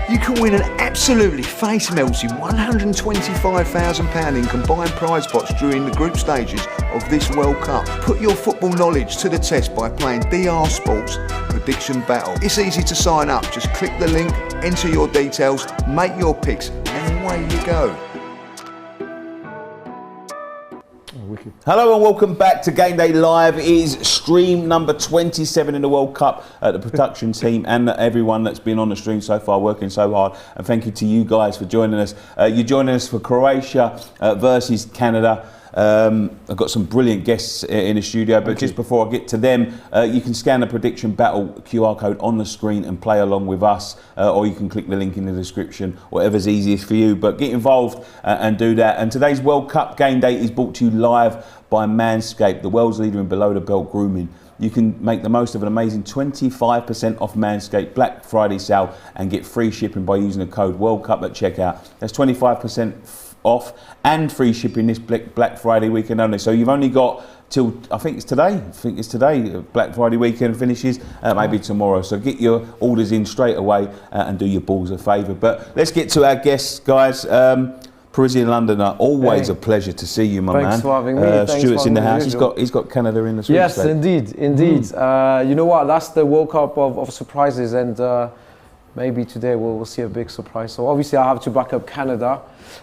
You can win an absolutely face-melting £125,000 in combined prize pots during the group stages of this World Cup. Put your football knowledge to the test by playing DR Sports Prediction Battle. It's easy to sign up. Just click the link, enter your details, make your picks, and away you go. Hello and welcome back to Gameday Live. It is stream number 27 in the World Cup. The production team and everyone that's been on the stream so far working so hard. And thank you to you guys for joining us. You're joining us for Croatia versus Canada. I've got some brilliant guests in the studio, but just before I get to them, you can scan the Prediction Battle QR code on the screen and play along with us, or you can click the link in the description, whatever's easiest for you. But get involved and do that. And today's World Cup Game Day is brought to you live by Manscaped, the world's leader in below the belt grooming. You can make the most of an amazing 25% off Manscaped Black Friday sale and get free shipping by using the code World Cup at checkout. That's 25% off and free shipping this Black Friday weekend only. So you've only got till, I think it's today, Black Friday weekend finishes, maybe tomorrow. So get your orders in straight away and do your balls a favour. But let's get to our guests, guys. Parisian Londoner, always a pleasure to see you, my man. Thanks for having me. Stuart's in the house. He's got Canada in the sweepstakes. Yes, indeed. You know what? That's the World Cup of surprises, and maybe today we'll see a big surprise. So obviously I have to back up Canada.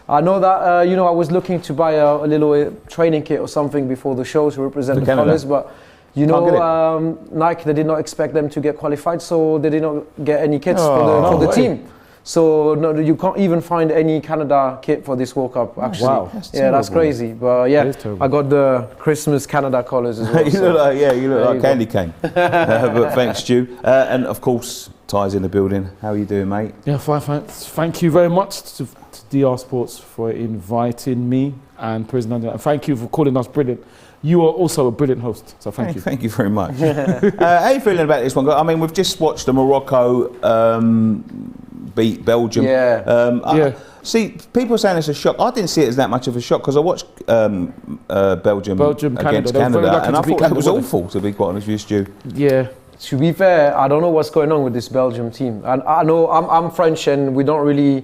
I know that I was looking to buy a little training kit or something before the show to represent the colours, but Nike, they did not expect them to get qualified, so they did not get any kits for the team. So no, you can't even find any Canada kit for this World Cup, actually. Wow. That's crazy. But yeah, I got the Christmas Canada colours as well. you look like candy cane. But thanks, Stu. And of course, Ty's in the building. How are you doing, mate? Yeah, fine, thanks. Thank you very much to DR Sports for inviting me and President. And thank you for calling us brilliant. You are also a brilliant host, so thank you. Thank you very much. How are you feeling about this one? I mean, we've just watched the Morocco beat Belgium. See, people are saying it's a shock. I didn't see it as that much of a shock because I watched Belgium against Canada, and I thought that was awful, to be quite honest with you, Stu. Yeah. To be fair, I don't know what's going on with this Belgium team. And I know I'm French and we don't really,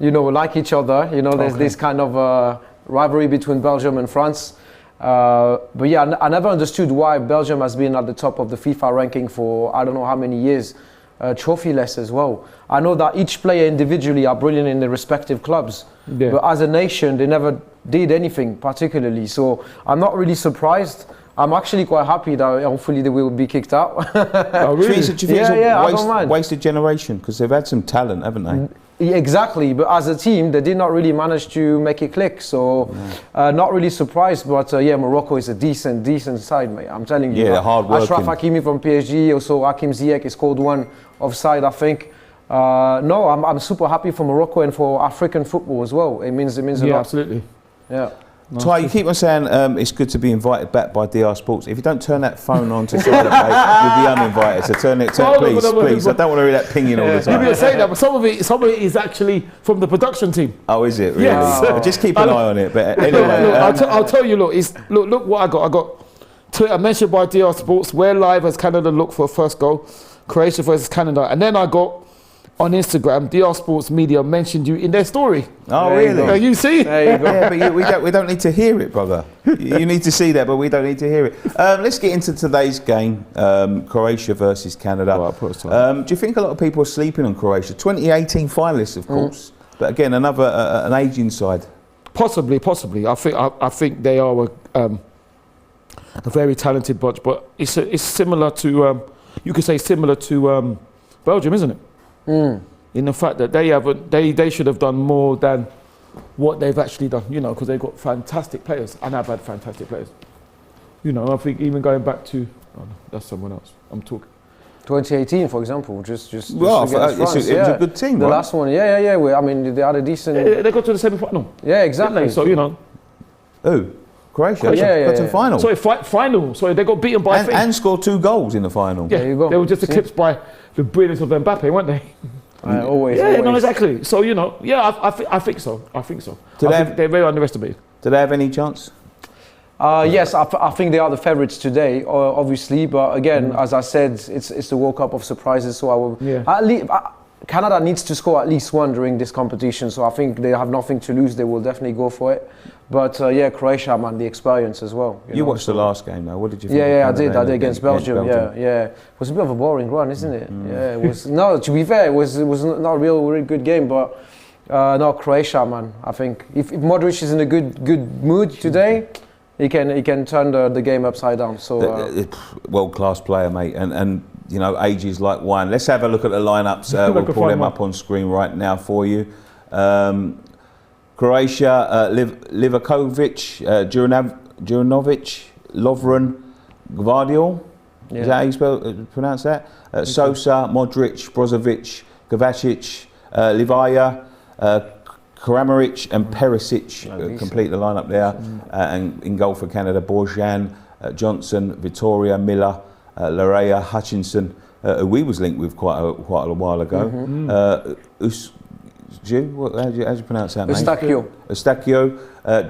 like each other. There's this kind of rivalry between Belgium and France. But yeah, I never understood why Belgium has been at the top of the FIFA ranking for I don't know how many years. Trophyless as well. I know that each player individually are brilliant in their respective clubs, but as a nation, they never did anything particularly. So I'm not really surprised. I'm actually quite happy that hopefully they will be kicked out. Oh, really? Do you think it's I don't mind. Wasted generation? Because they've had some talent, haven't they? Yeah, exactly, but as a team, they did not really manage to make it click. So, not really surprised. But Morocco is a decent side, mate. I'm telling you. Yeah, hard working. Achraf Hakimi from PSG, also Hakim Ziyech is called one offside, I think. I'm super happy for Morocco and for African football as well. It means a lot. Yeah, absolutely. Yeah. Ty, you keep on saying it's good to be invited back by DR Sports. If you don't turn that phone on to silent, mate, you'll be uninvited. So turn it, please. I don't want to hear that pinging all the time. You're saying that, but some of it is actually from the production team. Oh, is it really? Yes. Just keep an eye on it. But anyway, I'll tell you. Look what I got. I got Twitter mentioned by DR Sports. We're live as Canada look for a first goal. Croatia versus Canada, and then I got. On Instagram, DR Sports Media mentioned you in their story. Oh, really? You see? There you go. Yeah, but we don't need to hear it, brother. You need to see that, but we don't need to hear it. Let's get into today's game, Croatia versus Canada. Do you think a lot of people are sleeping on Croatia? 2018 finalists, of course, but again, another an ageing side. Possibly. I think they are a very talented bunch, but it's similar to you could say similar to Belgium, isn't it? In the fact that they should have done more than what they've actually done, because they've got fantastic players and have had fantastic players. I think even going back to, that's someone else. I'm talking. 2018, for example, just it's a good team. The right? last one, yeah. I mean, they had a decent. They got to the semi-final. Yeah, exactly. So Who? Croatia? Got to the final. Sorry, final. Sorry, they got beaten by and scored 2 goals in the final. Yeah, there you go. They were just eclipsed by the brilliance of Mbappe, weren't they? Always. No, exactly. So I think so. They're very underestimated. Do they have any chance? Yes, I think they are the favourites today, obviously. But again, as I said, it's the World Cup of surprises. So I will. Canada needs to score at least one during this competition, so I think they have nothing to lose. They will definitely go for it. But Croatia, man, the experience as well. You watched the last game, though. What did you think? Yeah, I did against Belgium. Yeah. It was a bit of a boring run, isn't it? Yeah, it was. No, to be fair, it was not a really good game, but no, Croatia, man. I think if Modric is in a good mood today, he can turn the game upside down. So world-class player, mate, and you know, age is like wine. Let's have a look at the lineups. We'll pull them up on screen right now for you. Croatia, Livakovic, Juranovic, Lovren, Gvardiol. Is that how you pronounce that? Sosa, Modric, Brozovic, Kovacic, Livaya, Kramaric and Perisic complete the lineup there. And in goal for Canada, Borjan, Johnson, Vittoria, Miller, Larea, Hutchinson, who we was linked with quite a while ago. How do you pronounce that name? Eustachio,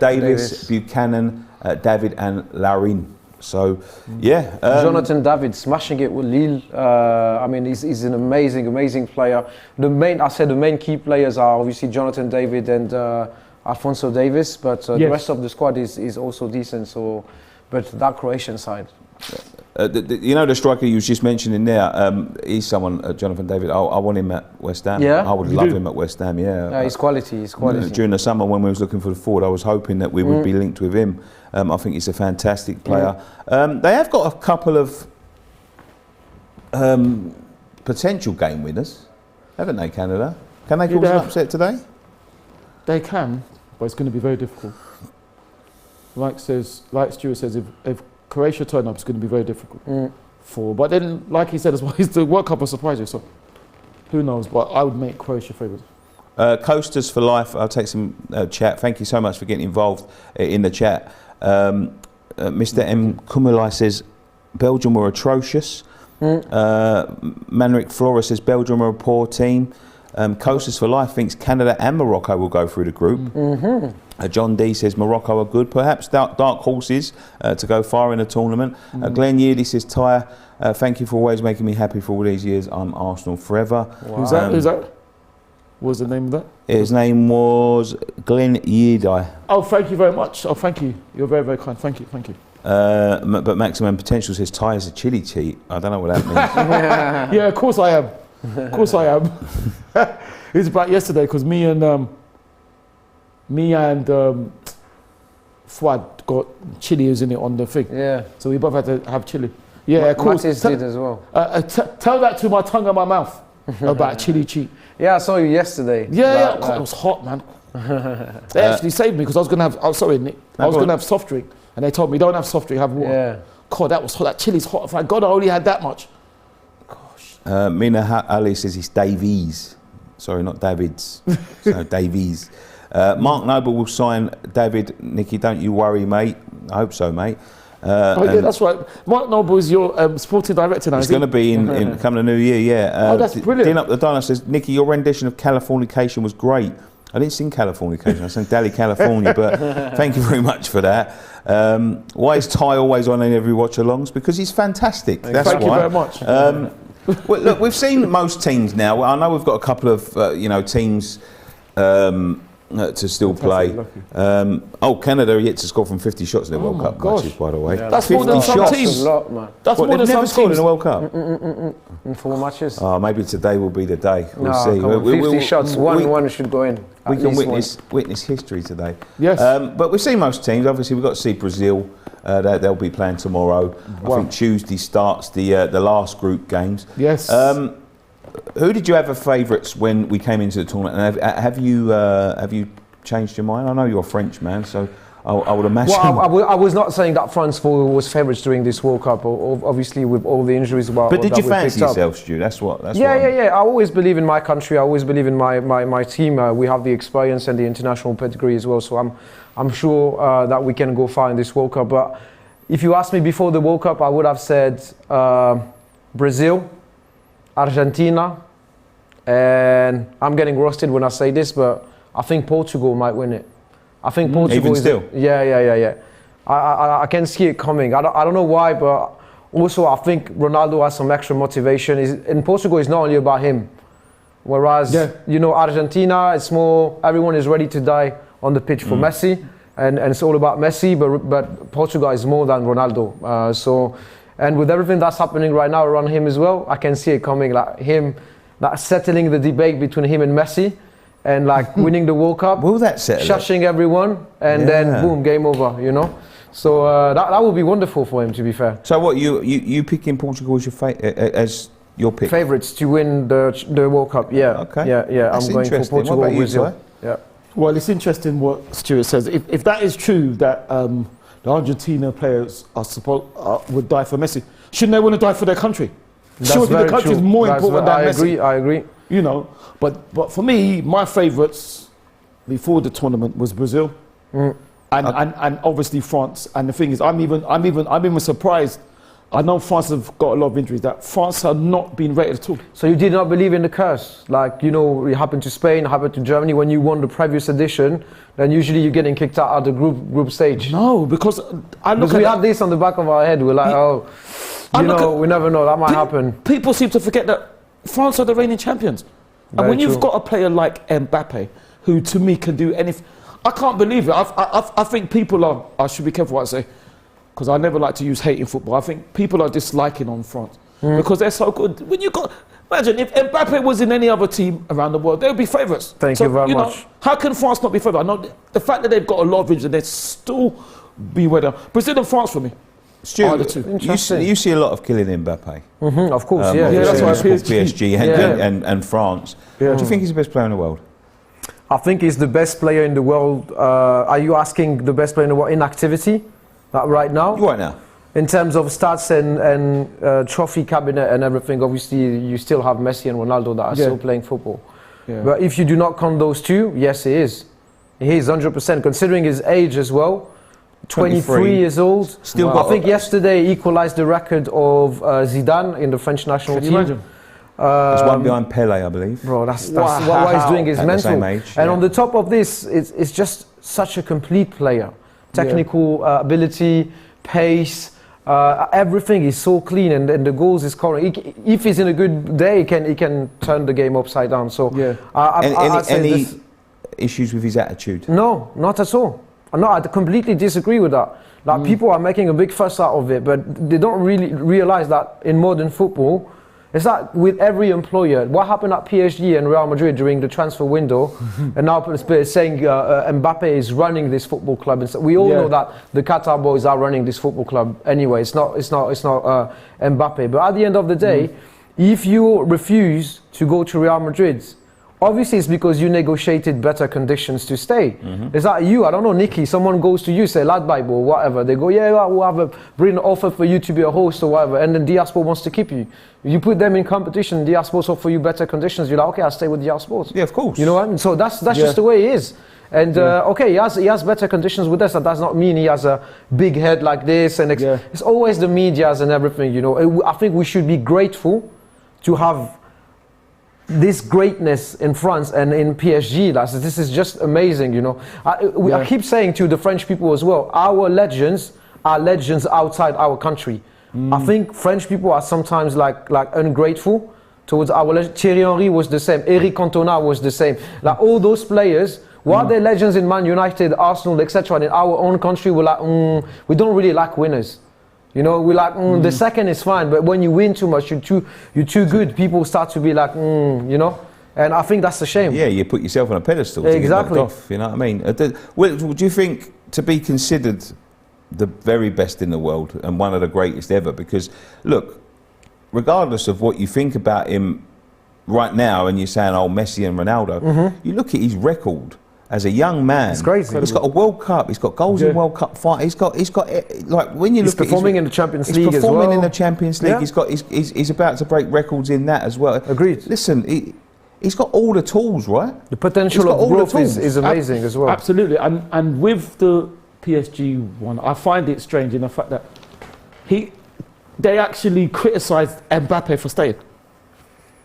Davis, Buchanan, David and Larin. So, yeah. Jonathan David smashing it with Lille. I mean, he's an amazing player. The main key players are obviously Jonathan David and Alphonso Davis, but the rest of the squad is also decent. So, but that Croatian side. You know the striker you was just mentioning there, he's someone, Jonathan David, I want him at West Ham. Yeah? I would love him at West Ham, yeah. He's quality. During the summer when we was looking for the forward, I was hoping that we would be linked with him. I think he's a fantastic player. They have got a couple of potential game winners, haven't they, Canada? Can they cause an upset today? They can, but it's going to be very difficult. Like Stuart says, if Croatia turn up, it's going to be very difficult. But then, like he said as well, the World Cup will surprise you, so who knows? But I would make Croatia favourites. Coasters for life. I'll take some chat. Thank you so much for getting involved in the chat. Mr. M. Kumulai says Belgium were atrocious. Manric Flora says Belgium are a poor team. Coasters for life thinks Canada and Morocco will go through the group. John D says Morocco are good, perhaps dark horses to go far in the tournament. Glenn Yeardy says Tyre, thank you for always making me happy for all these years. I'm Arsenal forever. Wow. Who's that? What was the name of that? His name was Glenn Yeardy. Oh, thank you very much. Oh, thank you. You're very, very kind. Thank you. But Maximum Potential says Ty is a chili cheat. I don't know what that means. Yeah, of course I am. It was about yesterday because me and Fuad got chili in it on the thing. Yeah. So we both had to have chili. Yeah, of course. Mattis did as well. Tell that to my tongue and my mouth about chili cheat. Yeah, I saw you yesterday. Yeah. God, it was hot, man. They actually saved me because I was gonna have. Oh, sorry, Nick. I was gonna have soft drink, and they told me don't have soft drink, have water. Yeah. God, that was hot. That chili's hot. Thank God I only had that much. Gosh. Mina Ali says it's Davies. Sorry, not Davids. So Davies. Mark Noble will sign David. Nicky, don't you worry, mate. I hope so, mate. Yeah, that's right. Mark Noble is your sporting director now. It's going to be in coming the new year, yeah. That's brilliant. Dean Up the Diner says, Nicky, your rendition of Californication was great. I didn't sing Californication, I sang Dally California, but thank you very much for that. Why is Ty always on in every watch-alongs? Because he's fantastic. That's thank why. You very much. Well, look, we've seen most teams now. I know we've got a couple of teams to still play. Canada are yet to score from 50 shots in the World Cup matches, by the way. Yeah, that's more than some teams. That's more than some teams in the World Cup. In 4 matches. Oh, maybe today will be the day. We'll see. Come on, 50 shots, one should go in. We can witness history today. Yes. But we've seen most teams. Obviously, we've got to see Brazil. They'll be playing tomorrow. I think Tuesday starts the last group games. Yes. Who did you have as favourites when we came into the tournament? And have you changed your mind? I know you're a French man, so I would imagine. Well, I was not saying that France was favourites during this World Cup, obviously with all the injuries. But did you fancy yourself, Stu? That's what. Yeah. I always believe in my country. I always believe in my team. We have the experience and the international pedigree as well. So I'm sure that we can go far in this World Cup. But if you asked me before the World Cup, I would have said Brazil, Argentina, and I'm getting roasted when I say this, but I think Portugal might win it. I think Portugal even still? Yeah. I can see it coming. I don't know why, but also I think Ronaldo has some extra motivation. And Portugal is not only about him. Whereas, Argentina, it's more, everyone is ready to die on the pitch for Messi, and it's all about Messi, but Portugal is more than Ronaldo. And with everything that's happening right now around him as well, I can see it coming, like settling the debate between him and Messi, and like winning the World Cup. Will that settle? Shushing everyone, and then boom, game over, So that would be wonderful for him, to be fair. So what, you picking Portugal as your pick? Favourites to win the World Cup, yeah. Okay. Yeah. That's I'm going for interesting. Portugal What or about you, Brazil. Si? Yeah. Well, it's interesting what Stuart says. If that is true, that the Argentina players would die for Messi, shouldn't they want to die for their country? Surely the country is more important than Messi. I agree. But for me, my favourites before the tournament was Brazil, and obviously France. And the thing is, I'm even surprised. I know France have got a lot of injuries. That France have not been rated at all. So you did not believe in the curse, it happened to Spain, it happened to Germany when you won the previous edition. Then usually you're getting kicked out of the group stage. No, because we had this on the back of our head. We're like, we never know, that might happen. People seem to forget that France are the reigning champions. And when you've got a player like Mbappe, who to me can do anything, I can't believe it. I think people are, I should be careful what I say, because I never like to use hate in football. I think people are disliking on France because they're so good. Imagine if Mbappe was in any other team around the world, they would be favourites. Thank you very much. How can France not be favourites? I know the fact that they've got a lot of injuries, they still be where they are. Brazil and France for me. Stuart, you see a lot of killing Mbappe. Of course, that's why PSG and France. Yeah. Do you think he's the best player in the world? I think he's the best player in the world. Are you asking the best player in the world in activity? Right now? Right now. In terms of stats and trophy cabinet and everything, obviously you still have Messi and Ronaldo that are still playing football. Yeah. But if you do not count those two, yes, he is. He is 100%, considering his age as well. 23 years old. Still I think yesterday equalised the record of Zidane in the French national team. Can you imagine? It's one behind Pele, I believe. Bro, that's what he's doing is At mental. the same age, and on the top of this, it's just such a complete player. Technical ability, pace, everything is so clean, and the goals is scoring. If he's in a good day, he can turn the game upside down. So, any issues with his attitude? No, not at all. No, I completely disagree with that. People are making a big fuss out of it, but they don't really realise that in modern football, it's like with every employer. What happened at PSG and Real Madrid during the transfer window, and now saying Mbappe is running this football club. And so we all know that the Qatar boys are running this football club anyway. It's not Mbappe. But at the end of the day, if you refuse to go to Real Madrid, obviously it's because you negotiated better conditions to stay. Is that you? I don't know, Nicky. Someone goes to you, say Lad Bible or whatever. They go, we'll have a brilliant offer for you to be a host or whatever. And then Diaspora wants to keep you. You put them in competition, Diaspora offer you better conditions. You're like, okay, I'll stay with Diaspora. Yeah, of course. You know what I mean? So that's just the way it is. And he has better conditions with us. That does not mean he has a big head like this. And it's always the medias and everything. I think we should be grateful to have this greatness in France and in PSG. This is just amazing, I keep saying to the French people as well, our legends are legends outside our country. I think French people are sometimes like ungrateful towards our legends. Thierry Henry was the same, Eric Cantona was the same. All those players, while they're legends in Man United, Arsenal, etc., and in our own country, we're like, we don't really like winners. We're like, the second is fine, but when you win too much, you're too good. People start to be like, and I think that's a shame. Yeah, you put yourself on a pedestal to get knocked off, you know what I mean? Do you think to be considered the very best in the world and one of the greatest ever? Because, look, regardless of what you think about him right now, and you're saying, Messi and Ronaldo, you look at his record. As a young man, it's crazy. He's got a World Cup. He's got goals in World Cup fight. He's got like when you look. He's performing in the Champions League as well. He's performing in the Champions League. He's about to break records in that as well. Agreed. Listen, he's got all the tools, right? The potential of growth is amazing as well. Absolutely, and with the PSG one, I find it strange in the fact that they actually criticised Mbappe for staying,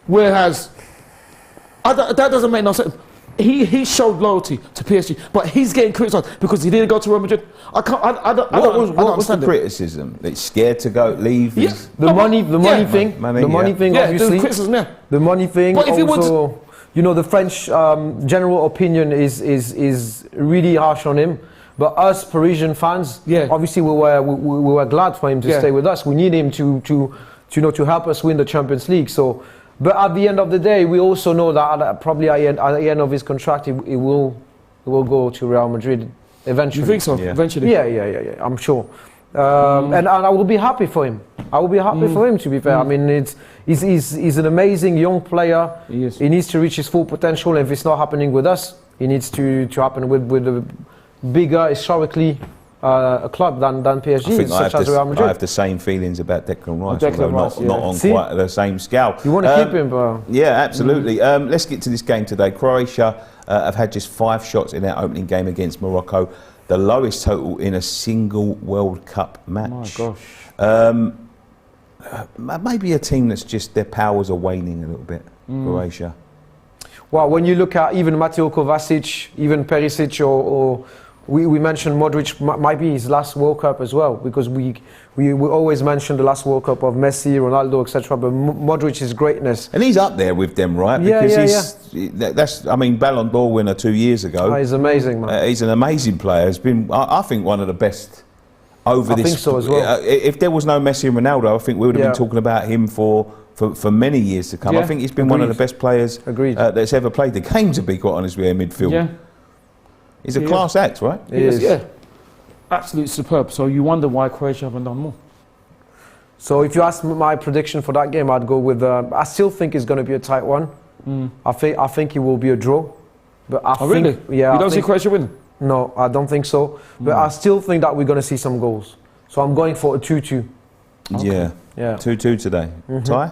whereas that doesn't make no sense. He showed loyalty to PSG, but he's getting criticised because he didn't go to Real Madrid. I don't What was the criticism? That he's scared to leave? Yeah. The money thing, Money, obviously. The criticism, The money thing. But if he also, you know, the French general opinion is really harsh on him. But us Parisian fans, obviously we were glad for him to stay with us. We need him to help us win the Champions League. So, but at the end of the day, we also know that probably at the end of his contract, he will go to Real Madrid eventually. You think so? Yeah. Eventually? Yeah. I'm sure. And I will be happy for him. I will be happy for him, to be fair. I mean, he's an amazing young player. He is. He needs to reach his full potential. If it's not happening with us, it needs to happen with a bigger, historically, a club than PSG, such as Real Madrid. I have the same feelings about Declan Rice, Rice, not on quite the same scale. You want to keep him, bro? Yeah, absolutely. Let's get to this game today. Croatia have had just 5 shots in their opening game against Morocco, the lowest total in a single World Cup match. Oh my gosh. Maybe a team that's just, their powers are waning a little bit, Croatia. Well, when you look at even Mateo Kovacic, even Perisic, or we mentioned Modric, might be his last World Cup as well, because we always mention the last World Cup of Messi, Ronaldo, etc. But Modric's greatness, and he's up there with them, right? Because that's, I mean, Ballon d'Or winner 2 years ago. He's amazing, man. He's an amazing player. He's been, I think, one of the best over this. I think so as well. If there was no Messi and Ronaldo, I think we would have been talking about him for many years to come. I think he's been one of the best players that's ever played the game, to be quite honest with you, in midfield. Yeah. He's a class act, right? He is. Yeah. Absolutely superb. So you wonder why Croatia haven't done more. So if you ask my prediction for that game, I'd go with. I still think it's going to be a tight one. I think it will be a draw. But I think, really? Yeah. You don't see Croatia winning? No, I don't think so. But I still think that we're going to see some goals. So I'm going for a 2-2. Okay. Yeah. 2-2 today. Tie?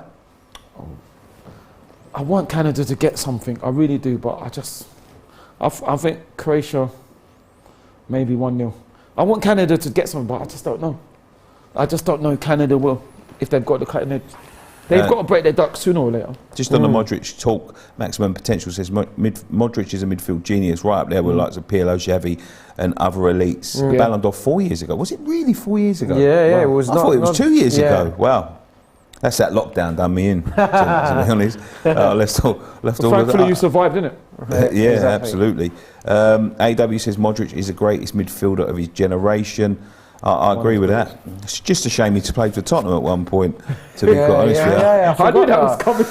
I want Canada to get something. I really do. But I think Croatia maybe 1-0. I want Canada to get something, but I just don't know. I just don't know Canada will, if they've got the cutting edge. They've got to break their duck sooner or later. Just on the Modric talk, maximum potential says Modric is a midfield genius, right up there with likes of Pirlo, Xavi and other elites. Ballon d'Or 4 years ago. Was it really 4 years ago? Yeah, it was. I thought it was 2 years ago. Wow. That's that lockdown done me in, to be honest. Thankfully you survived, didn't it? Yeah, Exactly. absolutely. AW says Modric is the greatest midfielder of his generation. I agree with that. It's just a shame he played for Tottenham at one point, to be quite honest with you. I knew that was coming.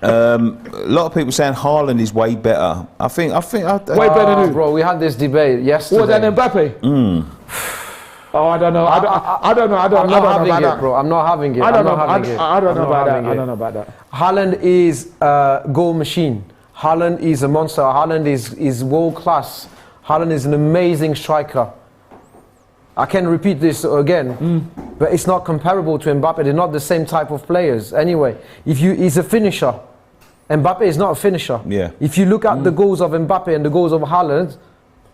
A lot of people saying Haaland is way better. I think Way better than who? Bro, we had this debate yesterday. More than Mbappe? Oh, I don't know. I don't know. I'm not having it, bro. I'm not having it. I don't know about that. Haaland is a goal machine. Haaland is a monster. Haaland is world class. Haaland is an amazing striker. I can repeat this again, but it's not comparable to Mbappe. They're not the same type of players. Anyway, he's a finisher. Mbappe is not a finisher. Yeah. If you look at the goals of Mbappe and the goals of Haaland,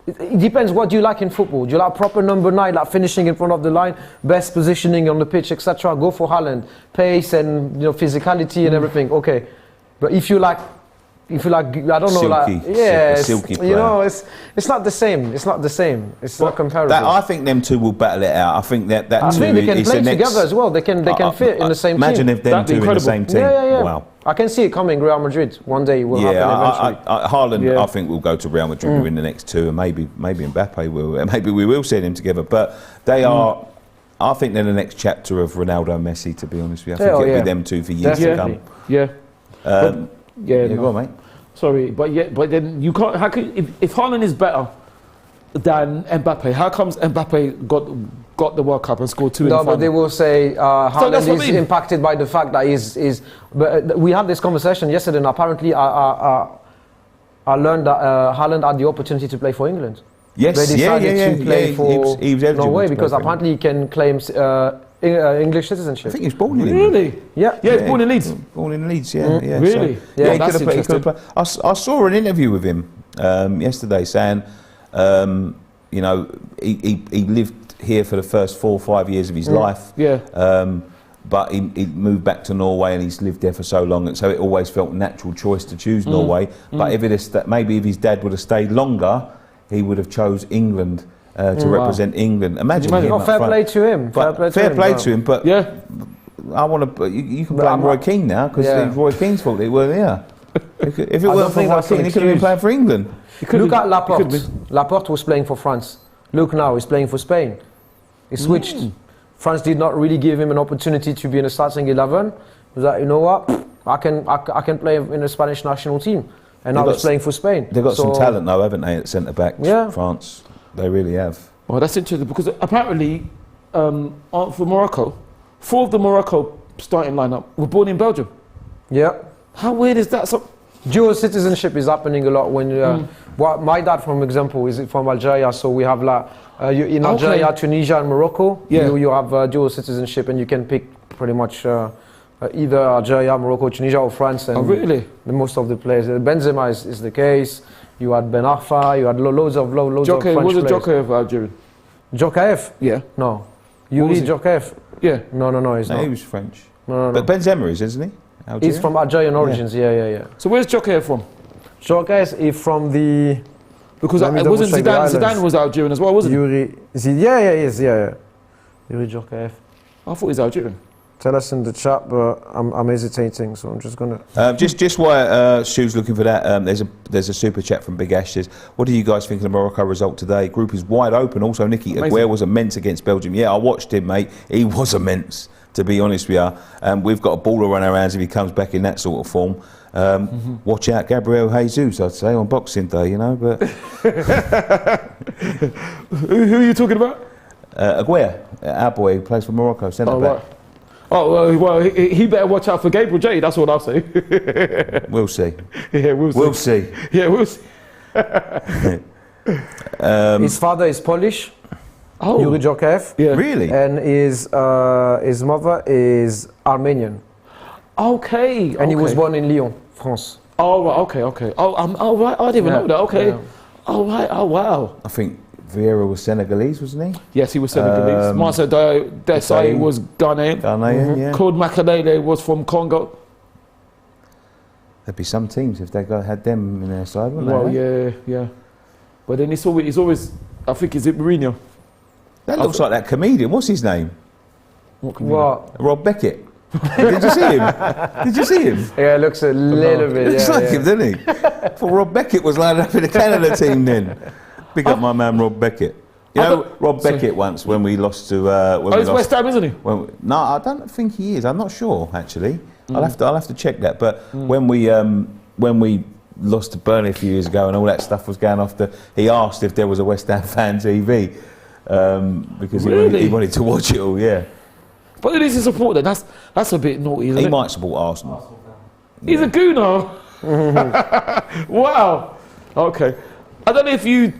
it depends what you like in football. Do you like proper number 9, like finishing in front of the line, best positioning on the pitch, etc.? Go for Haaland. Pace and physicality and everything. Okay, but if you like, I don't know, silky, silky player. It's not the same. It's not the same. It's not comparable. I think them two will battle it out. I think that I two think they can is play the next. together as well. They can fit in the same imagine team. if them two in the same team. Yeah. Wow. I can see it coming. Real Madrid one day will happen eventually. Haaland, I think will go to Real Madrid within the next 2, and maybe Mbappe will. And maybe we will see them together. But they are. I think they're the next chapter of Ronaldo and Messi. To be honest with you, I think it'll be them two for years to come. Yeah. Go on, mate. Sorry, but then you can't. How can if Haaland is better than Mbappe? How comes Mbappe got the World Cup and scored 2 in the final? No, but they will say Haaland is impacted by the fact that he's. But we had this conversation yesterday, and apparently I learned that Haaland had the opportunity to play for England. Yes, they decided to play for he was eligible Norway to play because for apparently he can claim English citizenship. I think he was born in England. Really? Yeah. Yeah, he's born in Leeds. Born in Leeds, yeah. Really? So, Yeah, he that's could have played. I saw an interview with him yesterday saying, he lived here for the first 4 or 5 years of his life. Yeah. But he moved back to Norway and he's lived there for so long, and so it always felt a natural choice to choose Norway. But maybe if his dad would have stayed longer, he would have chose England to represent England. Imagine him. Fair play to him. Fair play to him. But yeah. I want to. You can blame Roy Keane now because it's Roy Keane's fault. They weren't here. If it weren't for Joaquin, he could have been playing for England. Look at Laporte. Laporte was playing for France. Look now, he's playing for Spain. He switched. France did not really give him an opportunity to be in the starting 11. He was like, you know what? I can play in the Spanish national team. And now he's playing for Spain. They've got some talent though, haven't they, at centre back? Yeah. France. They really have. Well, that's interesting because apparently, for Morocco, 4 of the Morocco starting lineup were born in Belgium. Yeah. How weird is that? Dual citizenship is happening a lot when my dad, for example, is from Algeria, so we have in Algeria, Tunisia and Morocco, you have dual citizenship and you can pick pretty much either Algeria, Morocco, Tunisia or France. And really? Most of the players. Benzema is the case. You had Ben Arfa, you had loads of French players. Was it Djokovic Algerian? Djokovic? Yeah. No. Yuri Djokovic? Yeah. No, he's not. He was French. No. But Benzema is, isn't he? Algeria? He's from Algerian origins, yeah. So where's Djokovic from? Djokovic is from the... Because wasn't Zidane was Algerian as well, wasn't he? Yuri... Yeah, he is, yeah. Yuri Djokovic. I thought he was Algerian. Tell us in the chat, but I'm hesitating, so I'm just going to... Just while Stu's looking for that, there's a super chat from Big Ash says, what do you guys think of the Morocco result today? Group is wide open. Also, Nicky, Aguero was immense against Belgium. Yeah, I watched him, mate. He was immense, to be honest with you. We've got a baller run our hands if he comes back in that sort of form. Watch out, Gabriel Jesus, I'd say, on Boxing Day, you know. But who are you talking about? Aguero, our boy, who plays for Morocco, centre back. Right. Oh, well, he better watch out for Gabriel J, that's what I'll say. We'll see. Yeah, we'll see. Yeah, we'll see. His father is Polish, Yeah. Yuri Djokovic. Really? And his mother is Armenian. Okay. And he was born in Lyon, France. Oh, right, okay. Oh, right, I didn't even know that, okay. Yeah. Oh, right, oh, wow. I think Vieira was Senegalese, wasn't he? Yes, he was Senegalese. Marcel Desailly was Ghanaian. Yeah. Claude Makelele was from Congo. There'd be some teams if they had them in their side, wouldn't Well, they? yeah. But then he's always, I think, is it Mourinho? That looks like that comedian. What's his name? What? Rob Beckett. Did you see him? Did you see him? Yeah, it looks a little bit. Looks like him, doesn't he? Well, Rob Beckett was lined up in the Canada team then. Big up my man Rob Beckett. You know Rob Beckett once when we lost to... he's West Ham, isn't he? No, I don't think he is. I'm not sure, actually. I'll have to check that. But when we lost to Burnley a few years ago and all that stuff was going off, he asked if there was a West Ham fan TV because he wanted to watch it all, yeah. But it is a supporter. That's a bit naughty, isn't it? He might support Arsenal. He's a gooner. Wow. Okay. I don't know if you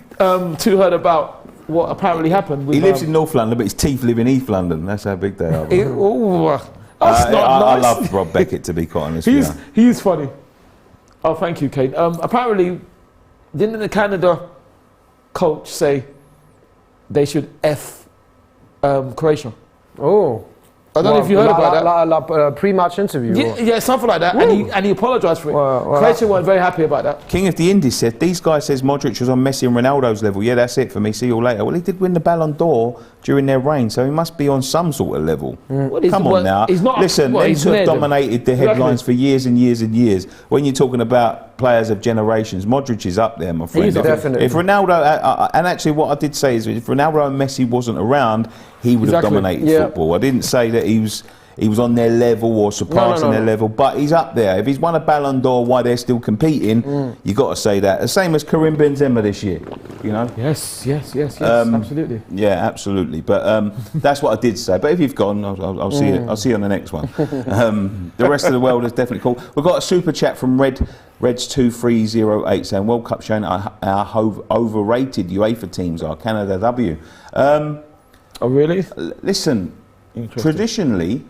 two heard about what apparently happened. With, he lives in North London, but his teeth live in East London. That's how big they are. That's not I nice. love Rob Beckett, to be quite honest. He's funny. Oh, thank you, Kane. Apparently, didn't the Canada coach say they should F Croatia? Oh. I don't know if you heard about that. Pre-match interview. Yeah, something like that. And he apologised for it. Croatia weren't very happy about that. King of the Indies said, these guys says Modric was on Messi and Ronaldo's level. Yeah, that's it for me. See you all later. Well, he did win the Ballon d'Or during their reign, so he must be on some sort of level. Come on now. Listen, them two have dominated the headlines for years and years and years. When you're talking about players of generations, Modric is up there, my friend. Definitely. If Ronaldo, and actually what I did say is if Ronaldo and Messi wasn't around, he would have dominated football. I didn't say that he was on their level or surpassing their level, but he's up there. If he's won a Ballon d'Or while they're still competing, you got to say that. The same as Karim Benzema this year, you know. Yes, absolutely. Yeah, absolutely. But that's what I did say. But if you've gone, I'll see you. I'll see you on the next one. The rest of the world is definitely cool. We've got a super chat from Reds2308 saying World Cup showing how overrated UEFA teams are. Canada W. Oh really? Listen, traditionally,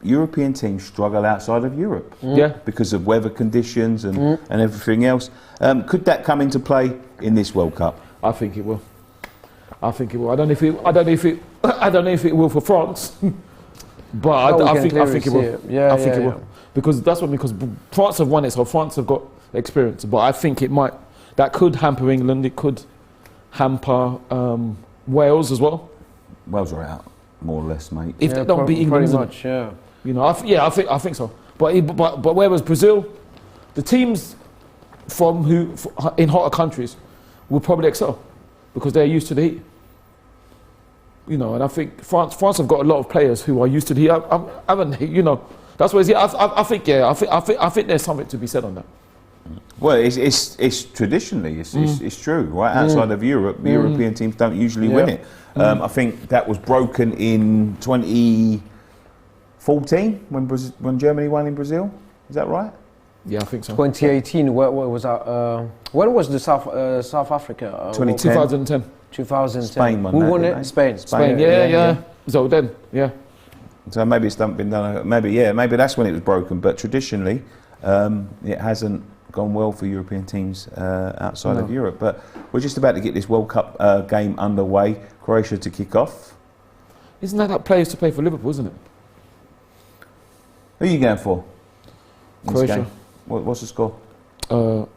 European teams struggle outside of Europe. Yeah. Because of weather conditions and everything else. Could that come into play in this World Cup? I think it will. I don't know if it will for France, but I think it will. I think it will. Because France have won it, so France have got experience. But I think that could hamper England. It could hamper Wales as well. Wales are out, more or less, mate. If they don't beat England, pretty much, yeah. You know, I think so. But whereas Brazil, the teams in hotter countries will probably excel because they're used to the heat. You know, and I think France have got a lot of players who are used to the heat. Haven't they? You know, that's what I think there's something to be said on that. Well, it's traditionally it's true, right? Outside of Europe, the European teams don't usually win it. I think that was broken in 2014 when Germany won in Brazil. Is that right? Yeah, I think so. 2018. What was that? When was the South Africa? 2010. 2010. Spain won Who that, won didn't it? they? Spain. Spain. Yeah. So then, yeah. So maybe it's been done. Maybe that's when it was broken. But traditionally, it hasn't gone well for European teams outside of Europe. But we're just about to get this World Cup game underway. Croatia to kick off. Isn't that players to play for Liverpool, isn't it? Who are you going for? in this Croatia. game? What's the score? About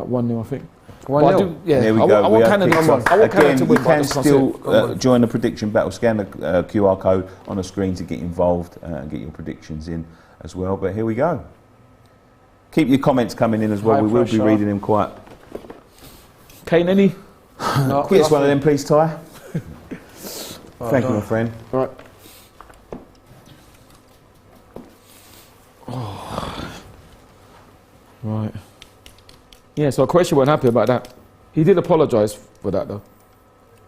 1-0, I think. 1-0. Yeah, There we I go. want We have Canada. kicked I off. want Canada Again, to you win. can still join the prediction battle. Scan the QR code on the screen to get involved and get your predictions in as well. But here we go. Keep your comments coming in as well. High We will be pressure. reading them quite. Kane, any? No, Get us one of them, please, Ty. Well Thank you, done. my friend. Right. Right. Yeah, so Croatia weren't happy about that. He did apologise for that, though.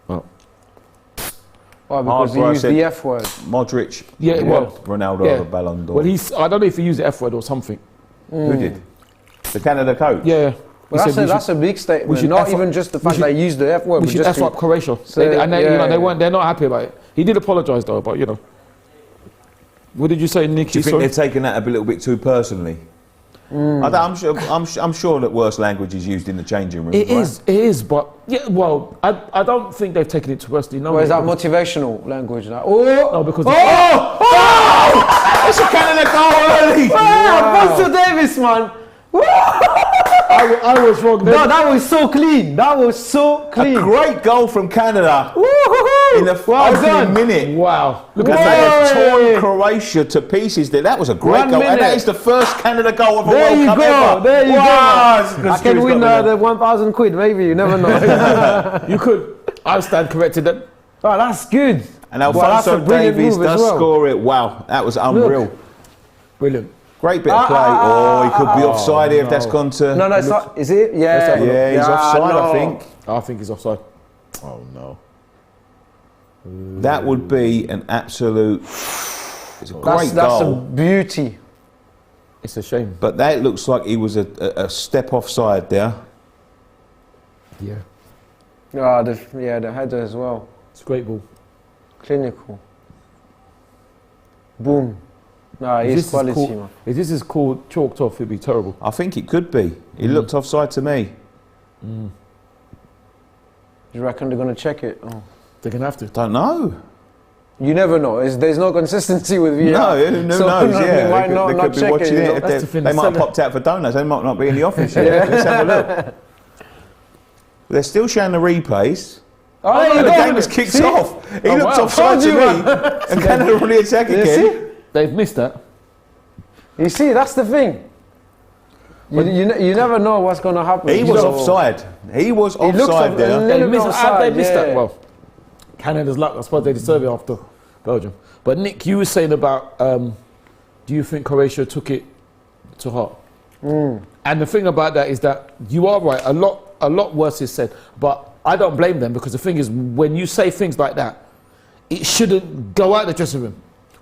Well, Why? Because he Hardcore used said- the F word. Modric. Yeah, well, Ronaldo yeah. of a Ballon d'Or. well, I don't know if he used the F word or something. Who did? The Canada coach. Yeah. Well, He said that's a big statement. should Not F up- even just the we fact should- that he used the F word, we but should just F up Croatia. So, They're not happy about it. He did apologise though, but you know. What did you say, Nicky? Do you think Sorry? they're taking that a little bit too personally? I'm sure that worse language is used in the changing room. It is, but yeah. Well, I don't think they've taken it too personally. No, Well, is that because- motivational language? Like, No, because It's a Canada goal early. Alfonso Davis, man. I was wrong there. No, that was so clean. That was so A clean. great goal from Canada Woo-hoo-hoo. in the Well opening done. minute. Wow. Look Because at that. they Hey. have torn Croatia to pieces there. That was a great 1 goal. And that minute. is the first Canada goal of a There World you Cup go. ever. There you Wow, go. I can win the 1,000 quid, maybe. You never know. You could. I'll stand corrected then. Oh, that's good. And Well, that's Alfonso a brilliant Davies move as does well. score it. Wow, that was unreal. Brilliant. Great bit of play. Oh, he could be offside here if that's no. gone to... No, it's not. Is it? Yeah. Yeah, he's offside, no. I think. I think he's offside. Oh no. That would be an absolute... It's a great That's a goal. beauty. It's a shame. But that looks like he was a step offside there. Yeah. Oh, the header as well. It's a great ball. Clinical. Boom. Nah, he's quality, man. If this is called chalked off, it'd be terrible. I think it could be. He looked offside to me. You reckon they're going to check it? Oh. They're gonna have to. Don't know. You never know. There's no consistency with VAR. No, who knows? They might They not could be check watching it. You know? it. That's the They thing, might have the popped out for donuts. They might not be in the office yet. Let's have a look. They're still showing the replays. Oh, there you And the go. game has kicked See? off. He Oh, looked wow. offside to Told you, me. And Canada on the attack You again. They've missed that. You see, that's the thing. You never know what's going to happen. He You was know. offside. He was He looks offside off- there. a They little bit missed, offside, they missed that. yeah. Well, Canada's luck. I suppose they deserve it after Belgium. But Nick, you were saying about do you think Croatia took it to heart? And the thing about that is that you are right. A lot worse is said, but I don't blame them because the thing is, when you say things like that, it shouldn't go out the dressing room.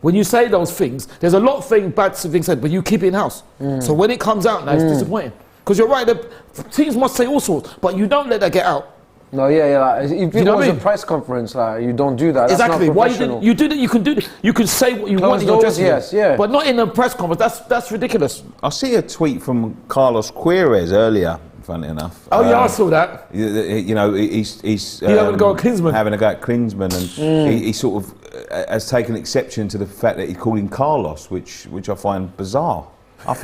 When you say those things, there's a lot of bad things said, but you keep it in house. So when it comes out now, it's disappointing. Because you're right, the teams must say all sorts, but you don't let that get out. No, yeah. Like, if it know what was I a mean? press conference, like, you don't do that. That's Exactly. not Why you professional. didn't? You do that. You can do. You can say what you Closed want in your doors, dressing room. yes, yeah. But not in a press conference. That's ridiculous. I see a tweet from Carlos Queiroz earlier, funny enough. Oh yeah, I saw that. You know, he's having a go at Klinsmann. Having a go at Klinsmann, and he sort of has taken exception to the fact that he called him Carlos, which I find bizarre. I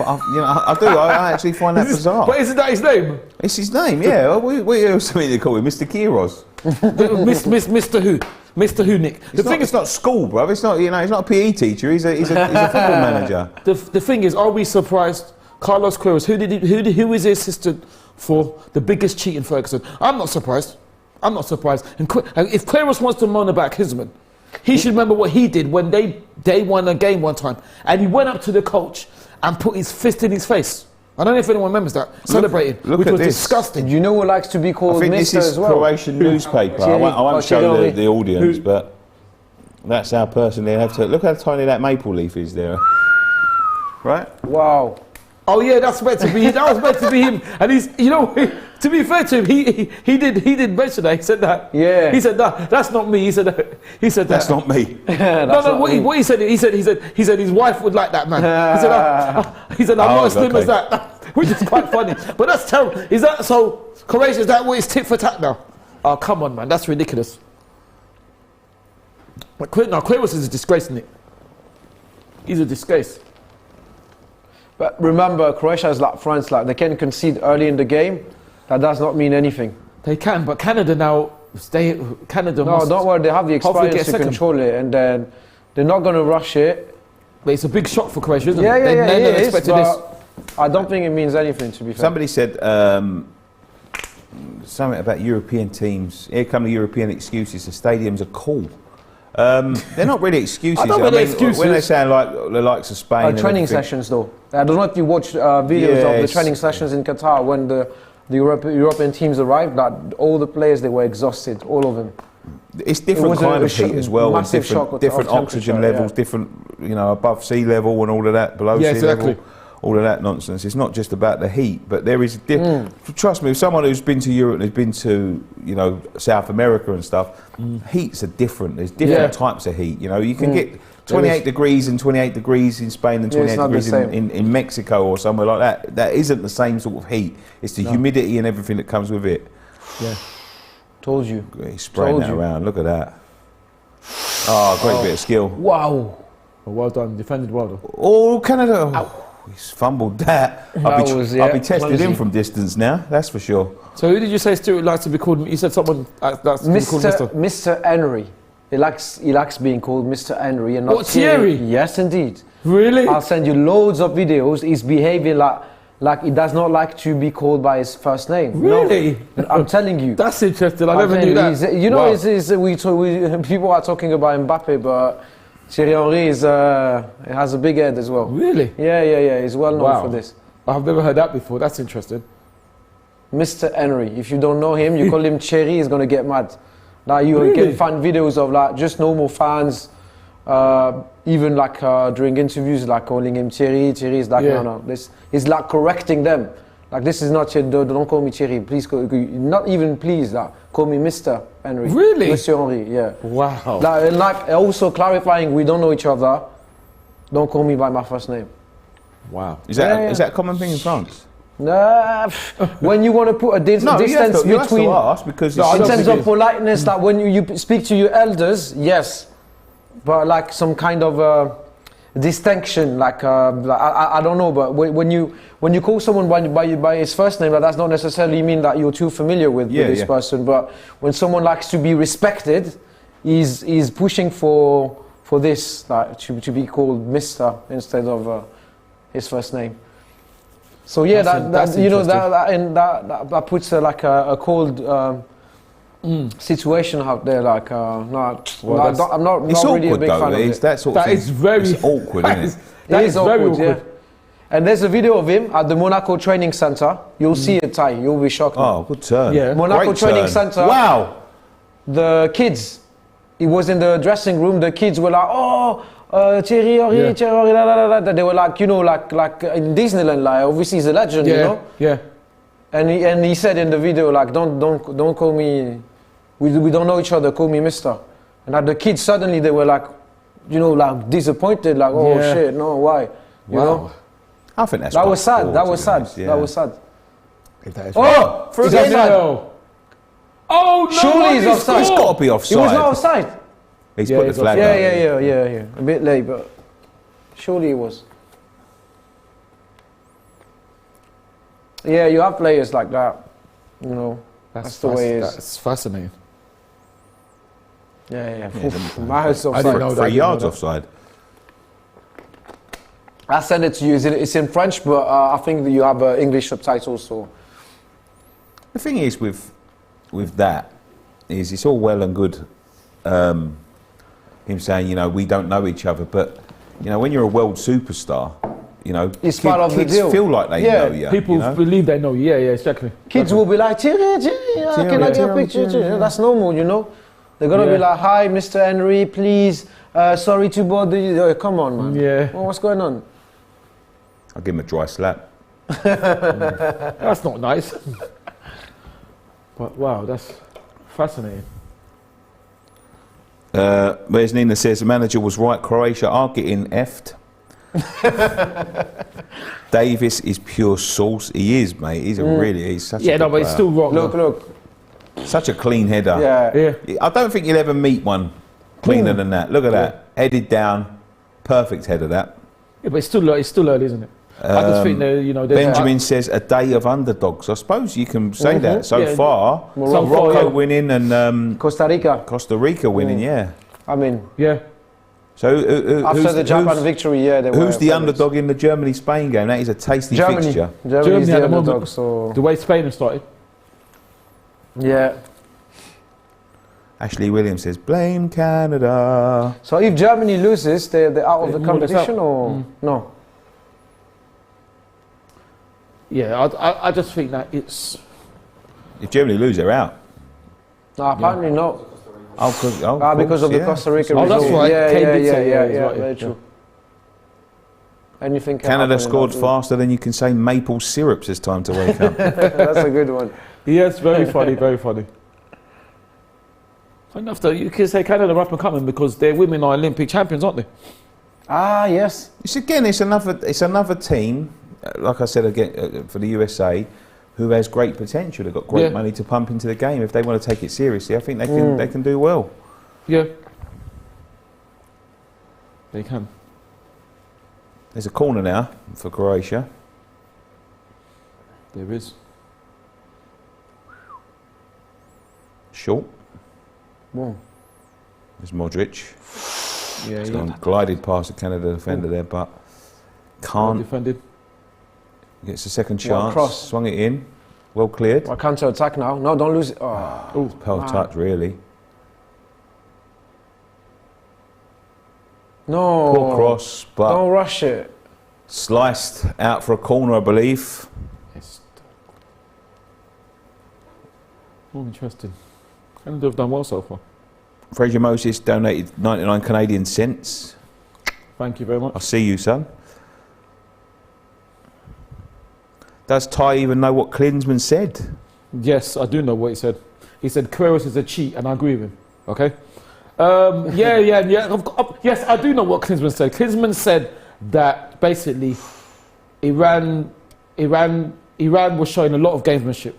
do. I actually find that bizarre. But isn't that his name? It's his name, yeah. We also need to call him Mr. Queiroz. Mr. Who? Mr. Who, Nick? The thing It's is, not school, bro. It's not, he's not a PE teacher. He's a football manager. the thing is, are we surprised? Carlos Queiroz, who is the assistant for the biggest cheat in Ferguson? I'm not surprised. I'm not surprised. And if Queiroz wants to moan about Kisman, he should remember what he did when they won a game one time, and he went up to the coach and put his fist in his face. I don't know if anyone remembers that, celebrating, which was disgusting. You know who likes to be called I think Mr. this is as well? Croatian newspaper. I won't show the audience, but that's our person they have to. Look how tiny that maple leaf is there. Right? Wow. Oh yeah, that's meant to be. That was meant to be him. And he's, you know, to be fair to him, he did mention that. He said that. Yeah. He said that. That's not me. He said that. That's not me. What he said. He said his wife would like that man. He said I'm not as slim as that, which is quite funny. But that's terrible. Is that so? Croatia, is that what it's tit for tat now? Oh come on, man, that's ridiculous. But Queiroz is a disgrace, isn't it? He's a disgrace. But remember, Croatia is like France, like they can concede early in the game. That does not mean anything. They can, but Canada now, Canada No, must. don't worry, they have the experience to control it, and then they're not going to rush it. But it's a big shock for Croatia, isn't it? Yeah, They it expected is, this. but I don't think it means anything, to be fair. Somebody said something about European teams. Here come the European excuses. The stadiums are cool. They're not really excuses. I don't mean excuses. When they sound like the likes of Spain. and training everything. sessions, though. I don't know if you watched videos of the training sessions in Qatar when the European teams arrived. That all the players, they were exhausted, all of them. It's different kind of heat as well, and massive shock different of oxygen temperature, levels, different, above sea level and all of that, below sea level, all of that nonsense. It's not just about the heat, but there is trust me, someone who's been to Europe and has been to, South America and stuff, heats are different. There's different types of heat. You can get 28 degrees and 28 degrees in Spain and 28 degrees in Mexico or somewhere like that. That isn't the same sort of heat. It's the humidity and everything that comes with it. Yeah. Told you. He's spraying that around. Look at that. Oh, great bit of skill. Wow. Well done. Defended well done. Oh, Canada. Oh, he's fumbled that. I'll be testing him from distance now, that's for sure. So who did you say Stuart likes to be called? You said someone likes to be called Mr. Mr. Henry. He likes being called Mr. Henry and not What, Thierry? Yes, indeed. Really? I'll send you loads of videos. He's behaving like he does not like to be called by his first name. Really? No, I'm telling you. That's interesting. I never knew that. People are talking about Mbappe, but Thierry Henry has a big head as well. Really? Yeah. He's well known for this. I've never heard that before. That's interesting. Mr. Henry. If you don't know him, you call him Thierry, he's gonna get mad. Like you can find videos of just normal fans, even during interviews, calling him Thierry. Thierry is no. This is correcting them. This is not don't call me Thierry. Please, not even please. Call me Mr. Henry. Really? Monsieur Henry. Yeah. Wow. Also clarifying, we don't know each other. Don't call me by my first name. Wow. Is that a common thing in France? Nah, when you want to put a distance between, you have to ask because in terms of politeness, when you speak to your elders, yes, but some kind of distinction, I don't know, but when you call someone by his first name, that does not necessarily mean that you're too familiar with this person. But when someone likes to be respected, he's pushing for this, to be called Mr. instead of his first name. So yeah, that puts a cold situation out there. I'm not really a big fan of it. That is very awkward, isn't it? It is awkward, yeah. And there's a video of him at the Monaco training center. You'll see it, Ty. You'll be shocked. Oh, good turn. Yeah. Monaco training center. Wow. The kids. He was in the dressing room. The kids were like, "Oh, Thierry Henry, Thierry Henry." They were like in Disneyland. Obviously, he's a legend, Yeah. And he said in the video, don't call me. We don't know each other. Call me Mister. And the kids suddenly they were disappointed. Shit, no, why? You know? I think that's that was sad. Cool, that was sad. Yeah. That was sad. If that is for a game. Oh no! Surely he's offside. He's got to be offside. He was not offside. He's put the flag out. Yeah. A bit late, but surely he was. Yeah, you have players like that. That's the way it is. That's fascinating. Yeah. Miles I didn't know offside. that. 3 yards offside. I send it to you. It's in French, but I think that you have English subtitles. So The thing is with that is it's all well and good him saying, you know, we don't know each other, but you know, when you're a world superstar, you know, it's part of the kids deal. feel like they know you. People you know? believe they know you. Yeah, exactly. Kids will be like, can I get a picture? That's normal, you know. They're gonna be like, hi, Mr. Henry, please. Sorry to bother you. Come on, man. Yeah. Well, what's going on? I'll give him a dry slap. That's not nice. But wow, that's fascinating. Whereas Nina says the manager was right, Croatia are getting effed. Davis is pure sauce. He is, mate. He's he's such a good but player. it's still wrong. Look. Such a clean header. Yeah. I don't think you'll ever meet one cleaner than that. Look at that. Headed down. Perfect header, that. Yeah, but it's still early, isn't it? I just think that, you know, Benjamin says a day of underdogs. I suppose you can say that. So far, Morocco winning and Costa Rica winning, yeah. I mean, yeah. So after the Japan victory, they were who's the underdog in the Germany-Spain game? That is a tasty fixture. Germany's at the the underdog, moment, so the way Spain has started. yeah. Ashley Williams says, blame Canada. So if Germany loses, they're out of the more or less competition, out. or no? Yeah, I just think that it's... If Germany lose, they're out. No, apparently not. Because of the Costa Rica Oh, result. that's right. Kane did say, Yeah, right, very true. Anything can Canada happen in scored that faster than you can say maple syrup. It's time to wake up. That's a good one. Yes, very funny, very funny. Enough though, you can say Canada are up and coming because their women are Olympic champions, aren't they? Ah, yes. It's another team, like I said again, for the USA, who has great potential. They've got great money to pump into the game. If they want to take it seriously, I think they can do well. Yeah. They can. There's a corner now for Croatia. There is. Short. Whoa. There's Modric. Yeah, He's gone glided past the Canada defender there, but can't. Defended. Gets a second What a chance. cross. Swung it in. Well cleared. Well, counter attack now. No, don't lose it. Oh. Pearl touch, really. No. Poor cross, but Don't rush it. sliced out for a corner, I believe. Yes. Oh, interesting. Canada have done well so far. Fraser Moses donated 99 Canadian cents. Thank you very much. I see you, son. Does Ty even know what Klinsmann said? Yes, I do know what he said. He said Queiroz is a cheat, and I agree with him. Okay. Yes, I do know what Klinsmann said. Klinsmann said that basically Iran was showing a lot of gamesmanship.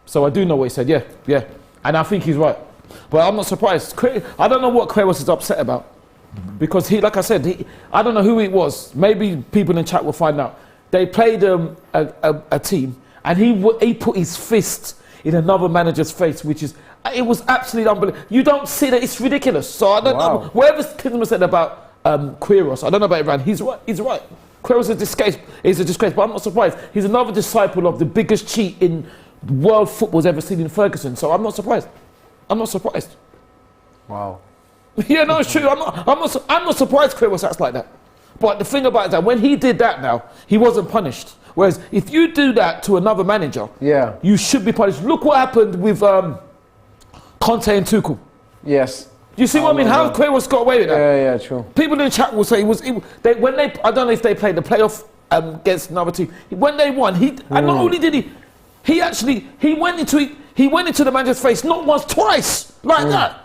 So I do know what he said. Yeah, and I think he's right. But I'm not surprised. I don't know what Queiroz is upset about because he, like I said, I don't know who it was. Maybe people in the chat will find out. They played a team, and he put his fist in another manager's face, it was absolutely unbelievable. You don't see that; it's ridiculous. So I don't know. Whatever Klinsmann said about Queiroz, I don't know about Iran. He's right. Queiroz is a disgrace, but I'm not surprised. He's another disciple of the biggest cheat in world football's ever seen in Ferguson. So I'm not surprised. Wow. Yeah, no, it's true. I'm not surprised Queiroz acts like that. But the thing about it is that when he did that now, he wasn't punished. Whereas if you do that to another manager, you should be punished. Look what happened with Conte and Tuchel. Yes. Do you see what I mean? How Queiroz got away with that? Yeah, true. People in the chat will say I don't know if they played the playoff against another team. When they won, and not only did he went into the manager's face not once, twice like that.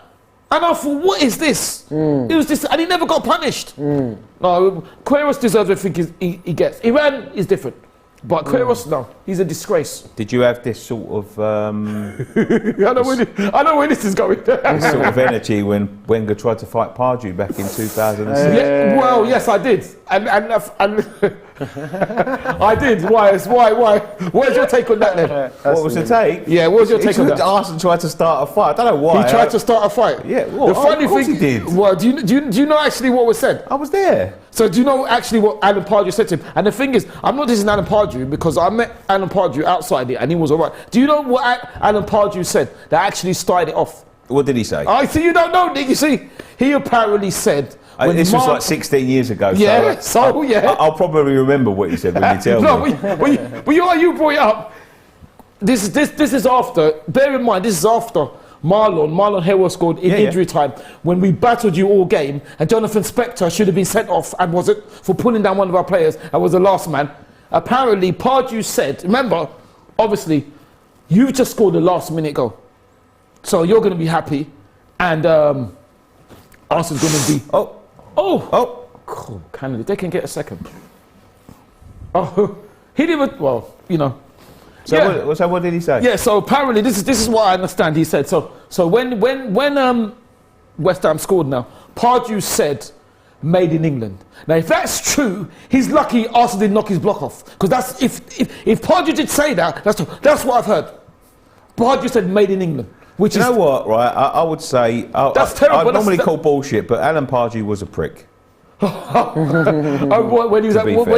And I thought, what is this? It was this, and he never got punished. No, Queiroz deserves everything he gets. Iran is different. But Queiroz, no, he's a disgrace. Did you have this sort of I know where this is going. this sort of energy when Wenger tried to fight Pardew back in 2006? Yeah, well, yes, I did, and I did. Why? What's your take on that then? What was the take? Yeah, what was your take on that? Arsenal tried to start a fight. I don't know why. He tried to start a fight. Yeah, well, the funny of course thing, he did. Well, do you know actually what was said? I was there. So do you know actually what Alan Pardew said to him? And the thing is, I'm not dissing Alan Pardew because I met Alan Pardew outside it and he was alright. Do you know what Alan Pardew said that actually started it off? What did he say? I see you don't know, Nick. You see, he apparently said. This was like 16 years ago. Yeah, I'll probably remember what you said when you tell me. But you brought it up. This is after. Bear in mind, this is after Marlon Hayward scored in injury time when we battled you all game, and Jonathan Spector should have been sent off, and was it for pulling down one of our players and was the last man. Apparently, Pardew said, remember, obviously, you've just scored a last-minute goal, so you're going to be happy, and Arsenal's going to be. Cool, Canada, they can get a second. Oh, he didn't. Well, you know. So what did he say? Yeah, so apparently this is what I understand. He said so when West Ham scored now, Pardew said made in England. Now if that's true, he's lucky Arsenal didn't knock his block off, because that's if Pardew did say that, that's what I've heard. Pardew said made in England, which you know what, right? I would say that's terrible. I'd normally call bullshit, but Alan Pardew was a prick. When he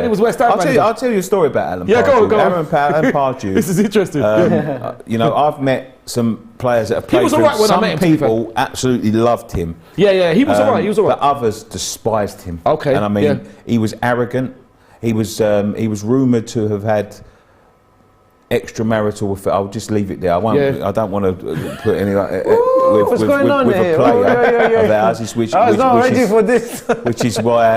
was West Ham. I'll tell you a story about Alan Pardew. Yeah, go on. Alan Pardew. This is interesting. You know, I've met some players that have played was for him. alright when I met him, Some people absolutely loved him. Yeah, he was alright. He was alright. But others despised him. Okay. And I mean, he was arrogant. He was rumoured to have had extramarital affair. I'll just leave it there. I won't. I don't want to put any with a player of ours. Which is why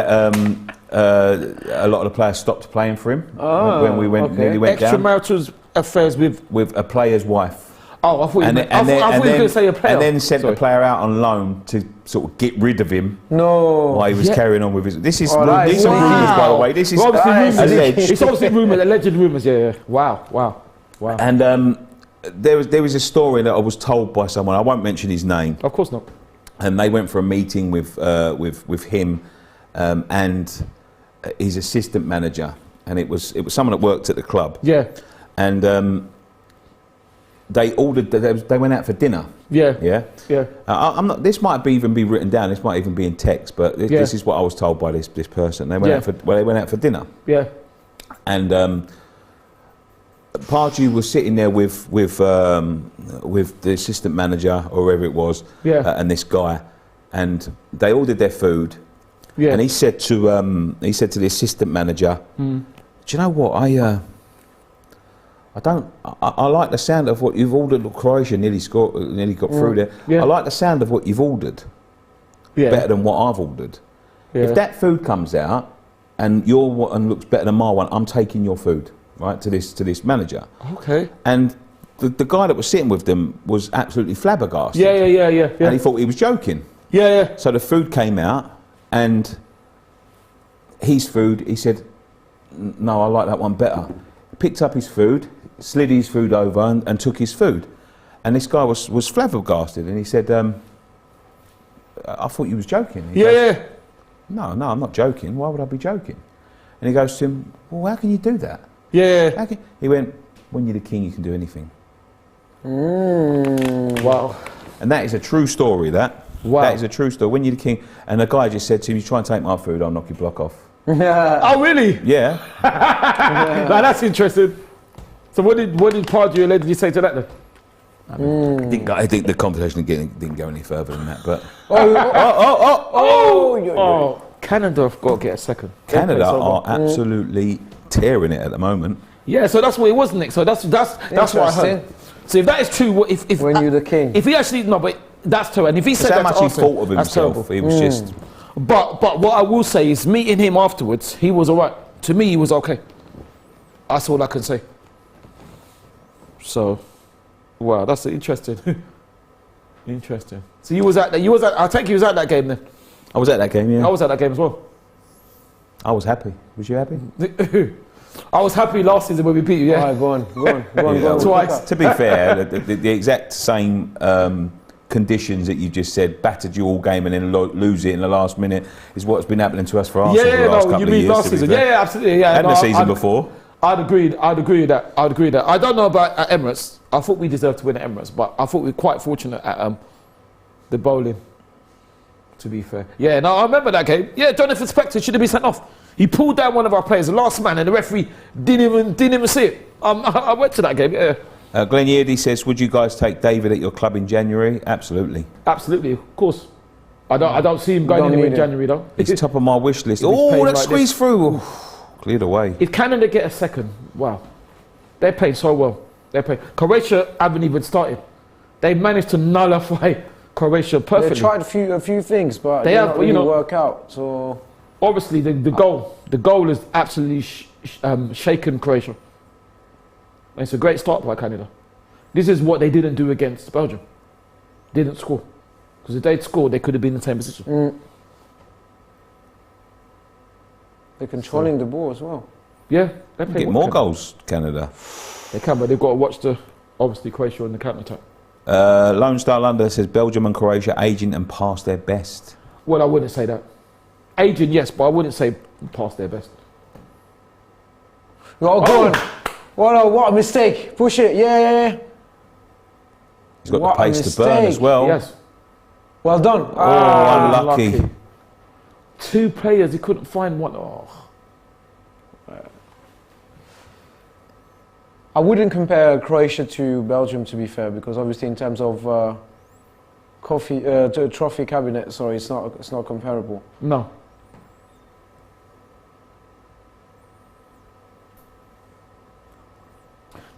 a lot of the players stopped playing for him when we nearly went down. Extramarital affairs with a player's wife. Oh, I thought you were going to say a player. And then sent the player out on loan to sort of get rid of him. No. While he was carrying on with his. These are rumours, by the way. This is alleged. It's obviously rumours, alleged rumours. Yeah. Wow. And there was a story that I was told by someone. I won't mention his name. Of course not. And they went for a meeting with him and his assistant manager, and it was someone that worked at the club. Yeah. And they ordered. They went out for dinner. Yeah. I'm not. This might even be written down. This might even be in text. But this is what I was told by this person. They went out for dinner. Yeah. And Pardew was sitting there with the assistant manager or whoever it was, and this guy, and they ordered their food. Yeah. And he said to the assistant manager, "Do you know what? I like the sound of what you've ordered." Croatia nearly got through there. Yeah. I like the sound of what you've ordered. Better than what I've ordered. Yeah. If that food comes out and your one looks better than my one, I'm taking your food. Right, to this manager. Okay. And the guy that was sitting with them was absolutely flabbergasted. Yeah. And he thought he was joking. Yeah. So the food came out, and his food, he said, "No, I like that one better." Picked up his food, slid his food over, and took his food. And this guy was flabbergasted, and he said, "I thought you was joking." He goes, No, I'm not joking. Why would I be joking? And he goes to him, "Well, how can you do that?" Yeah. He went, "When you're the king, you can do anything." Wow. And that is a true story, that. Wow. That is a true story. When you're the king, and the guy just said to him, "You try and take my food, I'll knock your block off." Oh, really? Yeah. Now, that's interesting. So what did Pardew allegedly say to that then? I think the conversation didn't go any further than that, but... Canada have got to get a second. Canada are absolutely tearing it at the moment. Yeah, so that's what it was, Nick. So that's what I heard. So if that is true, if when you're the king, if he actually but that's true. And if he said how that much to he Arsenal, thought of himself, he was just. But what I will say is, meeting him afterwards, he was alright. To me, he was okay. That's all I can say. So, wow, that's interesting. Interesting. So you was at. I think you was at that game then. I was at that game, yeah. I was at that game as well. I was happy. Was you happy? I was happy last season when we beat you, yeah. All right, go on. Twice. To be fair, the exact same conditions that you just said battered you all game and then lose it in the last minute is what's been happening to us for Arsenal for the last couple of years. Last season? Yeah, absolutely. Yeah, and the season before. I'd agree with that. I don't know about at Emirates. I thought we deserved to win at Emirates, but I thought we were quite fortunate at the bowling, to be fair. Yeah, no, I remember that game. Yeah, Jonathan Spector should have been sent off. He pulled down one of our players, the last man, and the referee didn't even see it. I went to that game, yeah. Glenn Yeardy says, would you guys take David at your club in January? Absolutely. Absolutely, of course. I don't see him going anywhere in January, though. It's top of my wish list. Oh, that squeeze through. Cleared away. If Canada get a second, wow. They're playing so well. Croatia haven't even started. They managed to nullify Croatia perfectly. They tried a few things, but they didn't really work out. So obviously, the goal is absolutely shaken Croatia. And it's a great start by Canada. This is what they didn't do against Belgium. Didn't score, because if they'd scored, they could have been in the same position. They're controlling the ball as well. Yeah, they get more goals, Canada. They can, but they've got to watch obviously Croatia on the counter attack. Lone Star London says Belgium and Croatia aging and past their best. Well, I wouldn't say that. Aging, yes, but I wouldn't say past their best. Oh, go on. What a mistake. Push it. Yeah. He's got the pace to burn as well. Yes. Well done. Unlucky. Two players, he couldn't find one. Oh. I wouldn't compare Croatia to Belgium, to be fair, because obviously in terms of trophy cabinet, sorry, it's not comparable. No.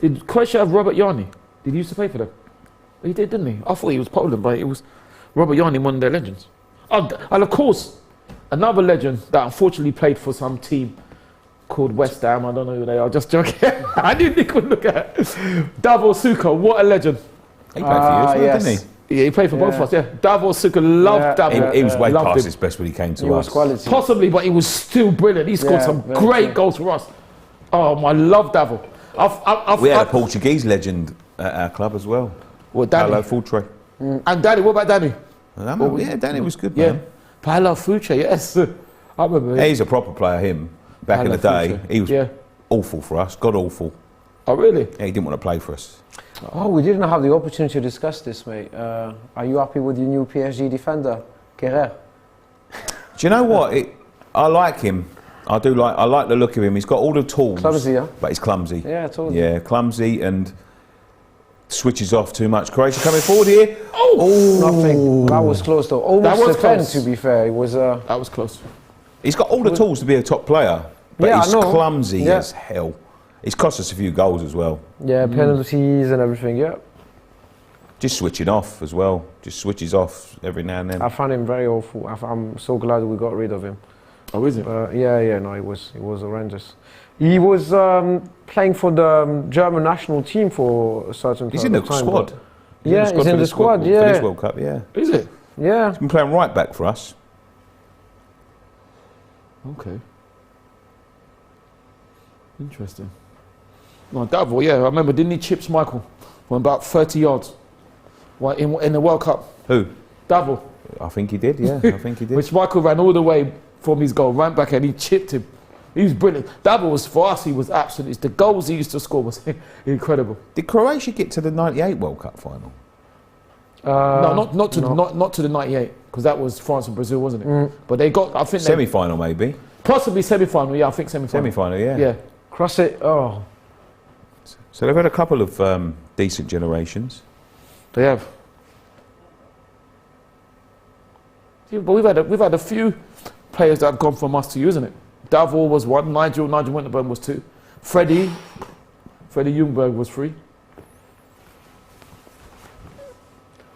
Did Croatia have Robert Jarni? Did he used to play for them? He did, didn't he? I thought he was Poland, but it was Robert Jarni, one of their legends. And of course, another legend that unfortunately played for some team called West Ham. I don't know who they are, just joking. I knew Nick would look at it. Davor Suker, what a legend. He played for you as well, didn't he? Yeah, he played for both of us, yeah. Davor Suker, loved Davor. He was way past his best when he came to us. Quality. Possibly, but he was still brilliant. He scored some great goals for us. Oh, I love Davor. We had a Portuguese legend at our club as well. Well, Danny. Paulo Futre. And Danny, what about Danny? Yeah, Danny was good, yeah. man. Paulo Futre, yes. I remember him. He's a proper player, him. Back in the day, he was awful for us, god awful. Oh, really? Yeah, he didn't want to play for us. Oh, we didn't have the opportunity to discuss this, mate. Are you happy with your new PSG defender, Kerrer? Do you know what? I like him. I like the look of him. He's got all the tools. Clumsy, yeah? But he's clumsy. Yeah, totally. Yeah, clumsy and switches off too much. Croatia coming forward here. Oh! Nothing. That was close, though. Almost a pen, to be fair. It was, that was close. He's got all the tools to be a top player. But he's clumsy as hell. He's cost us a few goals as well. Yeah, penalties and everything, yeah. Just switching off as well. Just switches off every now and then. I found him very awful. I'm so glad we got rid of him. Oh, is it? Yeah, no, it was horrendous. He was playing for the German national team for a certain time. He's in the squad. Yeah, he's in the squad, yeah. For this World Cup, yeah. Is it? Yeah. He's been playing right back for us. Okay. Interesting. No, Davor, yeah, I remember, didn't he chips Michael from about 30 yards in the World Cup? Who? Davor. I think he did, yeah, I think he did. Which Michael ran all the way from his goal, ran back and he chipped him. He was brilliant. Davor was, for us, he was absolutely, the goals he used to score was incredible. Did Croatia get to the 98 World Cup final? No, not to the 98, because that was France and Brazil, wasn't it? But they got, I think semi-final maybe? Possibly semi-final, yeah, I think semi-final. Semi-final, yeah. Yeah. Cross it, oh. So they've had a couple of decent generations. They have. Yeah, but we've had a few players that have gone from us to you, isn't it? Davor was one, Nigel Winterburn was two. Freddie Ljungberg was three.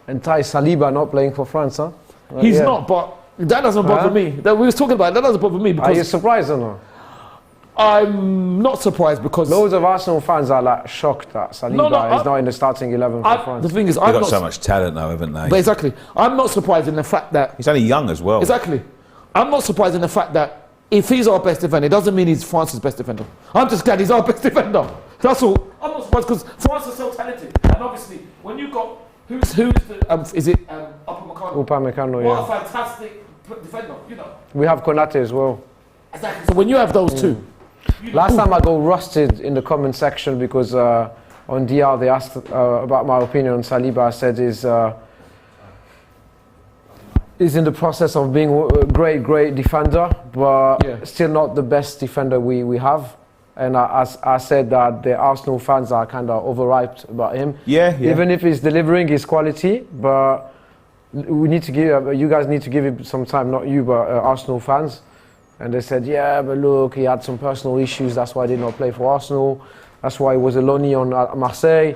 And Thai Saliba not playing for France, huh? He's not, but that doesn't bother me. We was talking about it, that doesn't bother me because... Are you surprised or not? I'm not surprised because... Loads of Arsenal fans are like shocked that Saliba is not in the starting 11 for France. The thing is, They've got so much talent now, haven't they? But exactly. I'm not surprised in the fact that... He's only young as well. Exactly. I'm not surprised in the fact that if he's our best defender, it doesn't mean he's France's best defender. I'm just glad he's our best defender. That's all. I'm not surprised because France is so talented. And obviously, when you've got, is it Upamecano, What a fantastic defender, you know. We have Konate as well. Exactly. So when you have those two. Last time I got rusted in the comment section because on DR they asked about my opinion on Saliba. I said is in the process of being a great defender, but still not the best defender we have. And I said that the Arsenal fans are kind of overhyped about him. Yeah. Even if he's delivering his quality, but we need to give you guys need to give him some time. Not you, but Arsenal fans. And they said, yeah, but look, he had some personal issues. That's why he did not play for Arsenal. That's why he was a loanee on Marseille.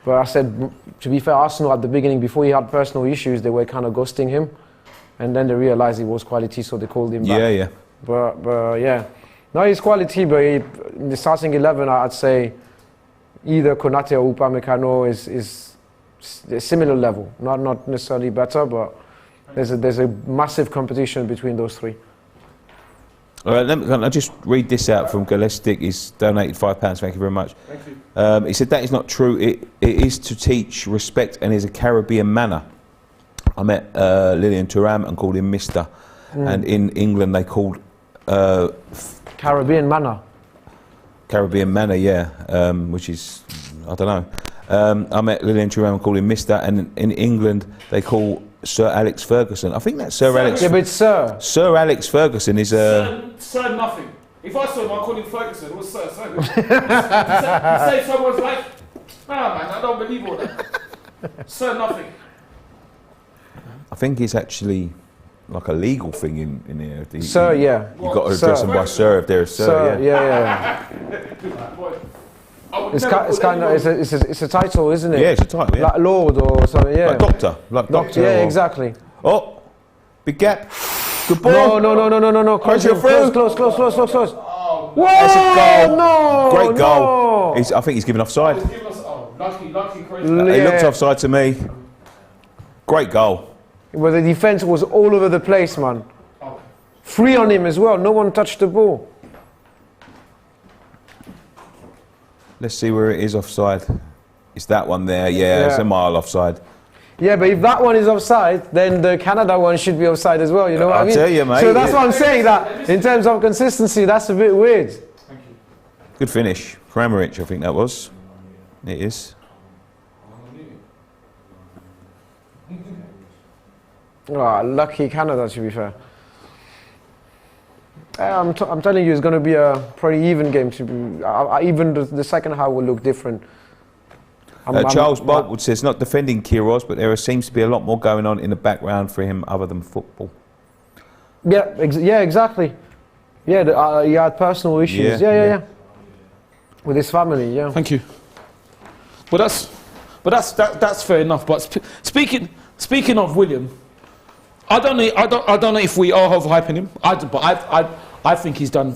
But I said, to be fair, Arsenal at the beginning, before he had personal issues, they were kind of ghosting him. And then they realized he was quality, so they called him back. Yeah. But yeah. No, he's quality, but in the starting 11, I'd say either Konate or Upamecano is a similar level. Not necessarily better, but there's a massive competition between those three. All right, I'll just read this out from Galestic. He's donated £5. Thank you very much. Thank you. He said that is not true. It is to teach respect and is a Caribbean manner. I met Lilian Thuram and called him Mister. And in England they called Caribbean manner. Caribbean manner, yeah, which is I don't know. I met Lilian Thuram and called him Mister. And in England they call Sir Alex Ferguson. I think that's Sir Alex. Yeah, but it's Sir. Sir Alex Ferguson is Sir nothing. If I saw him, I'd call him Ferguson. It was Sir. You say someone's like, nah, man, I don't believe all that. Sir nothing. I think it's actually like a legal thing in here. Sir, yeah. You've got to address them by Sir if they're a Sir. Yeah. It's a title, isn't it? Yeah, it's a title, yeah. Like Lord or something, yeah. Like Doctor. Yeah, exactly. Oh, big gap. Good ball. No. Close. Whoa! That's a goal. No! Great goal. No. I think he's given offside. Lucky, crazy. He looked offside to me. Great goal. Well, the defense was all over the place, man. Free on him as well. No one touched the ball. Let's see where it is offside. It's that one there. Yeah, it's a mile offside. Yeah, but if that one is offside, then the Canada one should be offside as well. You know what I mean? I'll tell you, mate. So that's what I'm saying. That in terms of consistency, that's a bit weird. Thank you. Good finish. Kramaric, I think that was. It is. Oh, lucky Canada, to be fair. I'm telling you, it's going to be a pretty even game. Even the second half will look different. Charles Boltwood says, not defending Queiroz, but there seems to be a lot more going on in the background for him other than football. Yeah, exactly. Yeah, he had personal issues. Yeah. With his family, yeah. Thank you. But that's fair enough. But speaking of William, I don't know if we are overhyping him. I think he's done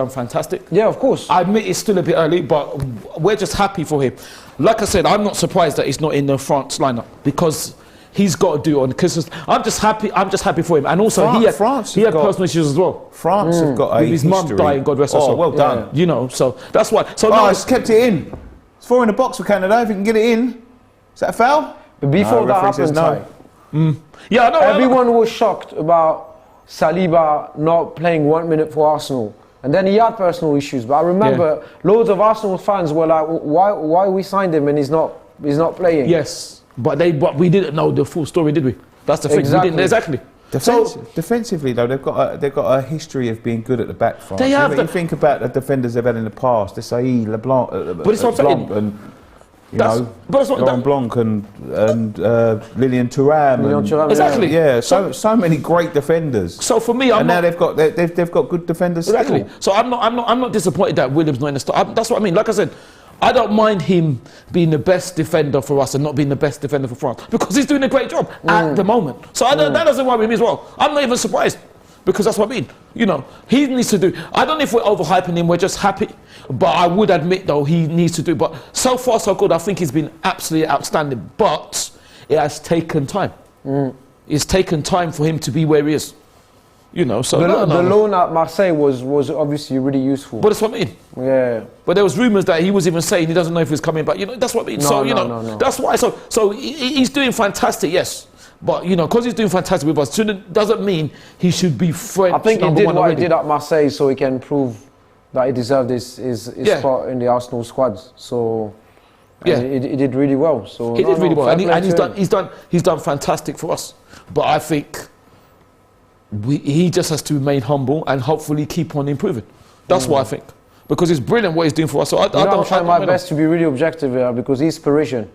fantastic. Yeah, of course. I admit it's still a bit early, but we're just happy for him. Like I said, I'm not surprised that he's not in the France lineup because he's got to do it on Christmas. I'm just happy for him. And also he had personal issues as well. France have got a with his mum dying, God rest her soul. Well done. You know, so that's why. So now it's kept it in. It's 4 in the box for Canada. If you can get it in, is that a foul? But before that happened, no. Yeah, I know. Everyone was shocked about Saliba not playing 1 minute for Arsenal. And then he had personal issues. But I remember loads of Arsenal fans were like, why we signed him and he's not playing? Yes, but we didn't know the full story, did we? That's the thing. Exactly. We didn't, exactly. Defensively, though, they've got a history of being good at the back. France. They have. You think about the defenders they've had in the past, the Saïd, LeBlanc, but it's what I'm saying. and Laurent Blanc and Lilian Thuram. Exactly. Yeah, so many great defenders. So for me, now they've got good defenders. Exactly. Still. So I'm not disappointed that William's not in the start. That's what I mean. Like I said, I don't mind him being the best defender for us and not being the best defender for France because he's doing a great job at the moment. So that doesn't worry me as well. I'm not even surprised because that's what I mean. You know, he needs to do. I don't know if we're overhyping him. We're just happy. But I would admit, though, he needs to do. But so far, so good. I think he's been absolutely outstanding. But it has taken time. It's taken time for him to be where he is. You know, so The no. loan at Marseille was obviously really useful. But that's what I mean. Yeah. But there was rumours that he was even saying he doesn't know if he's coming back. You know, that's what I mean. No. That's why. So he's doing fantastic, yes. But you know, because he's doing fantastic with us, doesn't mean he should be French. I think he number did one what already. he did at Marseille, so he can prove that he deserved his spot in the Arsenal squad. So Yeah. he did really well. So He did really well, fair and play to him. he's done fantastic for us. But I think he just has to remain humble and hopefully keep on improving. That's what I think, because it's bridging what he's doing for us. So I'm trying my best to be really objective here because he's Parisian.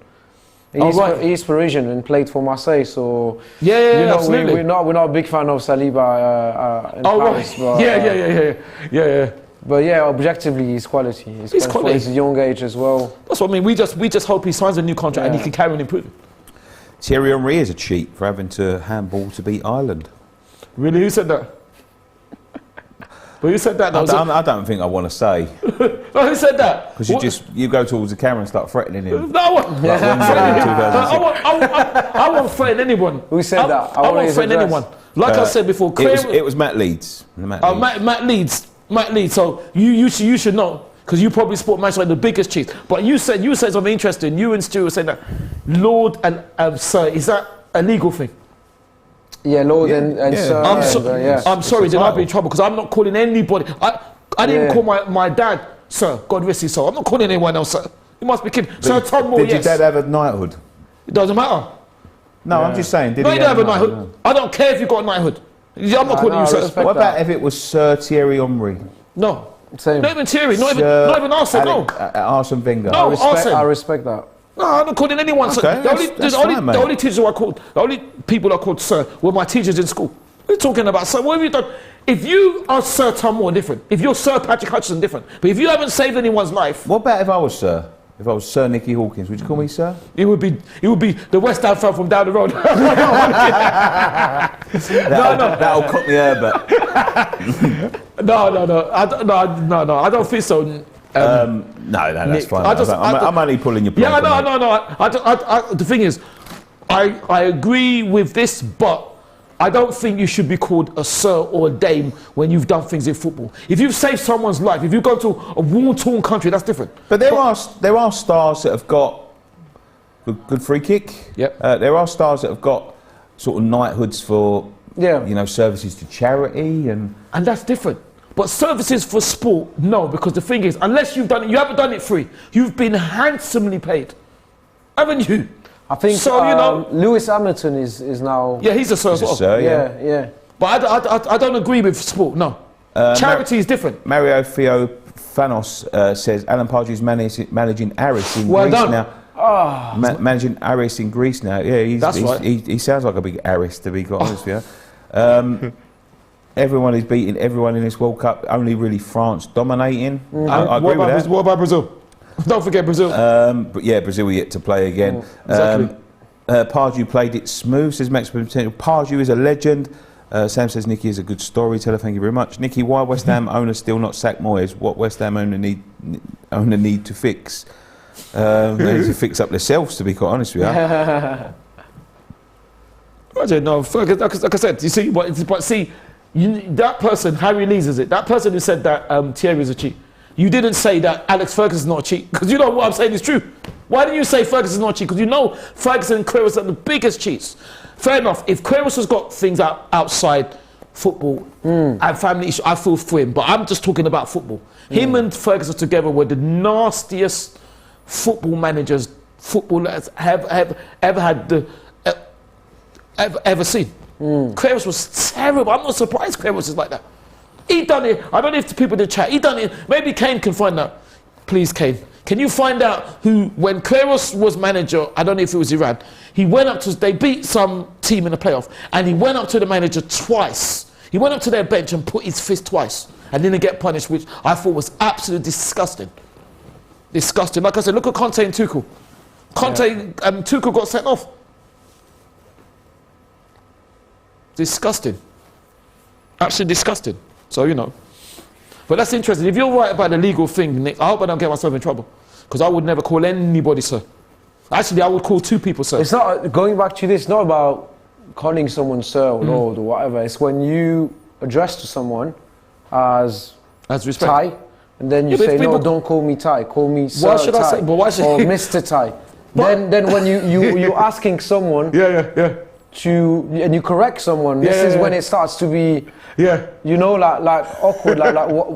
He's Parisian and played for Marseille, so absolutely. we're not a big fan of Saliba in Paris. Right. But, Yeah. But yeah, objectively, he's quality. He's quality. For his young age as well. That's what I mean. We just hope he signs a new contract and he can carry on improving. Thierry Henry is a cheat for having to handball to beat Ireland. Really, who said that? Well, who said that? I don't think I want to say. No, who said that? Because you go towards the camera and start threatening him. No, I won't. Like I won't threaten anyone. Who said that? I won't threaten anyone. Like I said before, it was Matt Leeds. Matt Leeds. So you should know, because you probably support Manchester United, the biggest cheat. But you said something interesting. You and Stuart said that Lord and Sir, is that a legal thing? Yeah, Lord and Sir. I'm sorry, then I'll be in trouble because I'm not calling anybody. I didn't call my dad Sir, God rest his soul. I'm not calling anyone else Sir. You must be kidding. Sir Tom Moore, Did your dad have a knighthood? It doesn't matter. No, I'm just saying. No, you don't have a knighthood. I don't care if you got a knighthood. I'm not calling you Sir. What about if it was Sir Thierry Henry? No. Same. Not even Thierry, not even Arsene, no. Arsene Wenger. No. I respect that. No, I'm not calling anyone Sir. Okay, The only teachers I called, the only people I called Sir were my teachers in school. What are you talking about, Sir? What have you done? If you are Sir Tom Moore, different. If you're Sir Patrick Hutchinson, different. But if you haven't saved anyone's life... What about if I was Sir? If I was Sir Nicky Hawkins, would you call me Sir? It would be the West Ham fan from down the road. That'll cook me Herbert. No. I don't think so. No, that's Nick, fine. I'm only pulling your plug. Yeah, no. The thing is, I agree with this, but I don't think you should be called a sir or a dame when you've done things in football. If you've saved someone's life, if you go to a war-torn country, that's different. But there are stars that have got good free kick. Yep. There are stars that have got sort of knighthoods for services to charity and that's different. But services for sport, no, because the thing is, unless you've done it, you haven't done it free. You've been handsomely paid, haven't you? I think so. Lewis Hamilton is now. Yeah, he's a sir as well. Sir, yeah. But I don't agree with sport. No, charity is different. Mario Theophanos says Alan Pardew is managing Aris in Well Greece done. now. Managing Aris in Greece now. Yeah, That's right. He sounds like a big Aris, to be quite honest with you. Everyone is beating everyone in this World Cup. Only really France dominating. I agree with that. What about Brazil? Don't forget Brazil. But yeah, Brazil are yet to play again. Exactly. Pardew played it smooth, says Max Potential. Pardew is a legend. Sam says Nicky is a good storyteller. Thank you very much. Nicky, why West Ham owners still not sack Moyes? What West Ham owner need to fix? They need to fix up themselves, to be quite honest with you. I don't know. Like I said, you see, that person, Harry Lees, is it? That person who said that Thierry is a cheat. You didn't say that Alex Ferguson is not a cheat, because you know what I'm saying is true. Why didn't you say Ferguson is not a cheat? Because you know Ferguson and Queiroz are the biggest cheats. Fair enough, if Queiroz has got things outside football and family issues, I feel for him, but I'm just talking about football. Him and Ferguson together were the nastiest football managers footballers have ever had ever seen. Queiroz was terrible. I'm not surprised Queiroz is like that. He done it. I don't know if the people in the chat, he done it. Maybe Kane can find out. Please, Kane. Can you find out who, when Queiroz was manager, I don't know if it was Iran, he went up to, they beat some team in the playoff, and he went up to the manager twice. He went up to their bench and put his fist twice, and didn't get punished, which I thought was absolutely disgusting. Disgusting. Like I said, look at Conte and Tuchel. Conte and Tuchel got sent off. Disgusting. Absolutely disgusting. So, you know. But that's interesting. If you're right about the legal thing, Nick, I hope I don't get myself in trouble. Because I would never call anybody sir. Actually, I would call two people sir. It's not, going back to this, not about calling someone sir or lord or whatever. It's when you address to someone as Respect. Ty, and then you Yeah, but say, if no, people- don't call me Ty, call me Sir Why should I Ty, say- but why should- or Mr. Ty. Then when you're asking someone Yeah. to, and you correct someone, this is when it starts to be, Yeah. you know, like awkward, like what,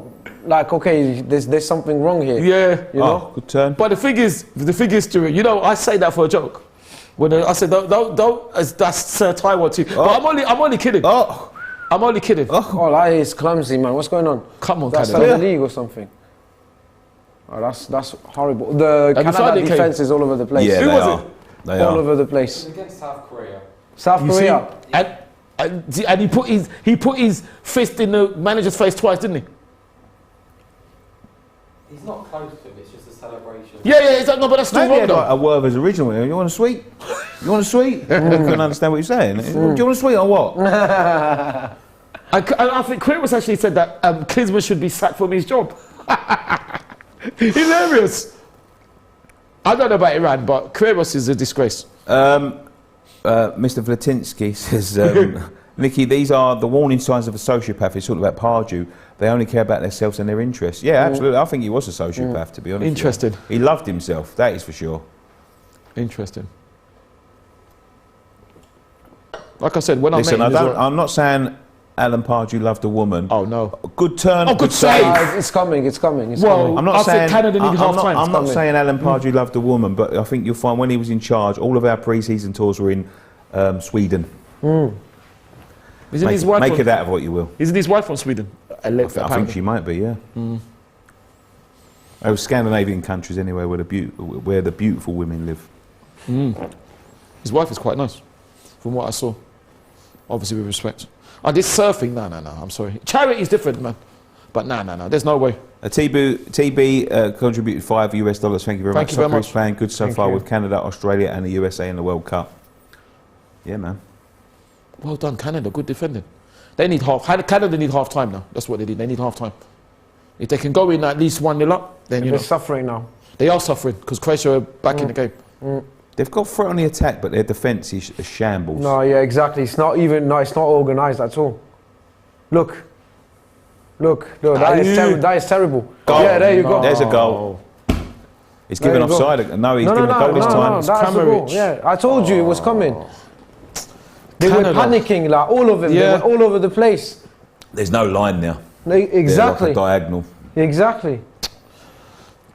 like okay, there's something wrong here. Yeah. You know? Oh, good turn. But the thing is, Stuart, you know, I say that for a joke. When I said, don't, that's Sir Taiwan too. But I'm only kidding. Oh, I'm only kidding. Oh, that is clumsy, man. What's going on? Come on, That's Canada. the league or something. Oh, that's horrible. The Have you Canada found it, defense is all over the place. yeah, Who they was are. it? They All are. over the place. Against South Korea. South You see? Korea. And he put his fist in the manager's face twice, didn't he? He's not close to it, it's just a celebration. Yeah, no, but that's still Maybe wrong had though. like a Werther's original. You want a sweet? You want a sweet? I couldn't understand what you're saying. Do you want a sweet or what? I think Quirrell actually said that Klinsmann should be sacked from his job. Hilarious. I don't know about Iran, but Quirrell is a disgrace. Mr. Vlatinsky says, Nicky, these are the warning signs of a sociopath. He's talking about Pardew. They only care about themselves and their interests. Yeah, absolutely. I think he was a sociopath, to be honest. Interesting. He loved himself, that is for sure. Interesting. Like I said, when Listen, I met him, I'm not saying Alan Pardew loved a woman. oh no. Good turn. Oh, good save. It's coming. It's coming. It's Whoa. coming. I'm not I saying think Canada need half time. I'm not coming. saying Alan Pardew loved a woman, but I think you'll find when he was in charge, all of our pre-season tours were in Sweden. Isn't his wife Make from, it out of what you will. Isn't his wife from Sweden? I think she might be, yeah. Those Scandinavian countries anyway, where the beautiful women live. His wife is quite nice, from what I saw. Obviously, with respect. Oh, this surfing, no, I'm sorry. Charity is different, man. But no, there's no way. TB contributed $5 US. Thank you very Thank much. you very Soccer is much. playing good so Thank far you. with Canada, Australia, and the USA in the World Cup. Yeah, man. Well done, Canada. Good defending. They need Canada need half time now. That's what they need. They need half time. If they can go in at least 1-0 up, then you They're know suffering now. they are suffering because Croatia are back in the game. They've got threat on the attack, but their defence is a shambles. No, yeah, exactly. It's not organised at all. Look. That is terrible. Goal. Yeah, there you go. There's a goal. He's given There you go. offside. No, he's given a goal this No, time. that's the goal. Kramaric. Yeah, I told you it was coming. They Canada. were panicking, like all of them. Yeah. They were all over the place. There's no line there. Exactly. They're like a diagonal. Exactly.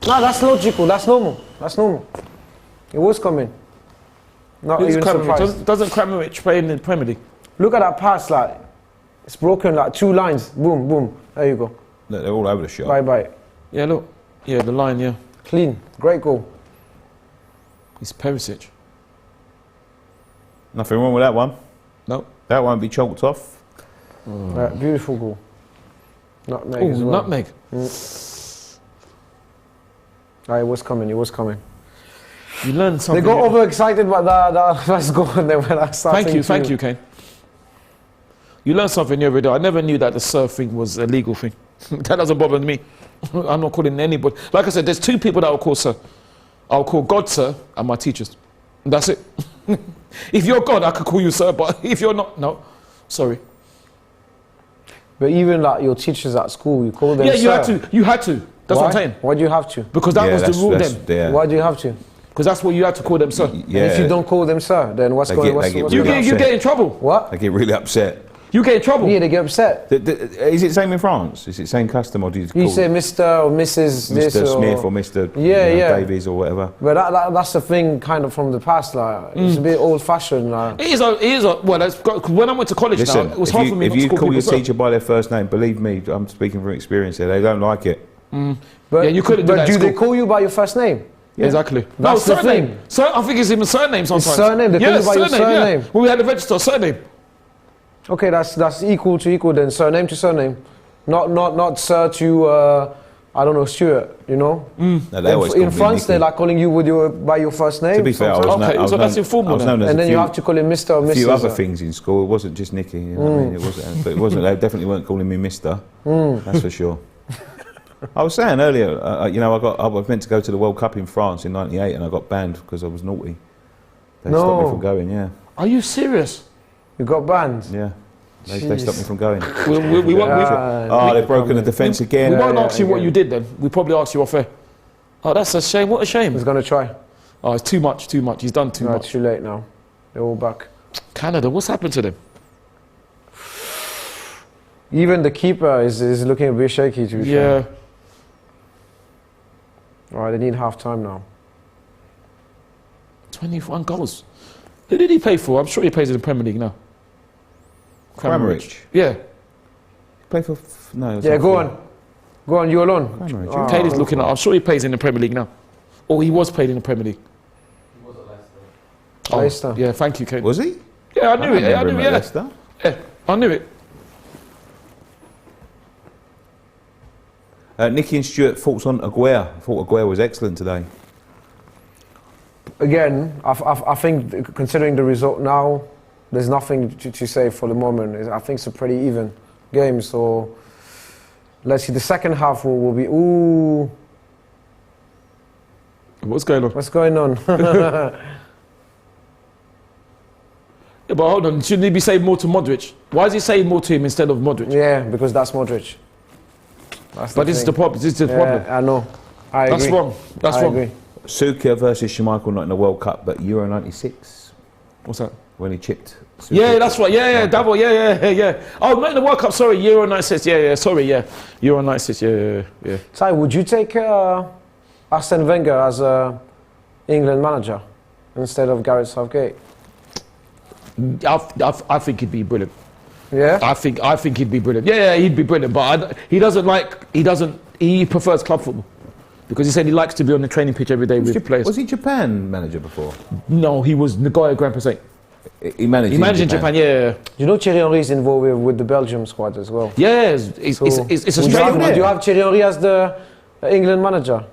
No, that's logical. That's normal. It was coming. Not Who's even Kramaric? surprised. Doesn't Kramaric play in the Premier League? Look at that pass, like it's broken, like 2 lines. Boom, boom. There you go. Look, they're all over the shop. Bye, bye. Yeah, look. Yeah, the line. Yeah, Clean. Great goal. it's Perisic. Nothing wrong with that one. No. That won't be chalked off. Right, beautiful goal. Nutmeg Oh, as well. nutmeg. Right, it was coming. You learned They something. got overexcited by that first goal and they were like starting Thank you, Kane. You learned something new every day. I never knew that the surfing was a legal thing. That doesn't bother me. I'm not calling anybody. Like I said, there's 2 people that I'll call sir. I'll call God sir and my teachers. That's it. If you're God, I could call you sir, but if you're not, no. Sorry. But even like your teachers at school, you call them Yeah, sir. you had to. That's Why? what I'm saying. Why do you have to? Because that was the rule then. Yeah. Why do you have to? Because that's what you had to call them sir. Yeah. And if you don't call them sir, then what's They going get- on? they get What's You really going on? get, you upset. get in trouble. What? They get really upset. You get in trouble. Yeah, they get upset. Is it same in France? Is it same custom or do you You call say Mr. or Mrs. this Mr. or... Smith or Mr. Yeah. Davies or whatever? But that's the thing kind of from the past, like, it's a bit old-fashioned, like. It is well, that's got, when I went to college Listen, now, it was if hard you, for me if not you to call call your people sir. teacher by their first name, believe me, I'm speaking from experience here, they don't like it. But, Yeah, you couldn't do but that at do they school. call you by your first name? Exactly. That's the surname. thing. I think it's even surname sometimes. surname, they call yeah, you by your surname. Yeah. When we had to register surname. Okay, that's equal to equal then, surname to surname. Not sir to, I don't know, Stuart, you know? No, they always call In me France, Nicky. they're like calling you by your first name. To be fair, I was, sometimes. Okay, I was so known, that's informal I was then. known as And a then few, you have to call him Mr. or Mrs. a few other things in school. It wasn't just Nicky. You know what I mean? It wasn't, but it wasn't. They definitely weren't calling me Mister. That's for sure. I was saying earlier, I was meant to go to the World Cup in France in '98, and I got banned because I was naughty. They stopped me No. from going. Yeah, Are you serious? You got banned. yeah. They stopped me from going. We won't. They've broken the defence again. We won't ask you what you did then. We probably ask you off air. Oh, that's a shame. What a shame. He's going to try. Oh, it's too much. He's done too much. It's too late now. They're all back. Canada, what's happened to them? Even the keeper is looking a bit shaky, to be fair. Right, they need half time now. 21 goals. Who did he play for? I'm sure he plays in the Premier League now. Crammerich. Yeah. Play for... No. Yeah, go on. Go on, you alone. Crammerich. Katie's looking at... I'm sure he plays in the Premier League now. Or he was playing in the Premier League. He was at Leicester. Leicester. Yeah, thank you, Kate. Was he? Yeah, I knew it. I knew it. Leicester. Yeah, I knew it. Nicky and Stuart, thoughts on Aguero? I thought Aguero was excellent today. Again, I think considering the result now, there's nothing to say for the moment. I think it's a pretty even game. So let's see. The second half will be. Ooh. What's going on? What's going on? Yeah, but hold on. Shouldn't he be saying more to Modric? Why is he saying more to him instead of Modric? Yeah, because that's Modric. But this is the problem. This is the problem. I know. I agree. That's wrong. That's wrong. Agree. Suker versus Schmeichel, not in the World Cup, but Euro 96. What's that? When he chipped. Suker. Yeah, that's right. Yeah, double. Yeah. Oh, not in the World Cup. Sorry, Euro 96. Yeah. Sorry, yeah. Euro 96. Yeah. Ty, would you take Arsene Wenger as England manager instead of Gareth Southgate? I think he'd be brilliant. Yeah. I think he'd be brilliant. Yeah, he'd be brilliant. But he prefers club football. Because he said he likes to be on the training pitch every day with players. Was he Japan manager before? No, he was Nagoya Grand Prix. He managed in Japan, yeah. You know Thierry Henry is involved with the Belgium squad as well. Yeah, it's a straight. Do you have Thierry Henry as the England manager?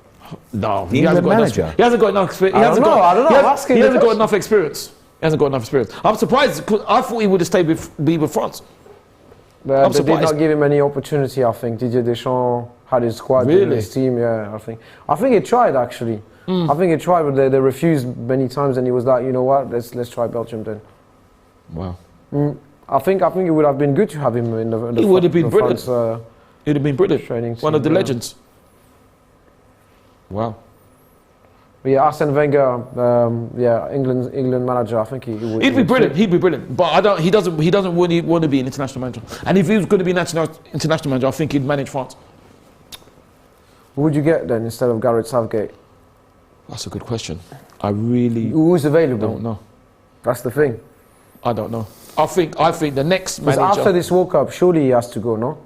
No, he hasn't got enough. He hasn't got enough experience. I don't know. He hasn't got enough experience. He hasn't got enough experience. I'm surprised. I thought he would have stayed with France. They did not give him any opportunity. I think Didier Deschamps had his squad in his team. Yeah, I think he tried actually. I think he tried, but they refused many times, and he was like, you know what, let's try Belgium then. Wow. I think it would have been good to have him in the. He would have been brilliant. France, He'd have been brilliant. Training One of the team, legends. Wow. But yeah, Arsene Wenger, England manager. I think he would. He'd be brilliant. He'd be brilliant. But He doesn't really want to be an international manager. And if he was going to be an international manager, I think he'd manage France. Who would you get then instead of Gareth Southgate? That's a good question. I really Who's available? don't know. That's the thing. I don't know. I think the next Because manager. after this World Cup, surely he has to go, no?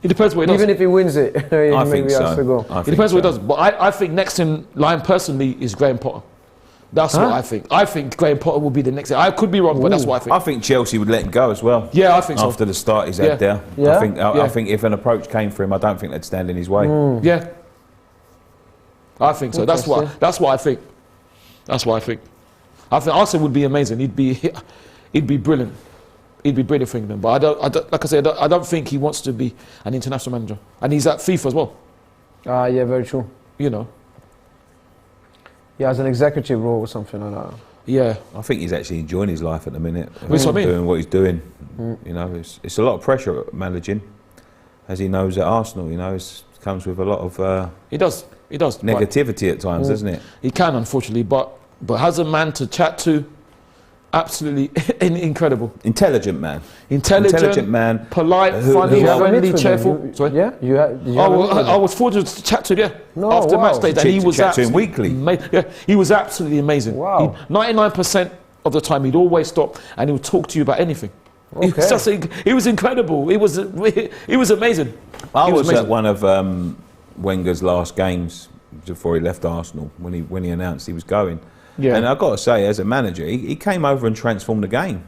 It depends what he does. Even if he wins it, maybe he has to go. It depends what he does. But I think next in line personally is Graham Potter. That's what I think. I think Graham Potter will be the next. I could be wrong, but that's what I think. I think Chelsea would let him go as well. Yeah, I think so. After the start he's had there. Yeah? I think if an approach came for him, I don't think they'd stand in his way. Yeah. I think so. That's what I think. That's what I think. I think Arsenal would be amazing. He'd be brilliant. He'd be brilliant for England. But I don't like I said, I don't think he wants to be an international manager. And he's at FIFA as well. Yeah, very true. You know. He has an executive role or something like that. Yeah. I think he's actually enjoying his life at the minute. That's what I mean. Doing what he's doing. You know, it's a lot of pressure managing, as he knows at Arsenal. You know, it comes with a lot of He does. negativity at times, doesn't it? He can, unfortunately, but has a man to chat to. Absolutely incredible. Intelligent man, polite, funny, friendly, cheerful. Sorry? Yeah, I was fortunate to chat to him. After match day, and he was chat to him weekly. He was absolutely amazing. Wow. 99% of the time, he'd always stop and he would talk to you about anything. Okay. He was incredible. He was amazing. I was at one of Wenger's last games before he left Arsenal when he announced he was going. Yeah. And I've got to say, as a manager, he came over and transformed the game.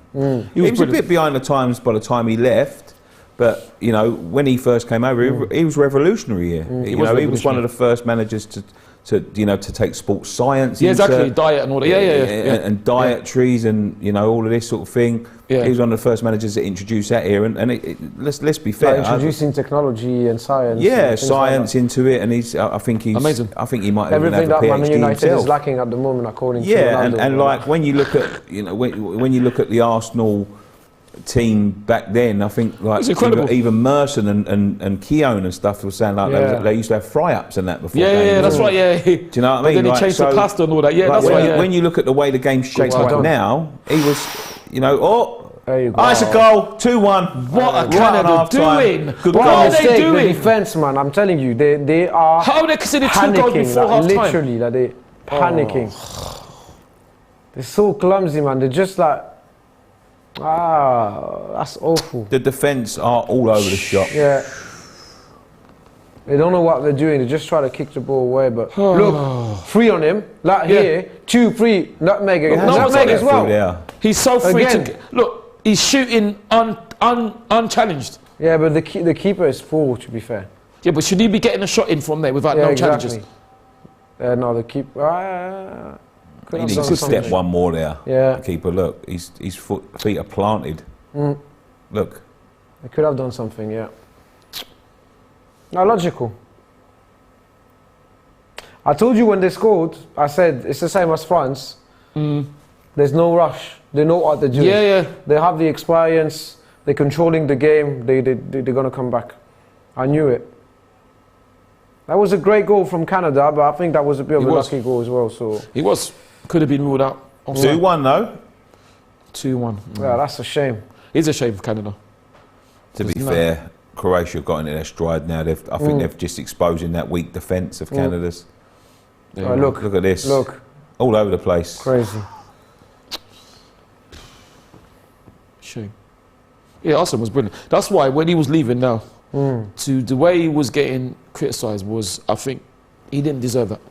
He was a bit behind the times by the time he left, but you know, when he first came over, he was revolutionary here. He was one of the first managers to take sports science. Yeah, exactly. Diet and all that. Yeah. And dietaries and all of this sort of thing. Yeah. He was one of the first managers that introduced that here. And let's be fair. Like introducing technology and science. Yeah, science like into it, and I think he's amazing. I think he might have everything that Man United himself. is lacking at the moment, according to Ronaldo. Yeah, and like when you look at when you look at the Arsenal team back then. I think like It's incredible. even Merson and Keown and stuff were saying like they used to have fry-ups and that before. Yeah, that's right. Yeah. Do you know what I mean? But then he Like, changed the pasta and all that. Yeah, like, that's right. when you look at the way the game's shaped Well up done. now, he was, There you go. it's a goal, 2-1. What are Right Canada on half-time. doing? Good What goal. are they The doing? defense, man. I'm telling you, they are How are they considered 2 goals panicking. before Like, half time? literally, like they panicking. They're so clumsy, man. They're just like, that's awful. The defence are all over the shop. Yeah. They don't know what they're doing. They just try to kick the ball away. But look, 3 on him. Like here, 2, 3, nutmeg again. no one's Nutmeg on as it. well. Through there. He's so free Again. to look. He's shooting unchallenged. Yeah, but the keeper is full, to be fair. Yeah, but should he be getting a shot in from there without no challenges? No, the keeper. He needs to step one more there. Yeah. The keeper, look, his feet are planted. Look. They could have done something, yeah. No, logical. I told you when they scored, I said it's the same as France. There's no rush. They know what they're doing. Yeah. They have the experience. They're controlling the game. They're going to come back. I knew it. That was a great goal from Canada, but I think that was a bit of a lucky goal as well. So He could have been ruled out. 2-1 though. 2-1. yeah, that's a shame. It's a shame for Canada. To be fair, Croatia have got into their stride now. I think they're just exposing that weak defence of Canada's. Look Look at this. Look, All over the place. crazy. Shame. Yeah, Arsene was brilliant. That's why when he was leaving now, to the way he was getting criticised was, I think, he didn't deserve that.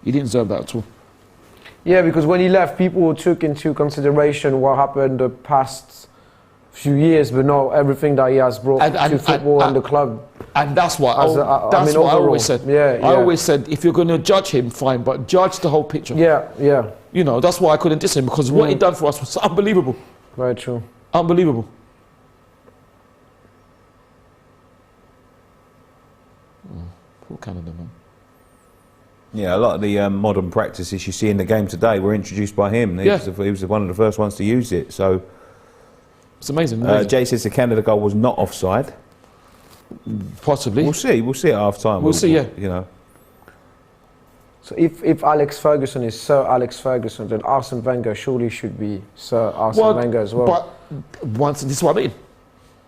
He didn't deserve that at all. Yeah, because when he left, people took into consideration what happened the past few years, but not everything that he has brought to football and the club. And that's what As a- I mean, I overall. always said. Yeah, I yeah. always said, if you're going to judge him, fine, but judge the whole picture. Yeah, You know, that's why I couldn't diss him, because what he done for us was unbelievable. very true. Unbelievable. Poor Canada, man. Yeah, a lot of the modern practices you see in the game today were introduced by him. He was one of the first ones to use it. So It's amazing. amazing. Jay says the Canada goal was not offside. Possibly. We'll see. We'll see at half time. We'll see, yeah. You know. So if Alex Ferguson is Sir Alex Ferguson, then Arsene Wenger surely should be Sir Arsene Wenger as well. But once, this is what I mean.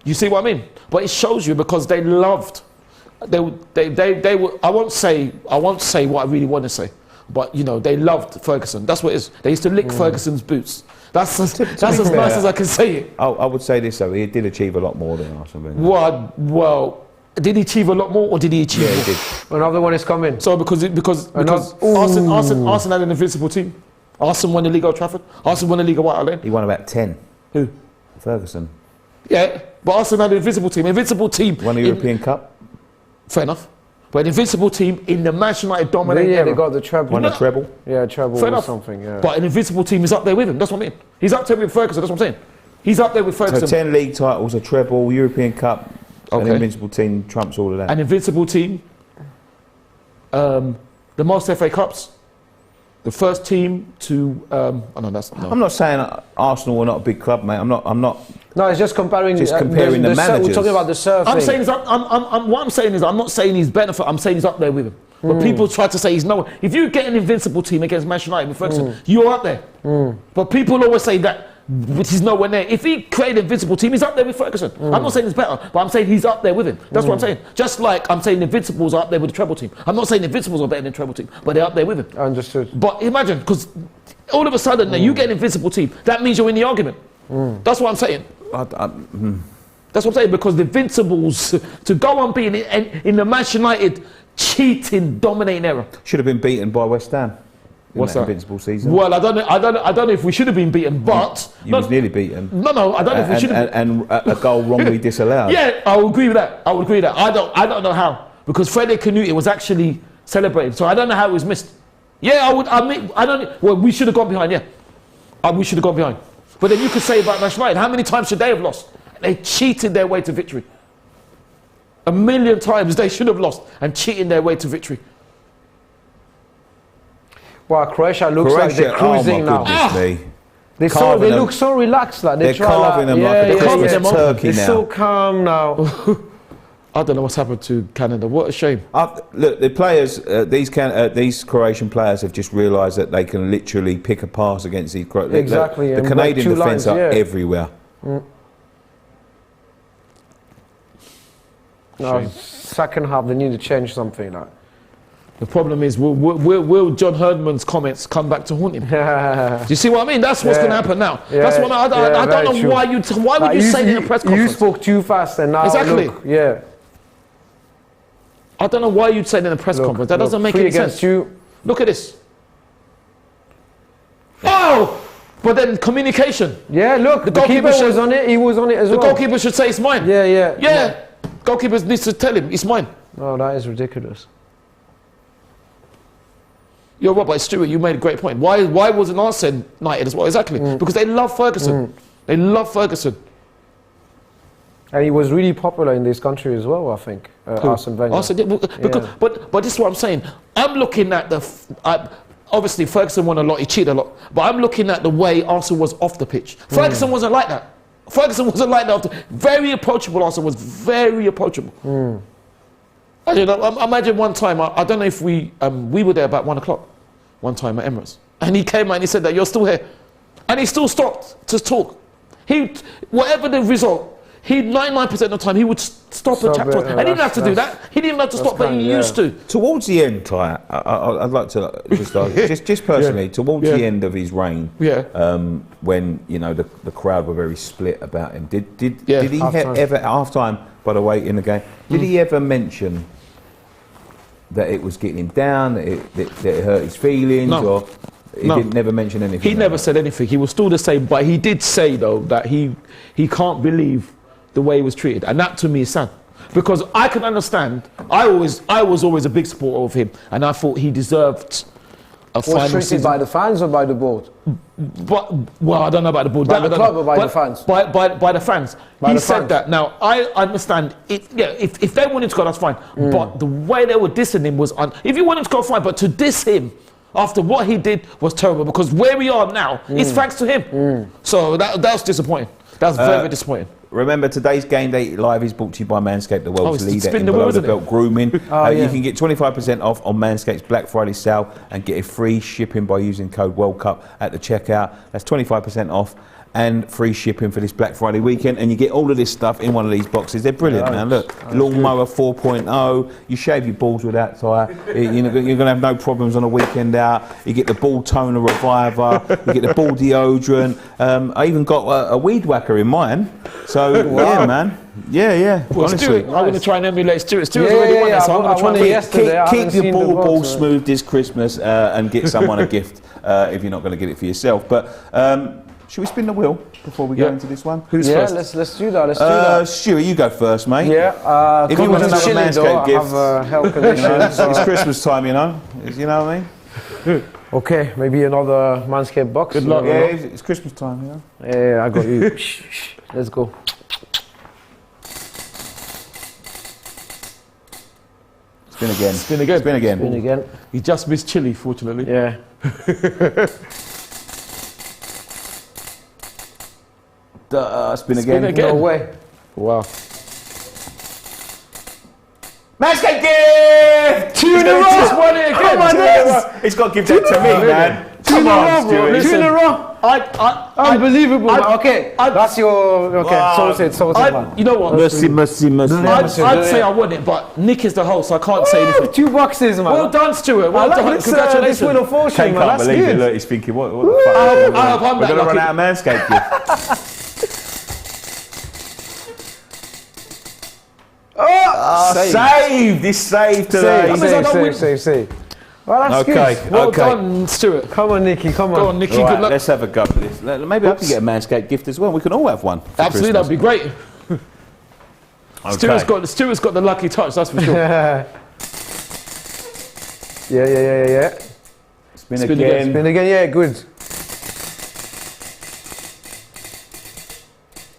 You see what I mean? But it shows you because they loved. They were. I won't say what I really want to say, but you know they loved Ferguson. That's what it is. They used to lick Ferguson's boots. That's as nice as I can say it. I would say this though. He did achieve a lot more than Arsene Wenger. Well, did he achieve a lot more, or did he achieve? Yeah, more? he did. Another one is coming. So because Arsene had an invincible team. Arsene won the League of Trafford. Arsene won the League of White Hart Lane. He won about 10. Who? Ferguson. Yeah, but Arsene had an invincible team. Invincible team. Won the European Cup. Fair enough. But an invincible team in the Manchester United dominating Yeah, era. they got the treble. Won a treble. Yeah, treble Fair or enough. something. Yeah. But an invincible team is up there with him. That's what I mean. He's up there with Ferguson. That's what I'm saying. He's up there with So Ferguson. 10 league titles, a treble, European Cup, an Okay. invincible team trumps all of that. An invincible team. The most FA Cups. The first team to. Oh no, that's no. I'm not saying Arsenal were not a big club, mate. I'm not. No, it's just comparing. Just comparing the managers. We're talking about the Sir I'm thing. saying is, what I'm saying is, I'm not saying he's better. I'm saying he's up there with him. But people try to say he's no. If you get an invincible team against Manchester United with Ferguson, you're up there. But people always say that he's nowhere near. If he created an invincible team, he's up there with Ferguson. I'm not saying he's better, but I'm saying he's up there with him. That's what I'm saying. Just like I'm saying the Invincibles are up there with the treble team. I'm not saying the Invincibles are better than the treble team, but they're up there with him. Understood. But imagine, because all of a sudden now you get an invincible team, that means you're in the argument. That's what I'm saying. That's what I'm saying, because the Invincibles, to go on being in the Manchester United cheating, dominating era. Should have been beaten by West Ham. What's that? Invincible season. Well, I don't know if we should have been beaten, but You was nearly beaten. No, I don't know if we should have. And a goal wrongly disallowed. Yeah, I would agree with that. I don't know how, because Freddie Canute was actually celebrated, so I don't know how it was missed. Yeah, I don't. Well, we should have gone behind. Yeah, we should have gone behind. But then you could say about Manchester United, how many times should they have lost? They cheated their way to victory. 1,000,000 times they should have lost and cheating their way to victory. Well, Croatia looks like they're cruising oh my now. goodness me. They look so relaxed, like they're carving them like a Christmas turkey They're now. so calm now. I don't know what's happened to Canada. What a shame. Look, the players, these Croatian players have just realised that they can literally pick a pass against these. Exactly. The Canadian defence are everywhere. No, second half they need to change something. Like. The problem is, will John Herdman's comments come back to haunt him? Do you see what I mean? That's what's going to happen now. That's what I don't know why you. Why would you say it in a press conference? You spoke too fast, and now look, I don't know why you'd say it in a press conference. That doesn't make any sense. Look at this. Oh! But then communication. Yeah, look, the goalkeeper was on it. He was on it as well. The goalkeeper should say it's mine. Yeah. Goalkeeper needs to tell him it's mine. Oh, that is ridiculous. You're right, but Stuart, you made a great point. Why wasn't Arsene knighted as well? Exactly. Because they love Ferguson. They love Ferguson. And he was really popular in this country as well, I think. Arsene Wenger. But this is what I'm saying. I'm looking at obviously Ferguson won a lot, he cheated a lot. But I'm looking at the way Arsene was off the pitch. Ferguson wasn't like that. Very approachable. Arsene was very approachable. I don't know. Imagine one time. I don't know if we were there about 1 o'clock. One time at Emirates, and he came out and he said that you're still here, and he still stopped to talk. Whatever the result, 99% of the time he would stop and chat to us. And he didn't have to do that. He didn't have to stop, but he used to. Towards the end, Ty, I'd like to just ask, just personally, towards the end of his reign, when the crowd were very split about him, did he ever at half time? By the way, in the game, did he ever mention that it was getting him down, that it hurt his feelings, or he didn't never mention anything? He never said anything. He was still the same, but he did say though that he can't believe the way he was treated, and that to me is sad, because I can understand. I was always a big supporter of him, and I thought he deserved a final season. Was treated by the fans or by the board? Well, I don't know about the board. By the club or by the fans? By the fans. He said that. Now, I understand. If they wanted to go, that's fine. But the way they were dissing him was... if you wanted to go, fine. But to diss him after what he did was terrible, because where we are now is thanks to him. So that was disappointing. That was very, very disappointing. Remember, today's Game Day Live is brought to you by Manscaped, the world's leader in below-the-belt grooming. You can get 25% off on Manscaped's Black Friday sale and get a free shipping by using code WorldCup at the checkout. That's 25% off and free shipping for this Black Friday weekend. And you get all of this stuff in one of these boxes. They're brilliant, man. Look, Lawnmower 4.0. You shave your balls with that, Ty. You're going to have no problems on a weekend out. You get the ball toner reviver. You get the ball deodorant. I even got a weed whacker in mine. So, yeah, man. Yeah. Well, honestly, Stuart, I'm going to try and emulate Stuart. Stuart's already won it, so I'm going to try and keep your ball smooth this Christmas and get someone a gift if you're not going to get it for yourself. But should we spin the wheel before we go into this one? Who's first? Let's do that. Stuart, you go first, mate. Yeah. If you want another Manscaped gift, I have health conditions. It's Christmas time, you know. You know what I mean? Okay, maybe another Manscaped box. Good luck. Yeah, it's Christmas time, you know. Yeah, I got you. Let's go. Spin again. He just missed chili, fortunately. Yeah. Spin again. No way. Wow. Manscaped gift! 2 in a row! Just won it again. Come on, it's got to give that to me, man. 2 in a row, bro. 2 in a row. Unbelievable. Okay, that's your... Okay, wow. Sorted, man. You know what? Mercy. I'd say I won it, but Nick is the host, so I can't say anything. 2 boxes, man. Well done, Stuart. Well done. Congratulations. This win of fortune, man. That's believe good. it. Look, he's thinking, what the fuck? We're going to run out of Manscaped gift. Saved! It's saved today. Save. Well, that's good. Well done, Stuart. Come on, Nicky, come on. Go on, Nicky, Right, good luck. let's have a go at this. Maybe I can get a Manscaped gift as well. We can all have one. Absolutely, that'd be great. Okay. Stuart's got the lucky touch, that's for sure. Yeah. Spin again, yeah, good.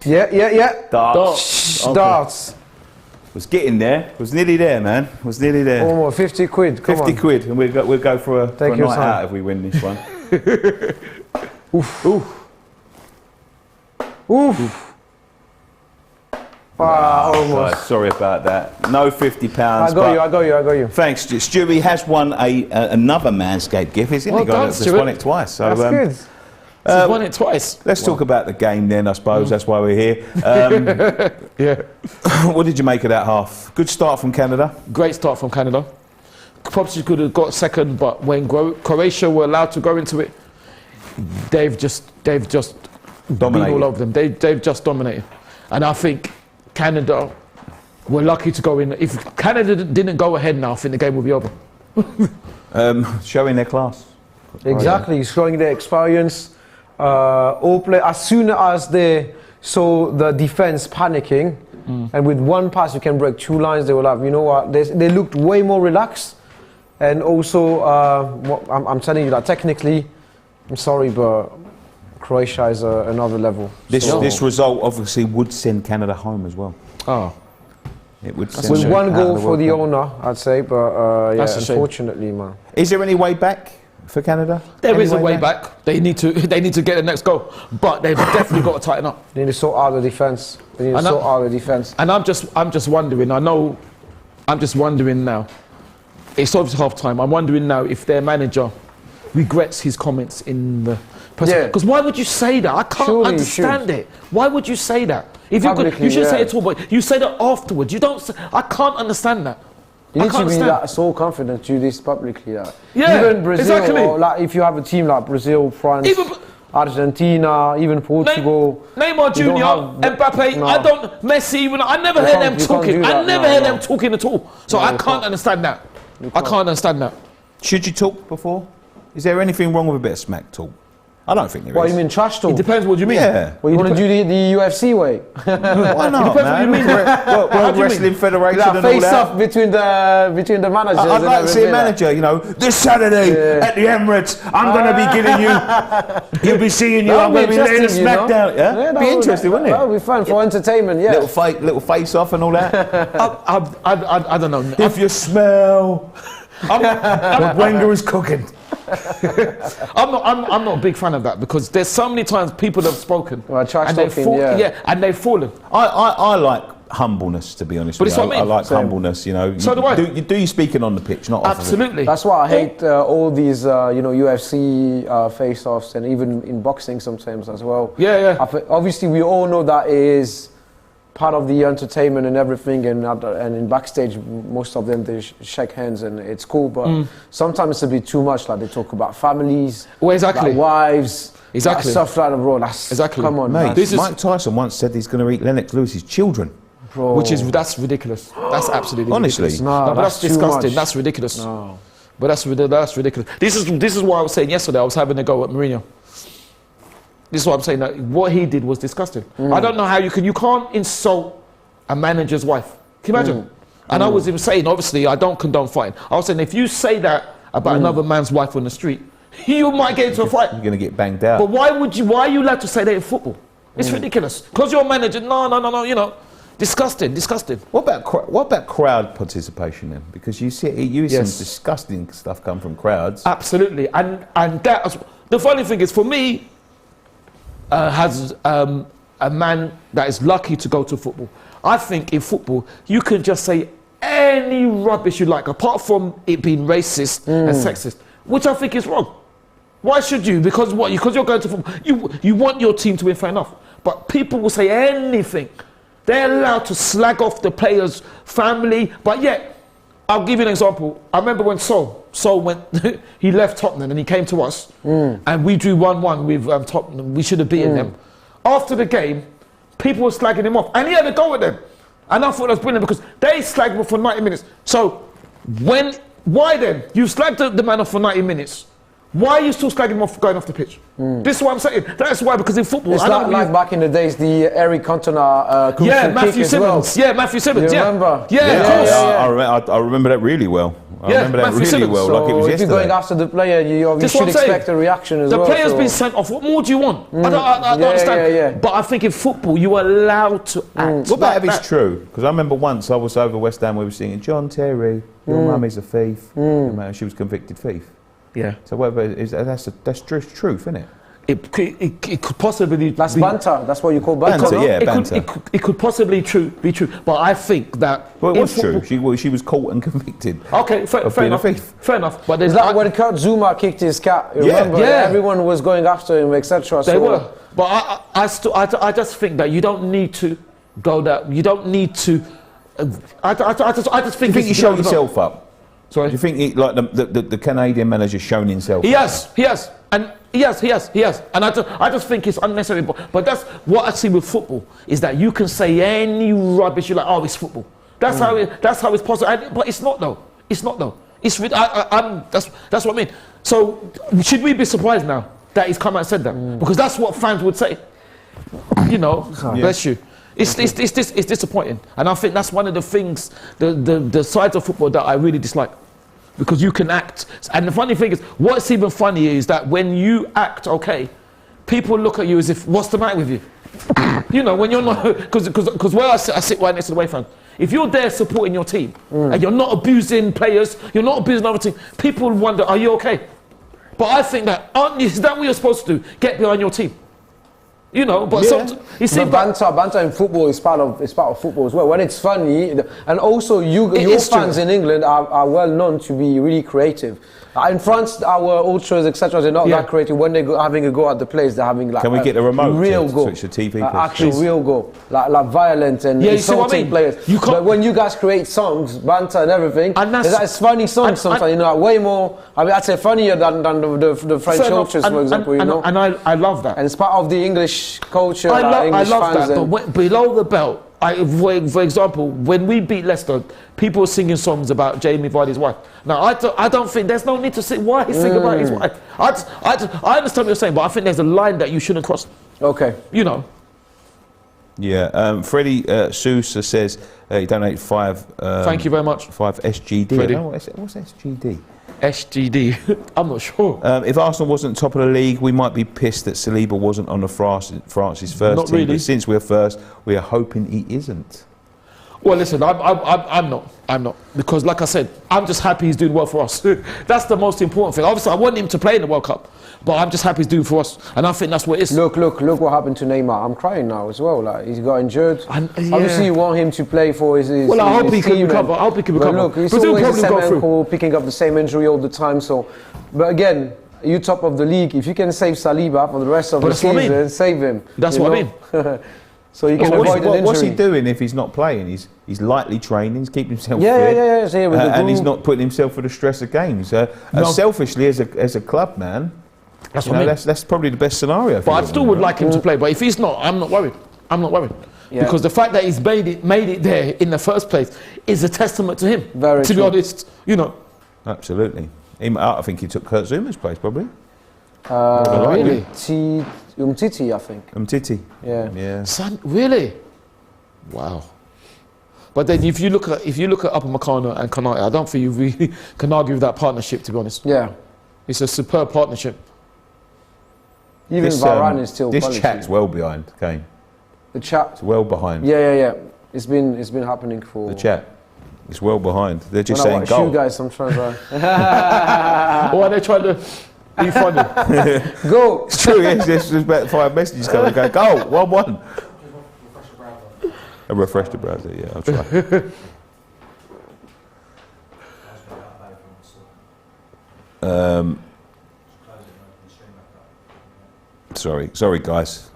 Yeah. Darts. Was getting there. Was nearly there, man. Was nearly there. Almost 50 quid. Come 50 quid, and we'll go for a night out if we win this one. Oof. Oof. Almost. Sorry about that. No £50. I got you. Thanks, Stu. Stewie has won another Manscaped gift. He's only Well done, just won it twice. So, That's good. He's won it twice. Let's talk about the game then, I suppose. That's why we're here. Yeah. What did you make of that half? Good start from Canada. Great start from Canada. Probably could have got second, but when Croatia were allowed to go into it, they've just Dominated. been all over them. They've just dominated, and I think Canada were lucky to go in. If Canada didn't go ahead now, I think the game would be over. Showing their class. Exactly, showing their experience. All play as soon as they saw the defense panicking, and with one pass you can break two lines. They were like, you know what? They looked way more relaxed, and also I'm telling you that technically, I'm sorry, but Croatia is another level. This result obviously would send Canada home as well. Oh, It would send With them one out goal of the for the World Cup. owner, I'd say, but That's a shame. unfortunately, man. Is there any way back for Canada? there Any is a way back. They need to get the next goal, but they've definitely got to tighten up. They need to sort out the defense. And I'm just wondering. I'm just wondering now. It's obviously half time. I'm wondering now if their manager regrets his comments in the press. Yeah. Because why would you say that? I can't Surely you understand should. it. Why would you say that? If you could, Publicly, you should say yeah. it at all, but you say that afterwards. You don't. I can't understand that. You I need can't to be understand. that so confident to do this publicly. Yeah, even Brazil, exactly. or like if you have a team like Brazil, France, Even- Argentina, even Portugal. Neymar you don't Jr., have- Mbappe, No. I don't, Messi, even, I never You heard can't- them you can't talking. do I that, never no, heard no. them talking at all. So No, I you can't can't. understand that. I can't understand that. Should you talk before? Is there anything wrong with a bit of smack talk? I don't think there is. What you mean trash talk? It depends what you mean. Yeah. Well, you want to do the UFC way? Why not, Depends what man? you mean. World How do you Wrestling mean? Federation That and all face that. off between the managers. I'd and like to see a everything, manager, you know, this Saturday at the Emirates, I'm going to be giving you, you'll be seeing you, I'm going to be laying a interesting, you know? smack down. Yeah? that Be would- interesting, wouldn't That it? would be fun for entertainment, yeah. Little face off and all that. I don't know. If you smell what Wenger is cooking. I'm not a big fan of that because there's so many times people have spoken Well, trash and they've talking, yeah. and they've fallen. I like humbleness, to be honest But with it's you. what I mean. I like Same. humbleness, you know. So do I. You do your speaking on the pitch, not off of it. Absolutely. That's why I hate all these, UFC face-offs and even in boxing sometimes as well. Yeah. Obviously, we all know that is part of the entertainment and everything, and in backstage, most of them they shake hands and it's cool. But sometimes it's a bit too much. Like they talk about families, Well, exactly. like wives, Exactly. like stuff like that, bro. That's Exactly. Come on, Mate, man. This is- Mike Tyson once said he's going to eat Lennox Lewis's children. Bro. That's ridiculous. That's absolutely Honestly. ridiculous. No, but that's that's too disgusting. much. That's ridiculous. No. But that's ridiculous. This is what I was saying yesterday. I was having a go at Mourinho. This is what I'm saying. That what he did was disgusting. I don't know how you can't insult a manager's wife. Can you imagine? And I was even saying, obviously, I don't condone fighting. I was saying, if you say that about another man's wife on the street, you might get into a fight. You're going to get banged out. But why are you allowed to say that in football? It's ridiculous. Because you're a manager. No. You know, disgusting. What about crowd participation then? Because you see Yes. some disgusting stuff come from crowds. Absolutely, and that the funny thing is for me, has a man that is lucky to go to football. I think in football you can just say any rubbish you like, apart from it being racist and sexist, which I think is wrong. Why should you? Because what? Because you're going to football. You want your team to win, fair enough. But people will say anything. They're allowed to slag off the player's family, but yet, I'll give you an example. I remember when Sol went, he left Tottenham and he came to us, and we drew 1-1 with Tottenham. We should have beaten them. After the game, people were slagging him off, and he had a go at them. And I thought that was brilliant because they slagged him for 90 minutes. So, why then? You slagged the man off for 90 minutes. Why are you still slagging him off going off the pitch? This is what I'm saying. That's why, because in football, It's I don't like back in the days, the Eric Cantona crucial yeah, kick Matthew as Simmons. well. Yeah, Matthew Simmons. You Yeah, remember? Yeah, of Yeah, course. yeah. I remember that really well. I Yeah, remember that Matthew really Simmons. well, So like it was if yesterday. you're going after the player, you That's should what I'm saying. expect a reaction as The well. player's so. been sent off. What more do you want? I don't Yeah, understand. yeah. But I think in football, you are allowed to act. What about if like it's true? Because I remember once I was over West Ham, we were singing, John Terry, your mummy's a thief. Your she was a convicted thief. Yeah. So whatever, that's truth, isn't it? it could possibly That's be, banter. That's what you call banter. Banter, yeah, it banter. it could possibly be true, but I think that Well, it in was true. She was caught and convicted. Okay, fair being a enough. thief. Fair enough. But there's Is that when Kurt Zuma kicked his cat? You Yeah. remember? Yeah. Everyone was going after him, etc. They were, but I just think that you don't need to go that. You don't need to. I just think Do you think he showed himself up? Sorry. Do you think the Canadian manager's shown himself? He has, and he has, and I just think it's unnecessary. But that's what I see with football is that you can say any rubbish. You're like, oh, it's football. That's how it's possible. But it's not though. It's not though. It's that's what I mean. So should we be surprised now that he's come out and said that? Because that's what fans would say. You know, bless you. It's disappointing, and I think that's one of the things, the sides of football that I really dislike, because you can act. And the funny thing is, what's even funnier is that when you act okay, people look at you as if, what's the matter with you? You know, when you're not, because where I sit right next to the away fans. If you're there supporting your team and you're not abusing players, you're not abusing other team, people wonder, are you okay? But I think that, is that what you're supposed to do? Get behind your team. You know, but you see, banter in football is part of football as well. When it's funny, and also your fans in England are well known to be really creative. In France, our ultras, etc., they're not that creative. When they're having a go at the players, they're having like Can we get the remote real to go, switch the TV? actual real go, like violent and insulting players. But when you guys create songs, banter and everything, and it's funny songs sometimes. You know, way more. I mean, I'd say funnier than the French ultras, for example. You know, and I love that. And it's part of the English culture. I English love fans that. But below the belt, for example, when we beat Leicester, people were singing songs about Jamie Vardy's wife. Now, I don't think there's no need to sing. Why he sing about his wife? I understand what you're saying, but I think there's a line that you shouldn't cross. Okay. You know. Yeah. Freddie Sousa says he donated 5. Thank you very much. 5 SGD. Freddie. What's SGD? SGD. I'm not sure. If Arsenal wasn't top of the league, we might be pissed that Saliba wasn't on the France's first Not team. really. But since we're first, we are hoping he isn't. Well, listen, I'm not. Because like I said, I'm just happy he's doing well for us. That's the most important thing. Obviously, I want him to play in the World Cup, but I'm just happy he's doing for us. And I think that's what it is. Look what happened to Neymar. I'm crying now as well. Like, he's got injured. Obviously, you want him to play for his Well, I hope he can recover. I hope he can recover. Look, he's always the same ankle, picking up the same injury all the time. So, but again, you top of the league. If you can save Saliba for the rest of the season, save him. That's what I mean. So you can avoid an injury. What's he doing if he's not playing? He's lightly training, he's keeping himself fit. And he's not putting himself through the stress of games. Selfishly, as a club man, that's what I mean. That's probably the best scenario. But I still would like him to play. But if he's not, I'm not worried. Yeah. Because the fact that he's made it there in the first place is a testament to him. Very to true. be honest, you know. Absolutely. I think he took Kurt Zuma's place, probably. Really? Umtiti, I think. Umtiti. Yeah. Son, really? Wow. But then if you look at Upamecano and Konate, I don't think you really can argue with that partnership, to be honest. Yeah. It's a superb partnership. Even Varane is still this quality. chat's well behind, Kane. The chat. It's well behind. Yeah. It's been happening for. The chat. It's well behind. They're just when saying goal. You guys, I'm trying to. Or are they trying to be funny? Go. It's true. Yes, there's about 5 messages coming. Go. Goal. 1-1. I refresh the browser. Yeah, I'll try. Sorry, guys.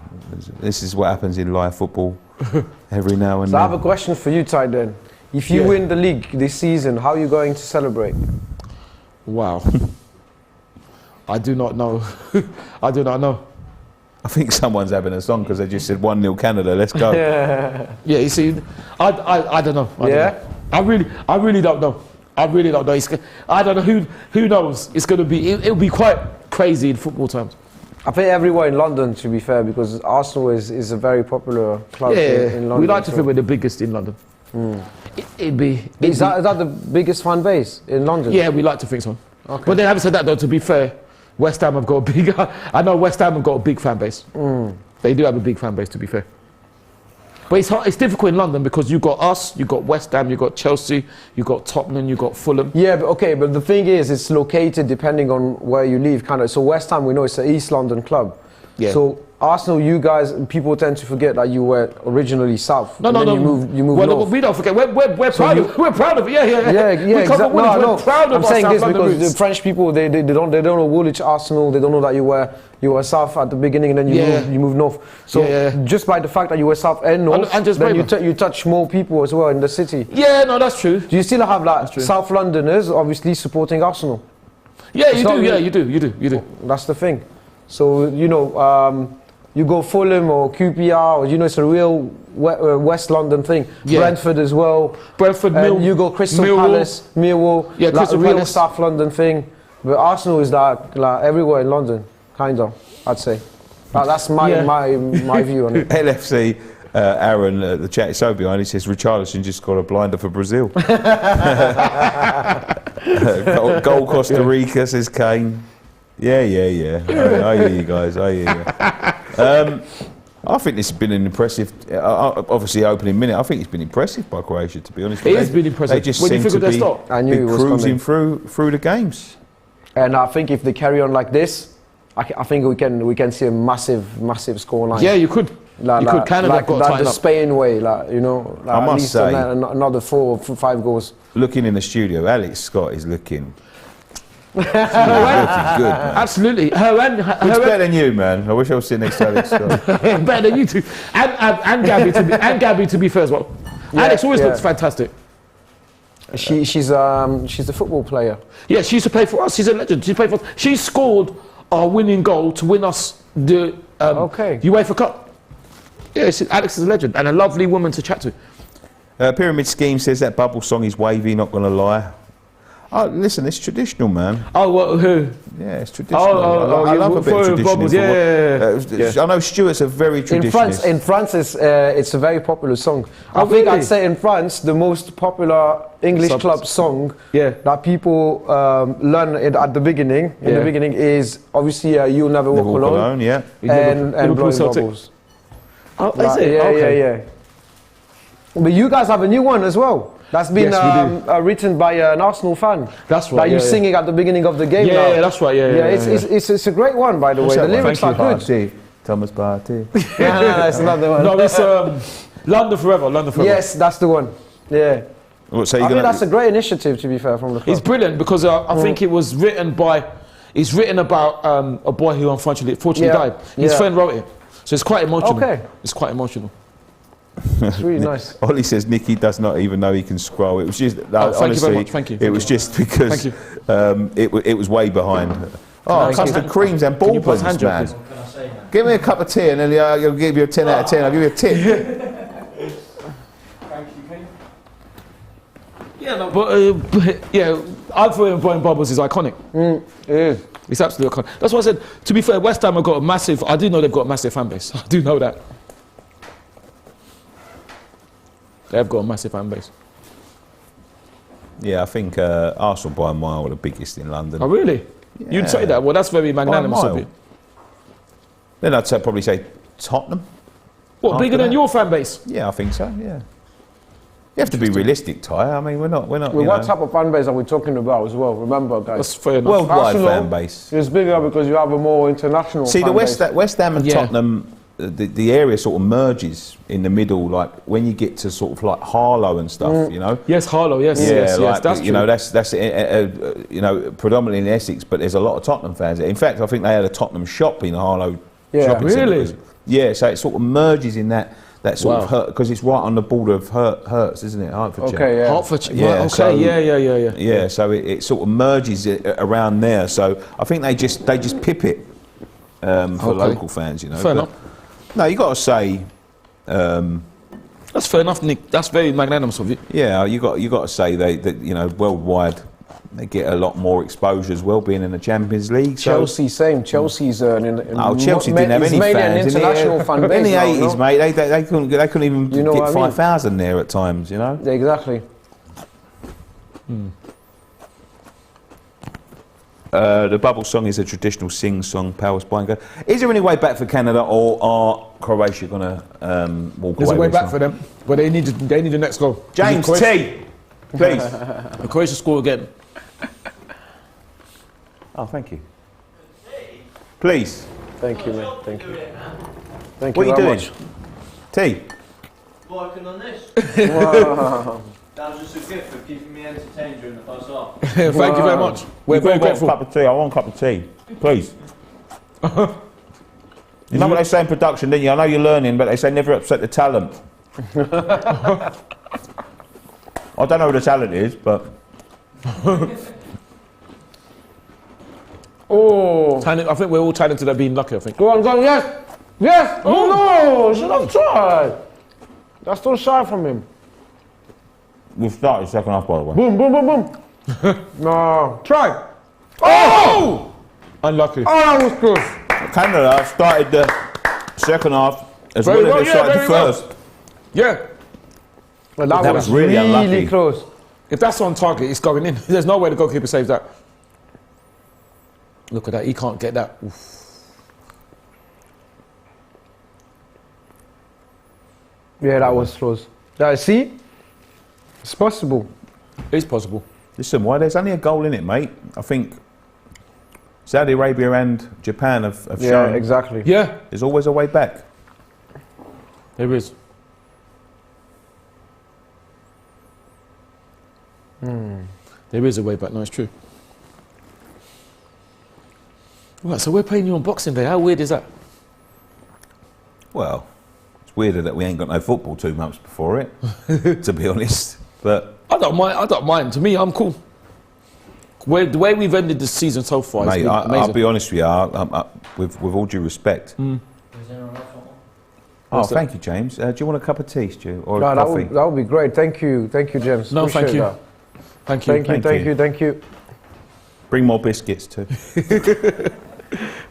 This is what happens in live football every now and So then. I have a question for you, Ty. Then, if you win the league this season, how are you going to celebrate? Wow. I do not know. I do not know. I think someone's having a song because they just said 1-0 Canada. Let's go. Yeah, you see, I don't know. I really don't know. I really don't know. I don't know who knows. It's going to be. It'll be quite crazy in football terms. I think everywhere in London, to be fair, because Arsenal is a very popular club in London. We like to think we're the biggest in London. Is that the biggest fan base in London? Yeah, we like to think so. Okay. But then having said that, though, to be fair, West Ham have got a big. I know West Ham have got a big fan base. They do have a big fan base, to be fair. But it's difficult in London because you've got us, you've got West Ham, you've got Chelsea, you've got Tottenham, you've got Fulham. Yeah, but the thing is, it's located depending on where you live, kind of. So West Ham, we know it's an East London club. Yeah. So Arsenal, you guys, people tend to forget that you were originally South. No, and no, then no. You moved well, north. we don't forget. We're proud of. We're proud of it. Yeah. We exactly. We're proud of I'm our saying South this London because roots. the French people they don't know Woolwich Arsenal. They don't know that you were South at the beginning and then you moved north. So just by the fact that you were South and north, and just then you touch more people as well in the city. Yeah, no, that's true. Do you still have like South Londoners obviously supporting Arsenal? Yeah, you do. That's the thing. So you go Fulham or QPR, or it's a real West London thing. Yeah. Brentford as well. Brentford, you go Crystal Palace, Millwall. Yeah, like Crystal a real Palace. South London thing. But Arsenal is like everywhere in London, kind of. I'd say. That's my view on it. LFC, Aaron, the chat is so behind. He says Richarlison just got a blinder for Brazil. Goal Costa Rica, says Kane. Yeah. I hear you guys. I hear you. I think this has been an impressive, obviously opening minute. I think it's been impressive by Croatia, to be honest. It has been impressive. They just When you seem to figured be, their stop. I knew be it was cruising coming. through the games. And I think if they carry on like this, I think we can see a massive scoreline. Yeah, you could. You could. Canada like got that tied the up. Spain way, like I at must least say- another 4 or 5 goals. Looking in the studio, Alex Scott is looking looking good, man. Absolutely. It's better than you, man. I wish I was sitting next to Alex Scott. better than you two. And Gabby to be fair as well. Alex always looks fantastic. She's a football player. Yeah, she used to play for us. She's a legend. She played for us. She scored our winning goal to win us the UEFA Cup. Yeah, Alex is a legend and a lovely woman to chat to. Pyramid Scheme says that bubble song is wavy, not going to lie. Oh, listen, it's traditional, man. Oh, what, who? Yeah, it's traditional. I love a bit of tradition. Bubbles, I know Stuart's a very traditionalist. In France, it's a very popular song. I think really? I'd say in France the most popular English club song that people learn at the beginning. In the beginning is obviously "You'll Never Walk Alone." Yeah. And Blowing Celtic. Bubbles. Oh, is it? Okay. Yeah. But you guys have a new one as well. That's been Yes, we written by an Arsenal fan. That's right. That you singing at the beginning of the game. Yeah, now. that's right. It's a great one, by the way. The lyrics are good. Party. Thomas Party. No, it's not the one. No, it's London Forever. London Forever. Yes, that's the one. Yeah. Well, so I think that's a great initiative, to be fair, from the club. It's brilliant because I think it was written by. It's written about a boy who unfortunately died. His friend wrote it, so it's quite emotional. Okay. It's quite emotional. It's really nice. Ollie says Nicky does not even know he can scroll. It was just thank you very much. Thank you. It was just because it was way behind. Oh, custard creams and ball pass pens, hand job, man. please? Give me a cup of tea and then I'll give you a 10 out of 10. I'll give you a tip. Yeah, no, but I thought Blowing Bubbles is iconic. Yeah. It's absolutely iconic. That's why I said, to be fair, West Ham have got a massive. I do know they've got a massive fan base. I do know that. They've got a massive fan base. Yeah, I think Arsenal by a mile are the biggest in London. Oh, really? Yeah. You'd say that? Well, that's very magnanimous of you. Then I'd probably say Tottenham. What, After bigger than that. your fan base? Yeah, I think so, yeah. You have to be realistic, Ty. I mean, we're not. Well, what type of fan base are we talking about as well? Remember, guys. That's fair enough. Worldwide Arsenal fan base. It's bigger because you have a more international See, fan the West Ham and Yeah. Tottenham, the area sort of merges in the middle, like when you get to sort of like Harlow and stuff, you know. Yes, Harlow. Yes, Yeah, yes, like, that's you true. know, that's you know, predominantly in Essex, but there's a lot of Tottenham fans there. In fact, I think they had a Tottenham shop in Harlow. Yeah. shopping centre. Really? Yeah, so it sort of merges in that sort Wow. of because it's right on the border of Herts, isn't it, Hertfordshire? Okay, yeah. Hertfordshire. Yeah, Right, okay. so- Yeah. Yeah, so it sort of merges around there. So I think they just pip it for Okay. local fans, you know. Fair But enough. No, you got to say, That's fair enough, Nick. That's very magnanimous of you. yeah, you got to say that you know worldwide they get a lot more exposure as well, being in the Champions League. So. Chelsea, same. Chelsea's Chelsea didn't have any mainly fans an international fan base in the now, 80s, no? mate. They couldn't even You know get what I mean? 5,000 there at times, you know. Yeah, exactly. The bubble song is a traditional sing-song, Powers Blanca. Is there any way back for Canada, or are Croatia going to walk There's away a way with back this for one? them, but they need the next goal. James T, please. The Croatia score again. Oh, thank you. Please. Thank you, man. Thank you. Thank What you are you very doing? much. Tea? Working on this. Wow. That was just a gift for keeping me entertained during the first half. Thank you very much. We're very grateful. A cup of tea. I want a cup of tea, please. You know what they say in production, didn't you? I know you're learning, but they say never upset the talent. I don't know who the talent is, but Oh. I think we're all talented at being lucky, I think. Go on, yes! Yes! Oh no! Should have tried! That's so shy from him. we've started second half, by the way. Boom, boom, boom, boom. No. Try! Oh! Unlucky. Oh, that was close. Canada started the second half as Very well well, as they yeah, started the very well. first. Yeah. Well, That was really unlucky. close. If that's on target, it's going in. There's no way the goalkeeper saves that. Look at that. He can't get that. Oof. Yeah, that was close. See? It's possible. It's possible. Listen, why there's only a goal in it, mate. I think Saudi Arabia and Japan have Yeah, shown exactly. Yeah, there's always a way back. there is. There is a way back. No, it's true. Right, so we're playing you on Boxing Day. How weird is that? Well, it's weirder that we ain't got no football 2 months before it, to be honest. But I don't mind. I don't mind. To me, I'm cool. The way we've ended the season so far has mate, been amazing. I'll be honest with you, with all due respect. Is there a football? Oh, What's that? thank you, James. Do you want a cup of tea, Stu, or No, a that coffee? would be great. Thank you, James. No, thank Appreciate you. that. Thank you. Thank you. Bring more biscuits too.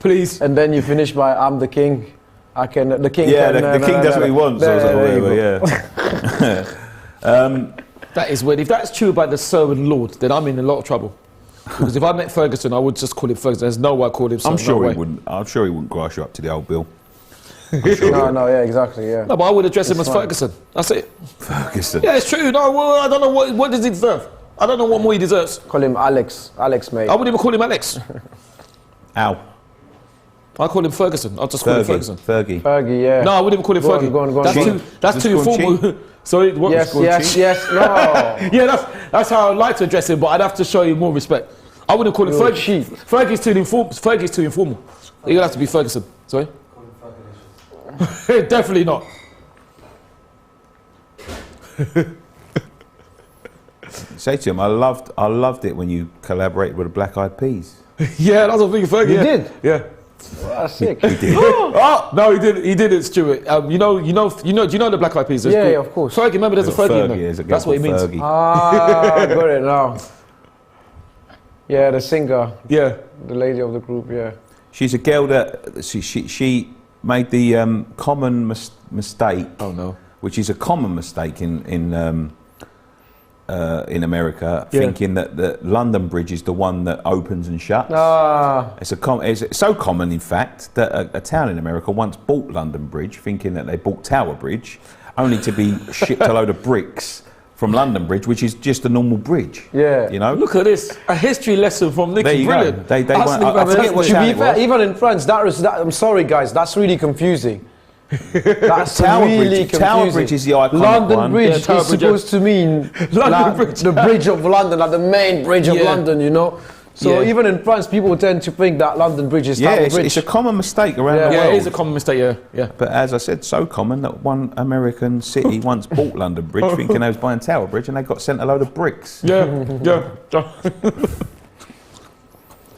Please. And then you finish by "I'm the king." I can. The king. Yeah, can, the king does what he wants, or there you whatever. go. Yeah. That is weird. If that's true about the Sir and Lord, then I'm in a lot of trouble. Because if I met Ferguson, I would just call him Ferguson. There's no way I call him Sir. I'm sure no he way. wouldn't. I'm sure he wouldn't grass you up to the old Bill. No, yeah, exactly, yeah. No, but I would address him It's as fine. Ferguson. That's it. Ferguson. Yeah, it's true. No, well, I don't know what does he deserve. I don't know what more he deserves. Call him Alex, mate. I wouldn't even call him Alex. Ow. I call him Ferguson. I'll just call him Ferguson. Fergie. Fergie, yeah. No, I wouldn't even call him Go on, Fergie. go on, go on, That's go on. too. That's Just too call him informal. Sorry. What? Yes, no. Yeah, that's how I'd like to address him, but I'd have to show you more respect. I wouldn't call him You're Fergie. cheap. Fergie's too informal. You're gonna have to be Ferguson. Sorry. Definitely not. Say to him, I loved it when you collaborated with the Black Eyed Peas. Yeah, that's what I'm thinking. Fergie. You yeah. did? Yeah. That's sick. He did. Oh no, he did. He did it, Stuart. Do you know the Black Eyed Peas? There's Yeah, group- yeah, of course. Fergie, remember there's a Fergie in Fergie, there. there's a girl That's what he called means. Fergie. Ah, got it now. Yeah, the singer, Yeah. the lady of the group, yeah. She's a girl that she made the common mistake, Oh no. which is a common mistake in America, Yeah. thinking that the London Bridge is the one that opens and shuts. Ah, It's so common, in fact, that a town in America once bought London Bridge, thinking that they bought Tower Bridge, only to be shipped a load of bricks from London Bridge, which is just a normal bridge. yeah. You know. Look at this. A history lesson from Nicky. There you Brilliant. go. They That's went- an I forget even- what To town be it fair, was. even in France, I'm sorry guys, that's really confusing. That's Tower really Bridge. confusing. Tower Bridge is the iconic London one. Bridge Yeah, Tower is Bridge, supposed to mean London Bridge. the bridge of London, like the main bridge of Yeah. London, you know. So Yeah. even in France, people tend to think that London Bridge is Yeah, Tower it's, Bridge. it's a common mistake around Yeah. the Yeah, world. it is a common mistake. Yeah, yeah. But as I said, so common that one American city once bought London Bridge thinking they was buying Tower Bridge, and they got sent a load of bricks. Yeah, yeah.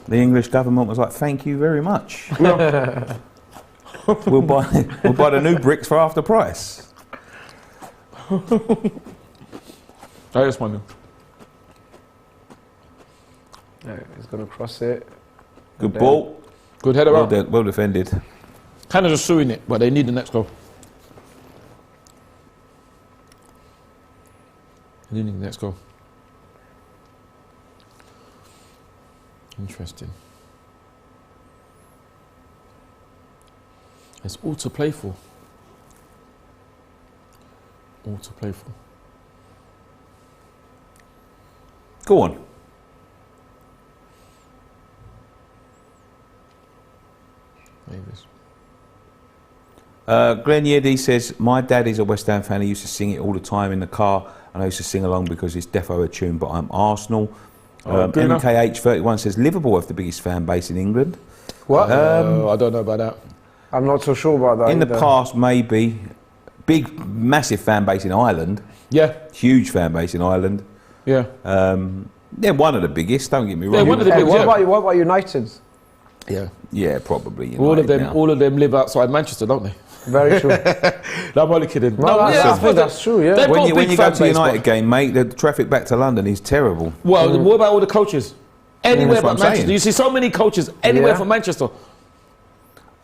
The English government was like, "Thank you very much. we'll buy the new bricks for half the price." That is funny. Yeah, he's gonna cross it. Good then- ball, Good header well, out. well defended. Canada's suing it, but they need the next goal. They need the next goal. Interesting. It's all to play for. All to play for. Go on. Davis. Glenn Yeddy says, my dad is a West Ham fan. He used to sing it all the time in the car, and I used to sing along because it's defo a tune, but I'm Arsenal. MKH31 says, Liverpool have the biggest fan base in England. What? I don't know about that. I'm not so sure about that. In the past, maybe. Big, massive fan base in Ireland. Yeah. Huge fan base in Ireland. Yeah. They're one of the biggest, don't get me wrong. Yeah, one of the Hey, biggest. what about United? Yeah. Yeah, probably. All of United them. now. All of them live outside Manchester, don't they? Very true. No, I'm only kidding. I think that's true, yeah. They've When got you, a when big you go fan to a base, United but- game, mate, the traffic back to London is terrible. Well, what about all the coaches? Anywhere That's what but I'm Manchester. saying. You see so many coaches anywhere Yeah. from Manchester.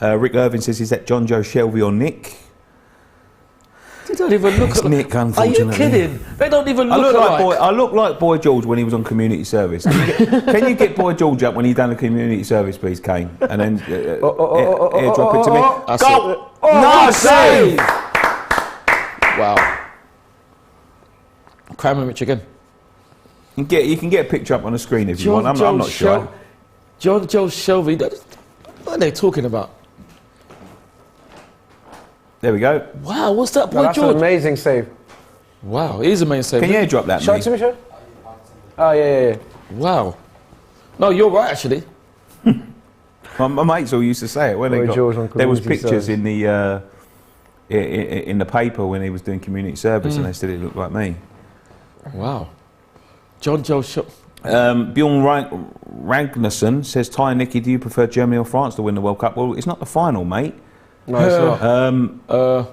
Rick Irvin says, is that John Joe Shelby or Nick? They don't even look It's alike. Nick, Are you unfortunately. kidding? They don't even I look look, like alike. I look like Boy George when he was on community service. Can you get Boy George up when he done the community service, please, Kane? And then airdrop it to me. That's Go! it. No, save! Wow. Kramovich again. You can get a picture up on the screen if you want. I'm not sure. John Joe Shelby. What are they talking about? There we go. Wow, what's that, Boy That's an George? amazing save. Wow, he's a main save. Can you airdrop that, Show it mate? to me, sure. Oh, yeah. Wow. No, you're right, actually. My mates all used to say it when they Boy got. George on There was community pictures service. in the paper when he was doing community service, and they said it looked like me. Wow. John Joe Shelby. Bjorn Ragnarsson says, Ty and Nicky, do you prefer Germany or France to win the World Cup? Well, it's not the final, mate. No, it's not.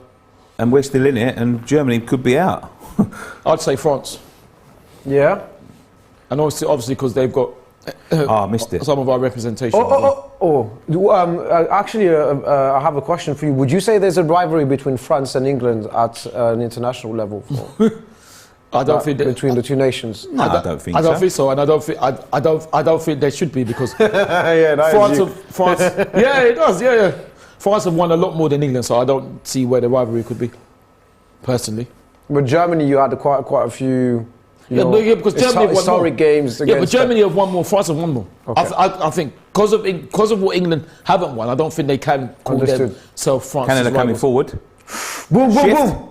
And we're still in it, and Germany could be out. I'd say France. Yeah. And obviously because they've got I missed it. some of our representation. Actually, I have a question for you. Would you say there's a rivalry between France and England at an international level? I don't think that, between the two nations. No, I don't think I don't so. think so, and I don't think there should be because Yeah, that France. Yeah, it does. Yeah. France have won a lot more than England, so I don't see where the rivalry could be. Personally. But Germany, you had quite a few. Yeah, because Germany have won historic more. games. Yeah, but against Germany have won more. France have won more. Okay. I think because of what England haven't won, I don't think they can call Understood. themselves France. Canada coming forward. Boom, boom, Shift. boom.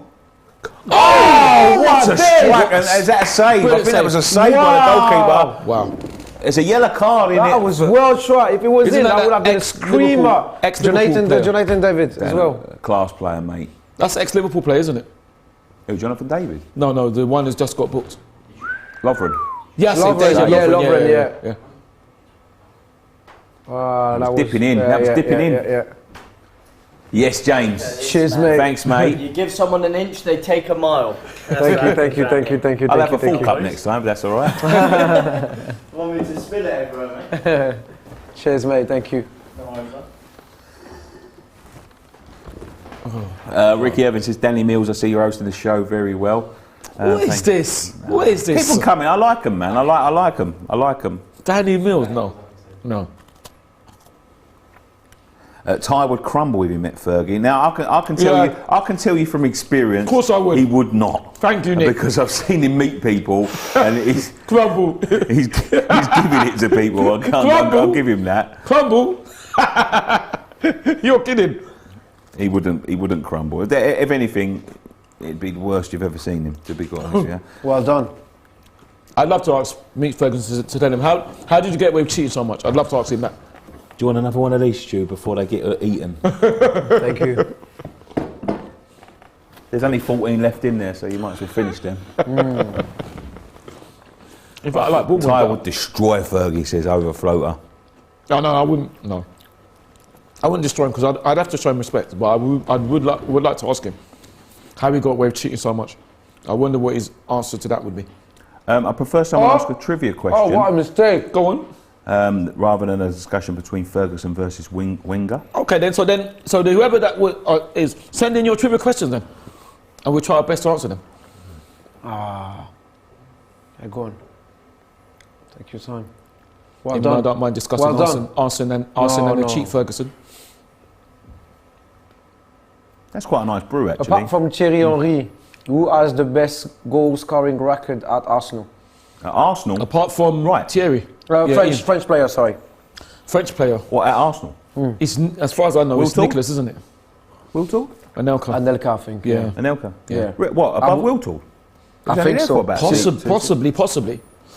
Oh, what a save! strike! And is that a save? I Brilliant think that was a save Wow. by the goalkeeper. Wow. It's a yellow card in That it. was well shot. If it was Isn't in, that that would have been a ex-Liverpool- screamer. ex-Liverpool player? Jonathan David as well. Class player, mate. That's ex-Liverpool player, isn't it? Who, Jonathan David? No, the one who's just got booked. Lovren. Yeah, Lovren, yeah. That was dipping in. That was dipping in. Yeah. Yes, James. Cheers, mate. Thanks, mate. You give someone an inch, they take a mile. Thank you. I'll have a full cup next time, if that's all right. Want me to spill it everywhere, mate? Cheers, mate. Thank you. Ricky Evans says, Danny Mills, I see you're hosting the show very well. What is this? What is this? People coming. I like them, man. I like them. Danny Mills? No. Ty would crumble if he met Fergie. Now I can tell you from experience. Of course I would. He would not. Thank you, Nick. Because I've seen him meet people, and he's Crumble. he's giving it to people. I'll give him that. Crumble? You're kidding. He wouldn't crumble. If anything, it'd be the worst you've ever seen him. To be quite honest, yeah. Well done. I'd love to ask Meet Ferguson to tell him how did you get away with cheating so much? I'd love to ask him that. Do you want another one of these, Stu, before they get eaten? Thank you. There's only 14 left in there, so you might as well finish them. In fact, I like Bournemouth. Ty would destroy Fergie, says over floater. No, I wouldn't. No, I wouldn't destroy him because I'd have to show him respect. But I would like to ask him how he got away with cheating so much. I wonder what his answer to that would be. I prefer someone ask a trivia question. Oh, what a mistake. Go on. Rather than a discussion between Ferguson versus Wenger. Okay, then. So whoever that is, send in your trivia questions then, and we'll try our best to answer them. Yeah, go on. Take your time. Well Even though I done. don't mind discussing Well done. Arsenal and the cheat Ferguson. That's quite a nice brew, actually. Apart from Thierry Henry, who has the best goal scoring record at Arsenal? At Arsenal? Apart from Right. Thierry, Yeah, French player, sorry. French player. What, at Arsenal? It's, as far as I know, Will it's Talk? Nicholas, isn't it? Will talk? Anelka. Anelka, I think. Yeah. Anelka? Yeah. What, above Wiltord? I think so. Possibly.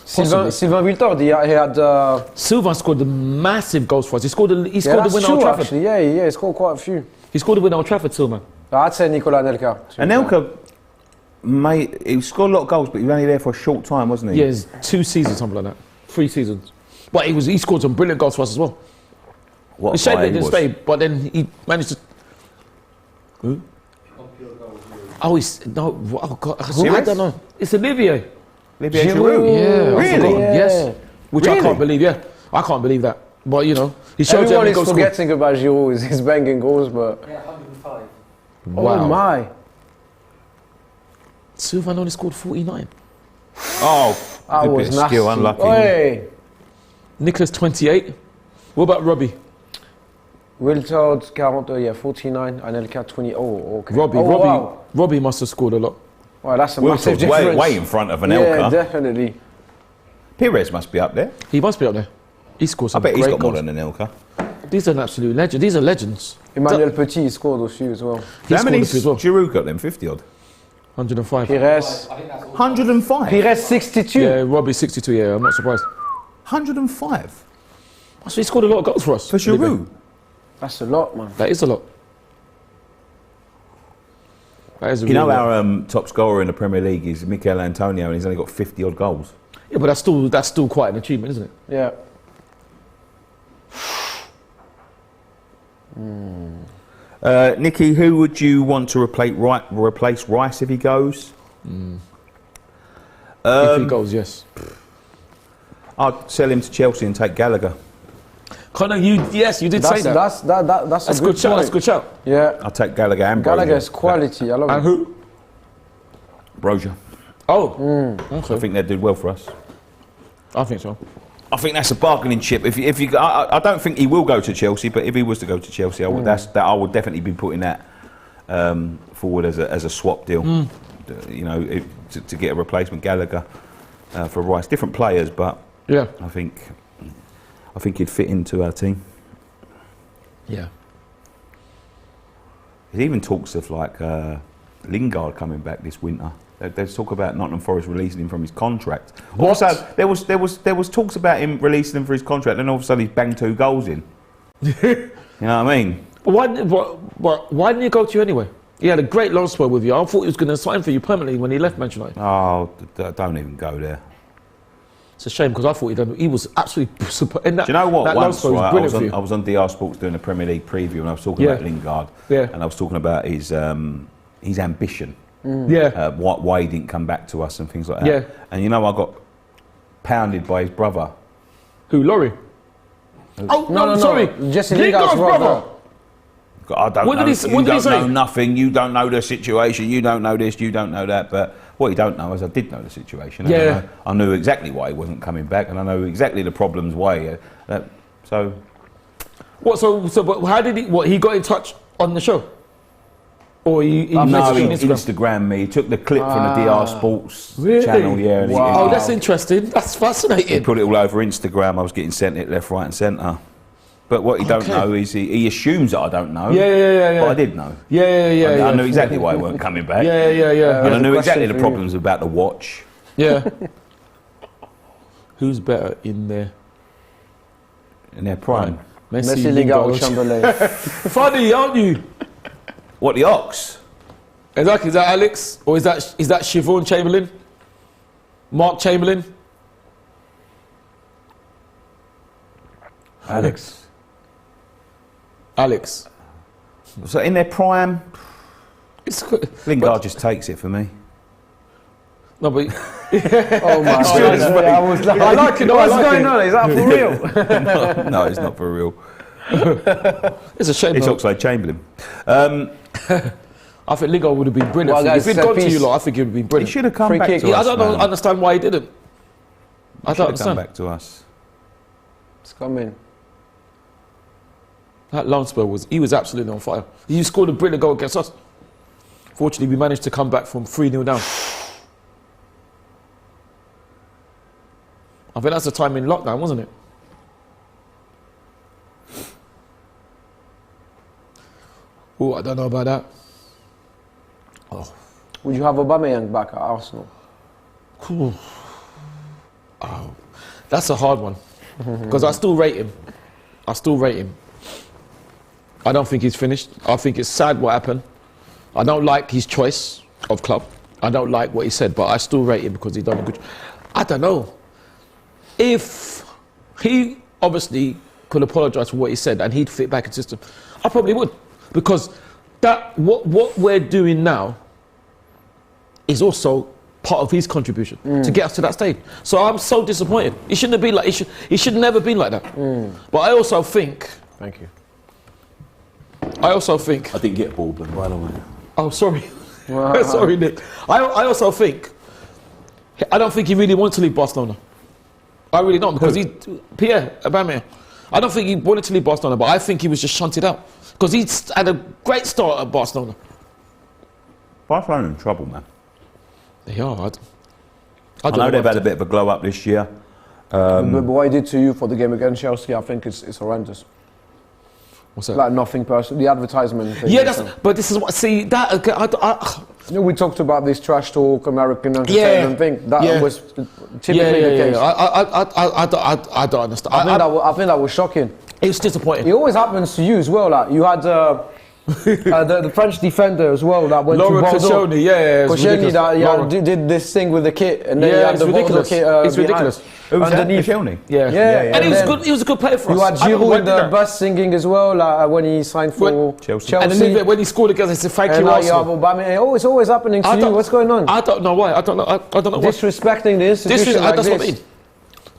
Sylvain Wiltord, he had. Sylvain scored the massive goals for us. He scored the winner that's at Old true, Trafford. actually. Yeah, he scored quite a few. He scored the winner at Old Trafford, Sylvain. I'd say Nicolas Anelka. Anelka, mate, he scored a lot of goals, but he was only there for a short time, wasn't he? Yeah, it's 2 seasons, something like that. 3 seasons. But he scored some brilliant goals for us as well. What It's a shame guy they he didn't was. stay, but then he managed to. Who? Oh, oh God, I Serious? don't know. It's Olivier. Olivier Giroud. Giroud. Yeah, I Really? forgot. Yeah. Yes. Which I Really? can't believe. Yeah, I can't believe that. But you know, he showed you how Everyone many is goals scored. forgetting about Giroud, his banging goals, but. Yeah, 105. Oh my. Sylvain only scored 49. Oh, That good was bit of skill, nasty. unlucky. Oi. Nicholas 28. What about Robbie? Wiltord 49, Anelka 20. Oh, okay. Robbie, Oh, Robbie, wow. Robbie must have scored a lot. Wow, that's a massive Wiltord's difference. way in front of Yeah, Anelka. definitely. Pires must be up there. He must be up there. He scored I some bet he's great got more goals. than Anelka. These are an absolute legend. These are legends. Emmanuel Petit he scored a few as well. He How scored many a few as well. Giroud got them? 50 odd. 105. Pires. 105. Pires 62. Yeah, Robbie 62. Yeah, I'm not surprised. 105 So he scored a lot of goals for us. for Giroud. That's a lot, man. That is a lot. That is a You know real lot. our top scorer in the Premier League is Mikel Antonio, and he's only got 50 odd goals. Yeah, but that's still quite an achievement, isn't it? Yeah. Nicky, who would you want to replace Rice if he goes? If he goes, yes. I'd sell him to Chelsea and take Gallagher. Connor, you did say that. That's a good shout. That's a good shout. Yeah. I'd take Gallagher and Gallagher's Brozier. quality. I love And it. who? Brozier. Oh, okay. I think they'd do well for us. I think so. I think that's a bargaining chip. I don't think he will go to Chelsea, but if he was to go to Chelsea, I would definitely be putting that forward as a swap deal. You know, to get a replacement Gallagher for Rice. Different players, but Yeah. I think he'd fit into our team. Yeah. There's even talks of like Lingard coming back this winter. There's talk about Nottingham Forest releasing him from his contract. What? Also, there was talks about him releasing him for his contract, and all of a sudden he's banged 2 goals in. You know what I mean? Why didn't he go to you anyway? He had a great loan spell with you. I thought he was going to sign for you permanently when he left Manchester United. Oh, don't even go there. It's a shame because I thought he was absolutely super. In that, Do you know what? That loan Once, spell was right, brilliant for you. I was on DR Sports doing a Premier League preview, and I was talking Yeah. about Lingard, Yeah. and I was talking about his ambition, Yeah. why he didn't come back to us, and things like that. Yeah. And you know, I got pounded by his brother. Who? Laurie? Oh no, sorry. Jesse Lingard's Lingard's brother. I don't What know. did he You don't say? know nothing. You don't know the situation. You don't know this. You don't know that. But what you don't know is I did know the situation. And Yeah. I knew exactly why he wasn't coming back, and I know exactly the problems why. So What? But how did he? What? He got in touch on the show, or he no, messaged he you on Instagram? Instagrammed me. He took the clip from the DR Sports Really? channel. Yeah. And Oh, he that's interesting. That's fascinating. put it all over Instagram. I was getting sent it left, right, and centre. But what he don't Okay. know is he assumes that I don't know. Yeah. But I did know. Yeah. I knew exactly why he weren't coming back. Yeah. And I Here's a knew question exactly the for you. problems about the watch. Yeah. Who's better in there? In their prime. Messi, Lingard, or Chamberlain. Funny, aren't you? What, the Ox? Exactly. Is that Alex or is that Siobhan Chamberlain? Mark Chamberlain? Alex. So in their prime, It's Lingard just takes it for me. no, but Oh my god. I was like, I like it. No, I what's like going it. on? Is that for real? No, it's not for real. It's a shame. It's though. Oxlade-Chamberlain. I think Lingard would have been brilliant. Well, for you. guys, If he'd set gone to piece. you lot, I think he would have been He brilliant. should have come Free back kick. to Yeah, us, I don't man. understand why he didn't. I He don't should have come understand. back to us. It's coming. That loan spell he was absolutely on fire. He scored a brilliant goal against us. Fortunately, we managed to come back from 3-0 down. I think that's the time in lockdown, wasn't it? Oh, I don't know about that. Would you have Aubameyang back at Arsenal? That's a hard one because I still rate him. I don't think he's finished. I think it's sad what happened. I don't like his choice of club. I don't like what he said, but I still rate him because he's done a good. I don't know if he obviously could apologise for what he said and he'd fit back in the system. I probably would, because that what we're doing now is also part of his contribution to get us to that stage. So I'm so disappointed. He shouldn't have been like. He should never been like that. But I also think. Thank you. I also think. I didn't get ball, but by the way. Oh, sorry. Sorry, Nick. I also think. I don't think he really wants to leave Barcelona. I really don't, because Pierre Aubameyang. I don't think he wanted to leave Barcelona, but I think he was just shunted out because he had a great start at Barcelona. Barcelona in trouble, man. They are. I know they've had a bit of a glow up this year. But what he did to you for the game against Chelsea, I think it's horrendous. What's that? Like nothing personal. The advertisement thing. Yeah, but this is what. See that. You know, we talked about this trash talk, American entertainment thing. That was typically the case. I don't understand. I think that was shocking. It was disappointing. It always happens to you as well. Like you had the French defender as well that went Laura to Bordeaux. Koscielny, that did this thing with the kit, and then you had it's the Bordeaux ridiculous. kit It's ridiculous. Who was that? underneath. Koscielny? Yeah. And he was good. He was a good player for us. You had I don't know Giroud why in he did the that. bus singing as well, like when he signed for Chelsea. And then when he scored against us, he said, "Thank And you, now you have Arsenal." Aubameyang. It's always happening to you. What's going on? I don't know why. I don't know. I don't know why. Disrespecting the institution like that's this. what I mean.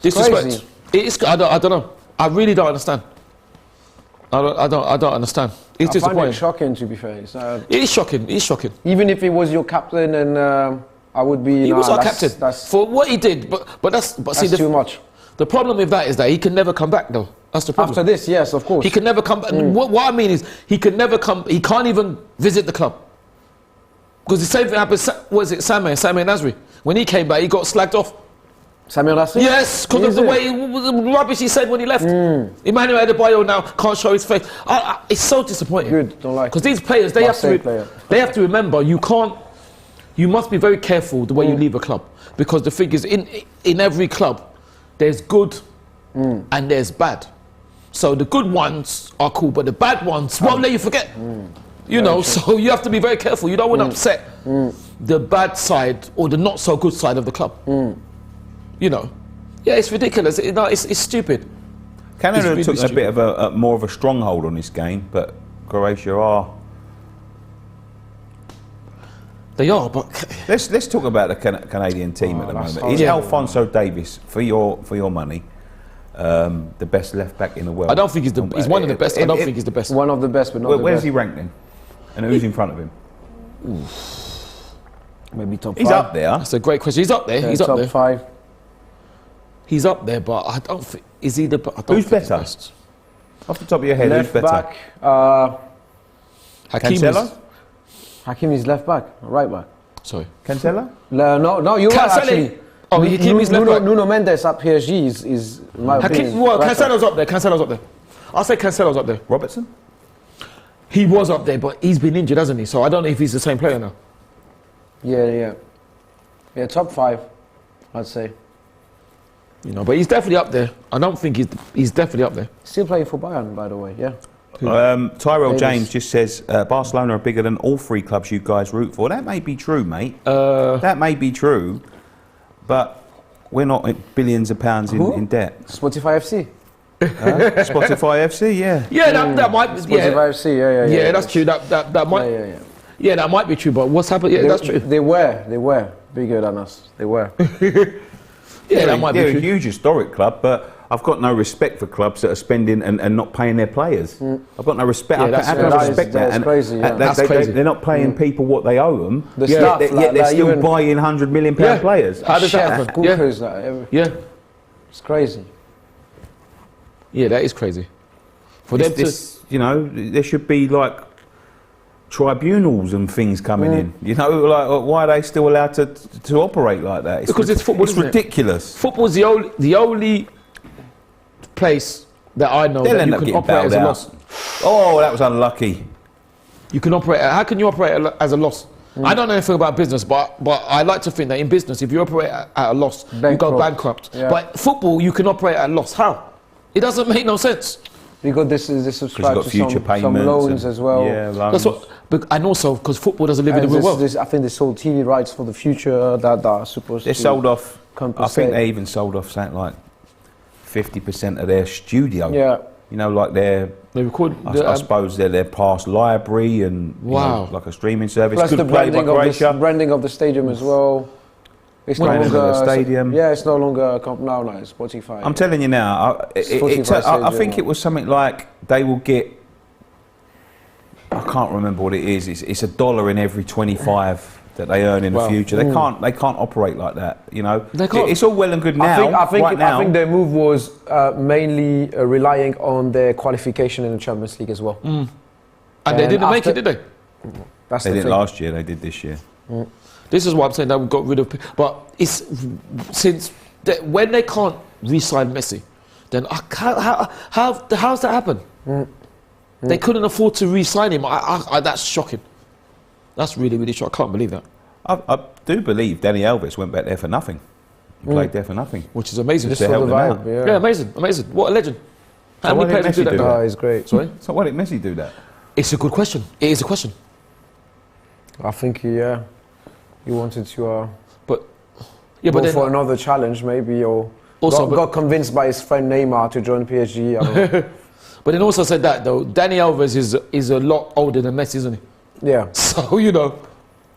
Disrespect. Crazy. It is. I don't know. I really don't understand. I don't understand. It's I find disappointing. it shocking, to be fair. It's, It is shocking. It is shocking. even if he was your captain, and I would be. He was our captain That's for what he did, but see, too much. the problem with that is that he can never come back, though. That's the problem. After this, yes, of course. He can never come back. What I mean is, he can never come. He can't even visit the club because the same thing happened. Was it Samir Nasri? When he came back, he got slagged off. Samir Nasri? Yes, because of the way the rubbish he said when he left. Emmanuel Adebayo now can't show his face. It's so disappointing. Good, don't like Because these players, they have to remember, you must be very careful the way you leave a club, because the thing is, in every club, there's good and there's bad. So the good ones are cool, but the bad ones won't let you forget. You know, so you have to be very careful. You don't want to upset the bad side or the not so good side of the club. You know, yeah, it's ridiculous. It's stupid. Canada It's took really a bit of a more of a stronghold on this game, but Croatia are. They are, but Let's talk about the Canadian team at the that's moment. hard. Is Yeah. Alphonso Davies, for your money, the best left back in the world? I don't think he's one of the best. I don't think he's the best. One of the best, but not the Where's best. he ranked then? And who's in front of him? Maybe top He's 5. up there. That's a great question. He's up there. Yeah, He's up top there. 5. He's up there, but I don't think. Is he the? I don't Who's think he's better? best. Off the top of your head, Left who's better? back. Hakim Cancelo? is. Hakim is left back, right back. Sorry. Cancelo? No, you're right, Cancelo. actually. Oh, Hakim is left back. Nuno Mendes at PSG is in my opinion. Well, right back. Cancelo's up there. Cancelo's up there. I'll say Cancelo's up there. Robertson? He was up there, but he's been injured, hasn't he? So I don't know if he's the same player now. Yeah, top 5, I'd say. You know, but he's definitely up there. I don't think he's definitely up there. Still playing for Bayern, by the way, yeah. Tyrell Davies. James just says Barcelona are bigger than all 3 clubs you guys root for. That may be true, mate. That may be true, but we're not billions of pounds in debt. Spotify FC. Spotify FC, yeah. Yeah, that might. Spotify FC, Yeah, that's true. That might. Yeah. Yeah, that might be true. But what's happened? Yeah, that's true. They were bigger than us. They were. Yeah, that might be They're true. a huge historic club, but I've got no respect for clubs that are spending and not paying their players. I've got no respect. Yeah, I that's- can yeah, have that respect is- that. that's And crazy, yeah. That's crazy. They're not paying people what they owe them. The yet staff, they're like still even- buying £100 million Yeah. players. How does that happen? Yeah. Goalkeepers, like, Yeah, it's crazy. yeah, that is crazy. For them You know, there should be like tribunals and things coming in. You know, like why are they still allowed to operate like that? Because it's football, It's isn't it? ridiculous. football's the only place that I know They'll that end you up can getting operate bailed as a out. loss. Oh, that was unlucky. You can operate. How can you operate as a loss? I don't know anything about business, but I like to think that in business, if you operate at a loss, you go bankrupt. Yeah. But football, you can operate at a loss. How? It doesn't make no sense. Because they subscribe to future some loans as well. Yeah, loans. That's what, and also because football doesn't live in the real world. I think they sold TV rights for the future that are supposed They to sold off. I compensate. think they even sold off something like 50% of their studio. Yeah. You know, like their. They record. I suppose they're their past library and you Wow. know, like a streaming service. Plus Good the play by branding of the stadium as well. It's no Branding of longer the stadium. Yeah, it's no longer now. It's Spotify. I'm telling you now, I think it was something like they will get. I can't remember what it is. It's $1 in every 25 that they earn in the future. They can't operate like that. You know, They can't. It's all well and good now. I think their move was mainly relying on their qualification in the Champions League as well. And they didn't make it, did they? That's They the did thing. last year. They did this year. This is why I'm saying that we got rid of. But it's when they can't re-sign Messi, then how's that happen? They couldn't afford to re-sign him. That's shocking. That's really, really shocking. I can't believe that. I do believe Danny Alves went back there for nothing. He played there for nothing. Which is amazing. Just to help them out. Yeah, amazing. What a legend. How So many why players didn't do Messi that? do Oh, it's great. Sorry? So why did Messi do that? It's a good question. It is a question. I think he wanted to But yeah, go but for then another challenge maybe, or Also, got convinced by his friend Neymar to join PSG. I don't know. but then also said that though, Danny Alves is a lot older than Messi, isn't he? Yeah. So you know,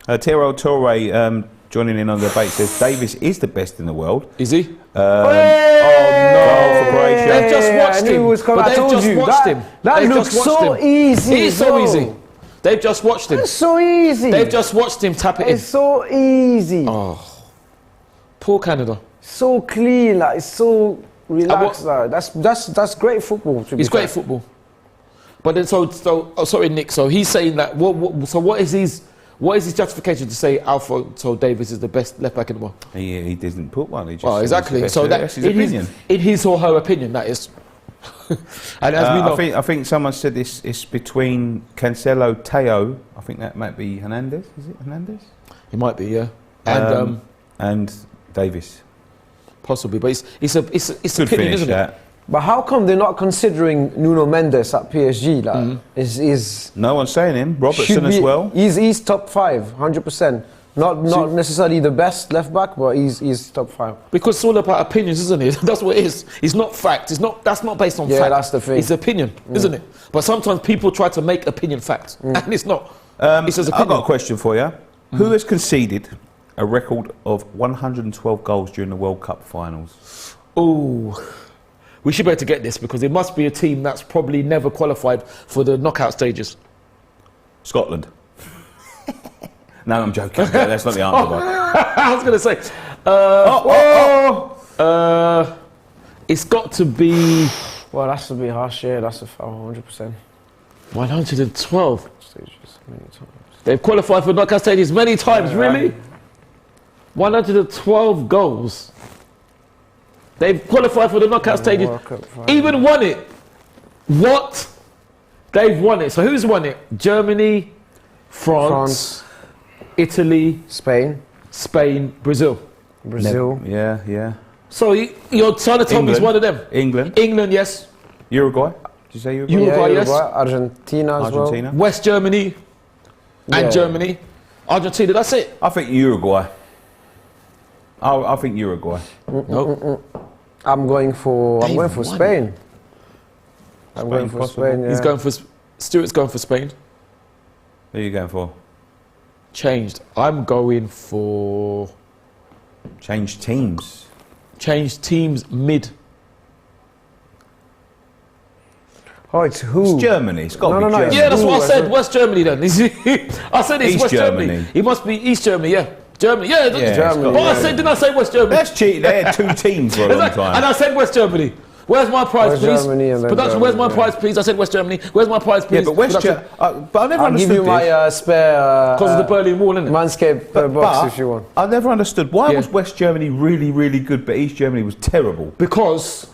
Tero Torre joining in on the debate says Davis is the best in the world. is he? Oh no, for Croatia. They've just watched I knew him. it was coming. But I told they've just you, watched that- him. that They've looks just watched so him. easy, It is so bro. easy. They've just watched him. It's so easy. They've just watched him tap it in. It's so easy. Poor Canada. So clean, like it's so relaxed. Like. That's great football. To be It's fair. great football. But then sorry Nick. So he's saying that. What is his justification to say Alphonso Davies is the best left back in the world? He didn't put one. He just Oh, said exactly. it's So the that best. That's his opinion. in his or her opinion, that is. And as we know, I think someone said it's between Cancelo, Teo. I think that might be Hernandez. Is it Hernandez? it might be, yeah, And Davis. possibly. But it's Good opinion, finish isn't it? that. But how come they're not considering Nuno Mendes at PSG? Like, is No one's saying him. should Robertson be, as well. He's top 5, 100%. Not necessarily the best left back, but he's top 5. Because it's all about opinions, isn't it? That's what it is. It's not fact. That's not based on Yeah, fact. that's the thing. It's opinion, isn't it? But sometimes people try to make opinion fact, and it's not. It's just I've got a opinion. question for you. Who has conceded a record of 112 goals during the World Cup finals? Oh, we should be able to get this because it must be a team that's probably never qualified for the knockout stages. Scotland. No, I'm joking. That's not the answer. But I was going to say, it's got to be Well, that's to be harsh. Yeah, that's a foul, 100%. 112. Stages, many times. They've qualified for knockout stages many times, really? 112 goals. They've qualified for the knockout stages, World Cup final. even won it. What? They've won it. So who's won it? Germany, France, Italy, Spain, Spain, Brazil. Brazil. yeah. So you're trying to tell me it's one of them? England. England, yes. Uruguay. Did you say Uruguay? Uruguay, yes. Argentina as Argentina. West Germany and Yeah. Germany. Argentina, that's it. I think Uruguay. I think Uruguay. No. I'm going for They've won. Spain. I'm going for possible. Spain. Yeah. He's going for Stuart's going for Spain. Who are you going for? Changed. I'm going for Change teams. changed teams mid. Oh, it's who? It's Germany. It's got to No, be no, no, Germany. Yeah, that's what I Ooh, said. West Germany then. I said it's East West Germany. Germany. It must be East Germany, yeah. Germany, yeah. Yeah, Germany, Oh, I yeah. said, didn't I say West Germany? That's cheating. They had two teams for a long And time. I said West Germany. Where's my prize, West please? Germany and then Production, where's my Germany, prize, please? I said West Germany. Where's my prize, please? Yeah, but West Production. Germany. But I never I'll give understood you my this. spare Because of the Berlin Wall, innit? Manscaped box But if you want. I never understood why Yeah. was West Germany really, really good, but East Germany was terrible. Because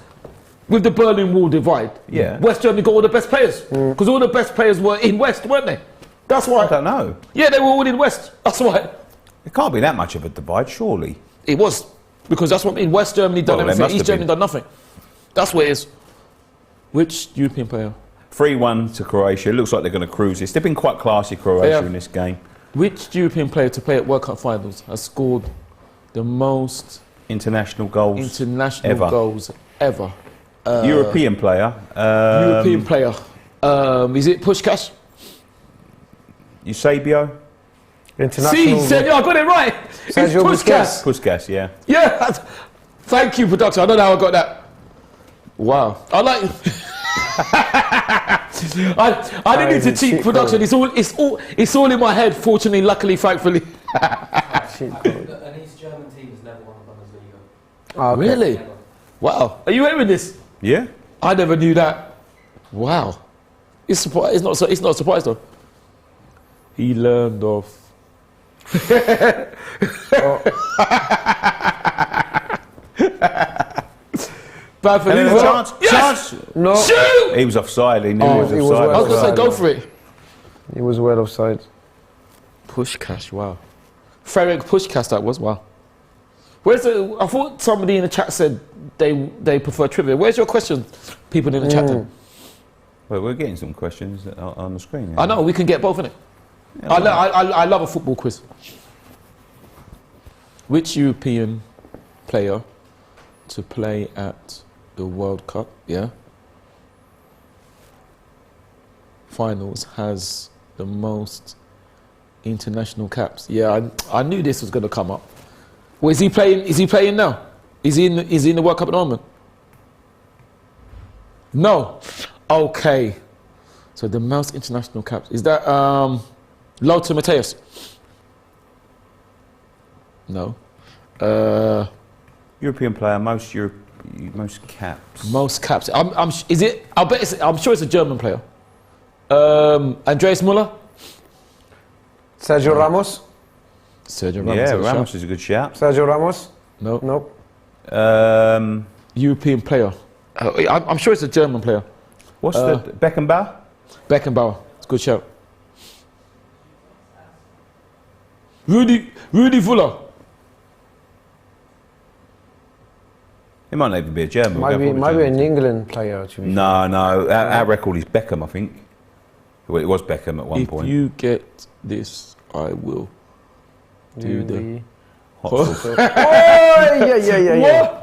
with the Berlin Wall divide, Yeah. West Germany got all the best players. Because all the best players were in West, weren't they? That's why. I don't know. Yeah, they were all in West. That's why. It can't be that much of a divide, surely. It was. Because that's what in West Germany done Well, there everything. must East have Germany been. done nothing. That's what it is. Which European player? 3-1 to Croatia. It looks like they're going to cruise this. They've been quite classy, Croatia, Yeah. in this game. Which European player to play at World Cup finals has scored the most International goals. international ever. goals ever? European player. European player. Is it Puskás? Eusebio? International. See, I got it right. Sergio It's Puskás. Puskas, yeah. Yeah. Thank you, production. I don't know how I got that. Wow. I like. I didn't need to cheat production. It's all in my head. Fortunately, luckily, thankfully. An East German team has never won the Bundesliga. Ah, okay. Really? Wow. Are you hearing this? Yeah? I never knew that. Wow. It's not a surprise though. He learned off. Bad for And then you. a chance. Yes! Chance. No, Shoot! He was offside. He knew Oh, he was he was offside. well I was going to say, offside. go for it. he was well offside. Puskás, wow. Ferenc Puskás, that was, wow. I thought somebody in the chat said they prefer trivia. Where's your question, people in the chat? Then? Well, we're getting some questions on the screen. I know, we can get both, innit? I love a football quiz. Which European player to play at the World Cup, finals has the most international caps? Yeah, I knew this was going to come up. Well, is he playing? Is he playing now? Is he in the World Cup at the moment? No. Okay. So the most international caps, is that Lothar Matthäus? No. European player, most caps. Most caps. I'm sure it's a German player. Andreas Müller. Sergio Ramos. Sergio Ramos. Yeah, is a Ramos shout. is a good shout. Sergio Ramos. No. Nope. European player. I'm sure it's a German player. What's the Beckenbauer? Beckenbauer. It's a good shout. Rudi Völler. He might not even be a German. Might be an England player. To be No, our record is Beckham, I think. Well, it was Beckham at one If point. you get this, I will do the. Hot sauce. Oh, yeah. What?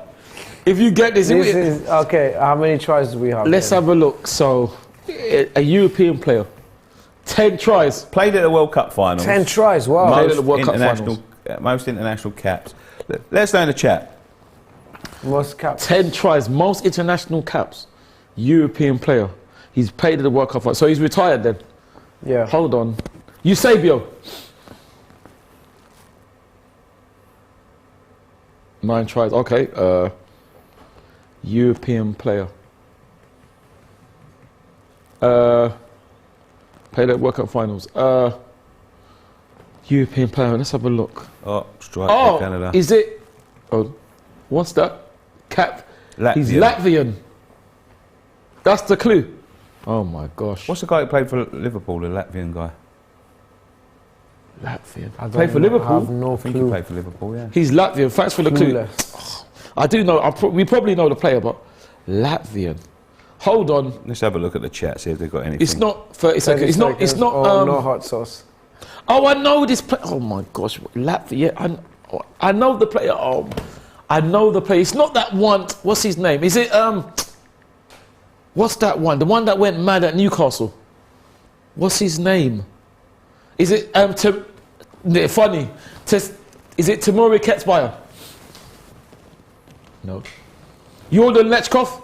If you get this, This is okay. How many tries do we have? let's have a look. So, a European player, 10 tries. Played at the World Cup finals. 10 tries. Wow. Played at the World Cup Most international caps. Let us know in the chat. Most caps. 10 tries, most international caps. European player. He's played at the World Cup. So he's retired then. Yeah. Hold on. Eusebio. 9 tries. Okay. European player. Played at World Cup finals. European player. Let's have a look. Oh, strike for Canada. Is it? Oh, what's that? Cap. He's Latvian. Latvian. That's the clue. Oh my gosh. What's the guy who played for Liverpool, the Latvian guy? Latvian? I don't Played for know, Liverpool? I have no I think he clue. played for Liverpool, yeah. He's Latvian. Thanks for the clue. Clueless. I do know. We probably know the player, but Latvian. Hold on. Let's have a look at the chat, see if they've got anything. It's not 30 seconds. It's not. It's not. Oh, no hot sauce. Oh, I know this player. Oh my gosh, Latvia. I know the player. Oh, I know the player. It's not that one. What's his name? Is it What's that one? The one that went mad at Newcastle. What's his name? Is it funny? Is it Timuri Ketsbayer? No. Jordan Lechkov?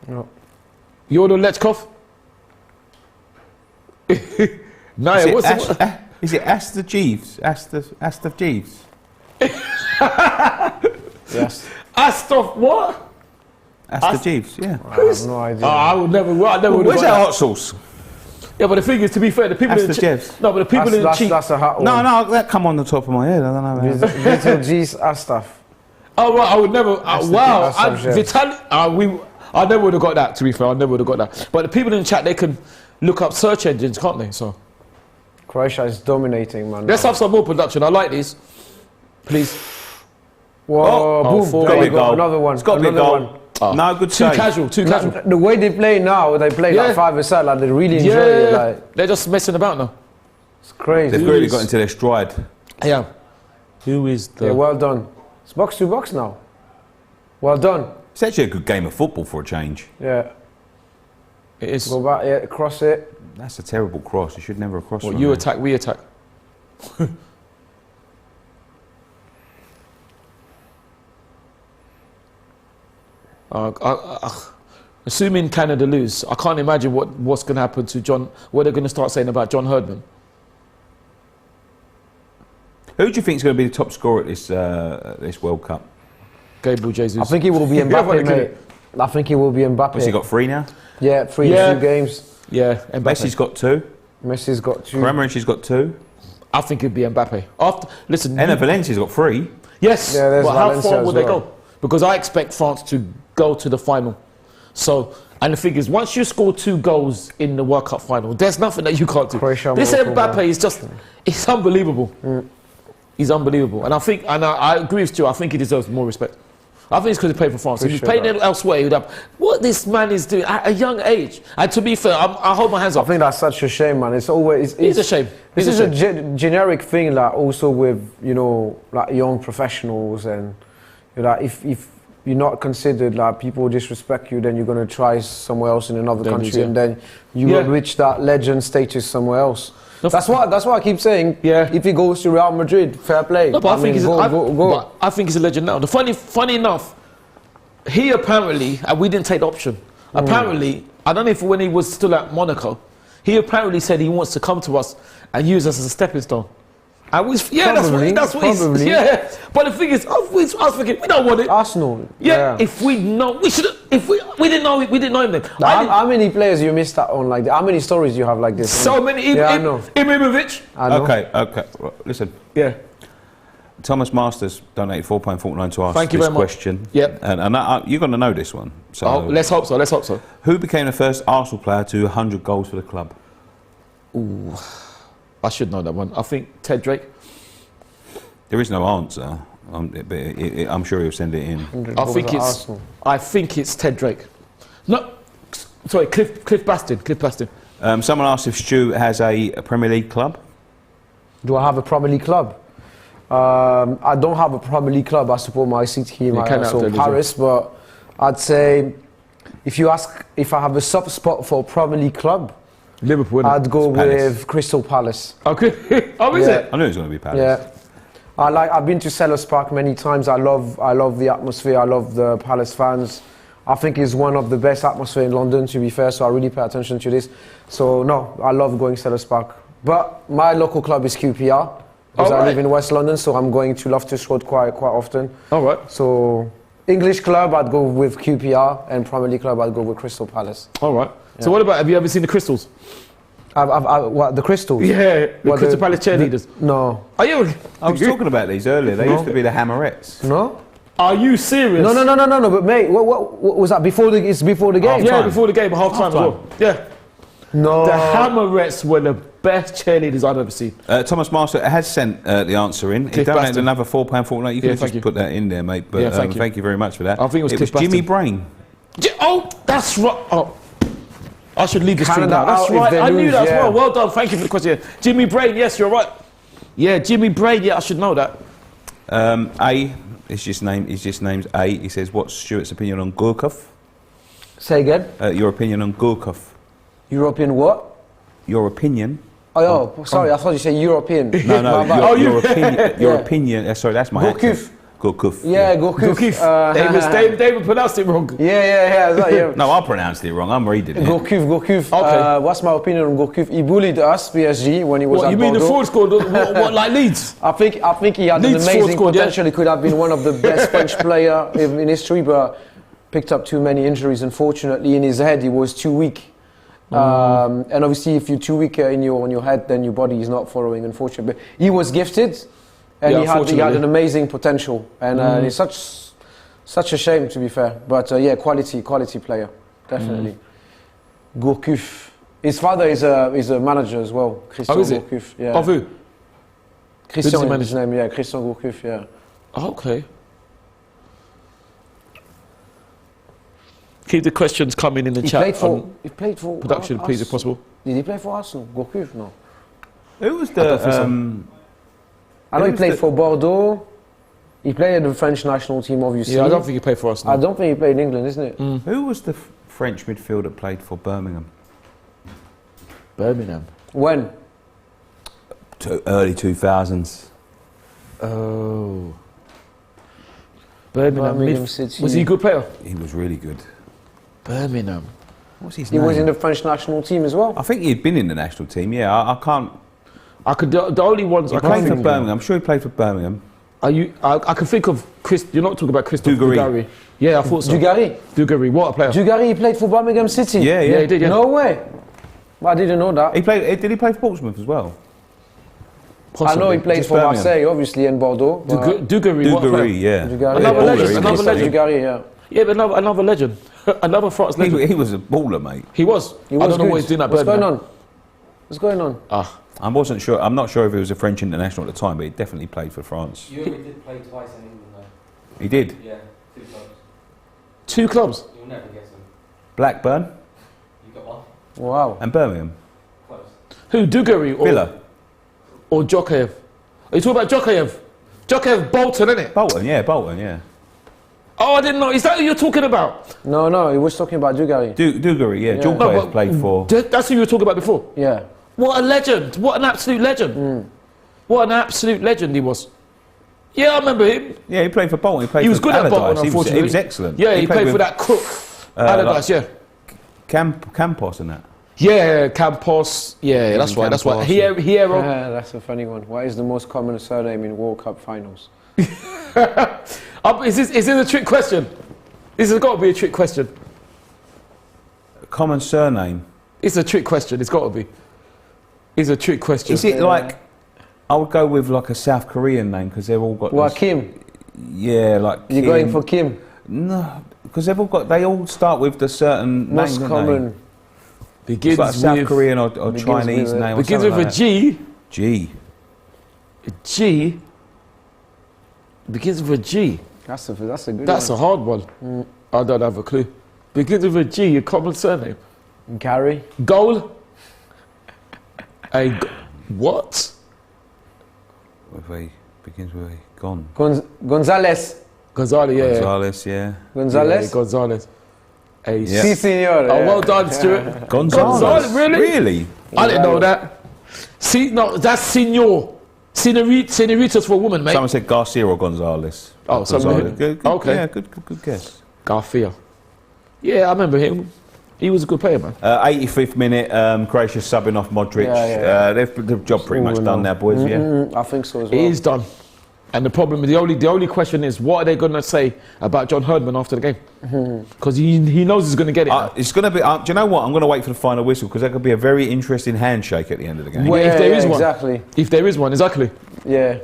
No. Jordan Lechkov? No, Is it Asta Jeeves? Asta Jeeves? Yes. Astoff what? Asta Jeeves, yeah. I have no idea. I would never. I never would Where's have that got hot sauce? that. Yeah, but the thing is, to be fair, the people in Asta the Jeeves. No, but the people in the cheat. That's a hot one. No, that come on the top of my head. I don't know. Little G's Astaf. Oh right, I would never. Wow, Asta Jeeves. Vitali. I never would have got that. To be fair, I never would have got that. But the people in the chat, they can look up search engines, can't they? So Croatia is dominating, man. let's have some more production. I like these, please. Whoa, boom, It's got there to be you a go, goal. another one. It's got to be a another goal. one. No, good Too save. casual, too casual. The way they play now, they play Yeah. like 5-a-side, like they really enjoy it. Like, they're just messing about now. it's crazy. They've really got into their stride. Yeah. Who is the? Yeah, well done. It's box to box now. Well done. It's actually a good game of football for a change. Yeah. It is. Go back, yeah, cross it. That's a terrible cross. You should never have crossed Well, from you there. attack, we attack. Assuming Canada lose, I can't imagine what's going to happen to John. What they're going to start saying about John Herdman. Who do you think is going to be the top scorer at this World Cup? Gabriel Jesus. I think it will be Mbappe, mate. I think it will be Mbappe. Has he got 3 now? Yeah, 3 Yeah. in 2 games. Yeah, Mbappe. Messi's got 2. Messi's got 2. Kramarić's got 2. I think it'd be Mbappe. After listen, Enna Valencia's got 3. yes, Yeah, there's but how Valencia far as will they well. go? Because I expect France to go to the final. So, and the thing is, once you score 2 goals in the World Cup final, there's nothing that you can't do. Croatia, This Morocco, Mbappe is just, it's unbelievable. He's unbelievable. And I think, and I agree with Stuart, I think he deserves more respect. I think it's because he played for France. If he Appreciate played elsewhere, he would have, what this man is doing at a young age. And to be fair, I hold my hands I up. think that's such a shame, man. It's always... It's a shame. This It's is a a generic thing, like, also with, you know, like, young professionals and, you know, like, if you're not considered, like, people disrespect you, then you're going to try somewhere else in another Then country, yeah. and then you will reach that legend status somewhere else. No, That's why I keep saying, Yeah. if he goes to Real Madrid, fair play. No, but I think he's go. but I think he's a legend now. The funny enough, he apparently, and we didn't take the option. Apparently, I don't know if when he was still at Monaco, he apparently said he wants to come to us and use us as a stepping stone. I was, yeah, Probably, that's what he's, probably. yeah. But the thing is, I was thinking, we don't want it. Arsenal. Yeah, if we know, we should. If we didn't know, we didn't know him then. How many players you missed out on like that? How many stories you have like this? So many. I know. Ibrahimovic. I know. Okay. Well, listen. Yeah. Thomas Masters donated £4.49 to ask Thank you this very much. question. Yep. And you're going to know this one. So, Oh, let's hope so. Let's hope so. who became the first Arsenal player to 100 goals for the club? Ooh, I should know that one. I think Ted Drake. There is no answer, but I'm sure he'll send it in. I think it's Ted Drake. No, sorry, Cliff Bastin. Someone asked if Stu has a Premier League club. Do I have a Premier League club? I don't have a Premier League club. I support my city team, Paris. But I'd say, if you ask if I have a soft spot for a Premier League club, Liverpool. I'd go Palace. with Crystal Palace. Okay. Oh, is Yeah. it? I knew it was going to be Palace. Yeah, I've been to Selhurst Park many times. I love the atmosphere. I love the Palace fans. I think it's one of the best atmosphere in London, to be fair. So I really pay attention to this. So no, I love going Selhurst Park. But my local club is QPR because I live in West London. So I'm going to Loftus Road quite often. All right. So English club, I'd go with QPR, and Premier League club, I'd go with Crystal Palace. All right. So what about? Have you ever seen the Crystals? What, the Crystals? Yeah, the What, Crystal Palace cheerleaders. No. Are you? I was talking about these earlier. They used to be the Hammerettes. No? Are you serious? No. But mate, what was that before the? It's before the game. Yeah, before the game, half time as well. Yeah. No. The Hammerettes were the best cheerleaders I've ever seen. Thomas Master has sent the answer in. He Cliff donated Bastin. another £4.49. You could have thank just you. put that in there, mate. But Yeah, thank you. thank you very much for that. I think it was Cliff Jimmy Bastin. Brain. Oh, that's right. Oh. I should leave the stream Canada now. That's out if right. they I knew lose, that as yeah. well. Well done. Thank you for the question. Jimmy Brain. Yes, you're right. Yeah, Jimmy Brain. Yeah, I should know that. A. His just name's A. He says, "What's Stuart's opinion on Gurkov?" Say again. Your opinion on Gurkov. European what? Your opinion. Oh, sorry, I thought you said European. No, My bad. your opinion. Your Yeah. opinion. Sorry, that's my Gurkov. accent. Gurkov. Yeah, Gurkov. David pronounced it wrong. Yeah. Like, yeah. No, I pronounced it wrong. I'm reading it. Gurkov. Okay. What's my opinion on Gurkov? He bullied us, PSG, when he was What, at you mean the Bordeaux. forward scored? What like Leeds? I think he had Leeds an amazing scored, yeah. potential. He could have been one of the best French player in history, but picked up too many injuries. Unfortunately, in his head, he was too weak. And obviously, if you're too weak on your head, then your body is not following. Unfortunately, but he was gifted, and Yeah, he had unfortunately. an amazing potential. And it's such a shame, to be fair. But yeah, quality player, definitely. Gourcuff. His father is a manager as well. Christian Oh, is it? Gourcuff. Yeah. Of who? Christian Who's the is his name. Yeah, Christian Gourcuff. Yeah. Oh, okay. Keep the questions coming in the chat. He played for Production, please, if possible. Did he play for Arsenal? Gourcuff? No. Who was I don't think so. I know he played for Bordeaux. He played in the French national team, obviously. Yeah, I don't think he played for us. I don't think he played in England, isn't it? Who was the French midfielder that played for Birmingham? Birmingham. When? Early 2000s. Oh. Birmingham City. Was he a good player? He was really good. Birmingham. What's his He name? was in the French national team as well. I think he'd been in the national team. Yeah, I can't. The only ones He I played can't for think Birmingham. I'm sure he played for Birmingham. I can think of Chris. You're not talking about Christophe Dugarry. Dugarry. Yeah, I thought so. Dugarry. Dugarry, what a player. Dugarry, he played for Birmingham City. Yeah, Yeah, he did, yeah. No way. I didn't know that. He played. Did he play for Portsmouth as well? I know he played Just for Birmingham. Marseille, obviously, and Bordeaux. Dugarry, what a player. Dugarry, yeah. Dugarry. Another Yeah, legend, Dugarry, another legend. Dugarry, yeah. Yeah, but another legend. Another France legend. He was a baller, mate. He was. He I was don't know good. what he's doing at What's Birmingham. going on? What's going on? Ah, I wasn't sure. I'm not sure if he was a French international at the time, but he definitely played for France. You only did play twice in England, though. He did. Yeah, 2 clubs. 2 clubs. You'll never guess them. Blackburn You got one. Wow. and Birmingham. Close. Who? Dugarry or Villa. or Djokaev? Are you talking about Djokaev? Djokaev Bolton, innit? Bolton, yeah. Oh, I didn't know. Is that who you're talking about? No, he was talking about Dugarry. Dugarry, yeah. Yeah. John No, Players but- played for. That's who you were talking about before. Yeah. What a legend! What an absolute legend! What an absolute legend he was. Yeah, I remember him. Yeah, he played for Bolton. He was for good at Allardyce. Bolton, unfortunately. He was excellent. Yeah, he played for with, that crook. Allardyce, yeah. Campos and that. Yeah, Campos. Yeah, that's right. That's right. Campos, Hierro. That's a funny one. What is the most common surname in World Cup finals? Is this a trick question? This has got to be a trick question. Common surname. It's a trick question. It's got to be. It's a trick question. Is it like? I would go with like a South Korean name because they've all got. Well, this- Kim. Yeah, like. You're Kim. going for Kim. No, because they've all got. They all start with the certain Most name. common. Begins It's like a South with Korean or begins Chinese with a- name. Or begins something with like a G. that. G. G. Begins with a G. That's a good That's a one. hard one. I don't have a clue. Begins with a G. A common surname. Gary. Goal. What? Begins with a Gon. Gonzalez. Gonzalez. Yeah. Gonzalez, yeah. Gonzalez. Yeah, Gonzalez. A Yeah. Si, senor. Oh, yeah. well done, Stuart. Gonzalez. Really? Really? I didn't know that. See, no, that's senor. Senoritas for a woman, mate. Someone said Garcia or Gonzalez. Oh, Gonzalez. Good, okay. Yeah, good guess. Garcia. Yeah, I remember him. He was a good player, man. 85th minute, Croatia subbing off Modric. Yeah. They've the job pretty much done now, boys. Yeah. I think so as well. It is done. And the problem, the only question is, what are they going to say about John Herdman after the game? Because he knows he's going to get it. Now. It's going to be. Do you know what? I'm going to wait for the final whistle because that could be a very interesting handshake at the end of the game. Well, if there is one. Exactly. If there is one, exactly. Yeah.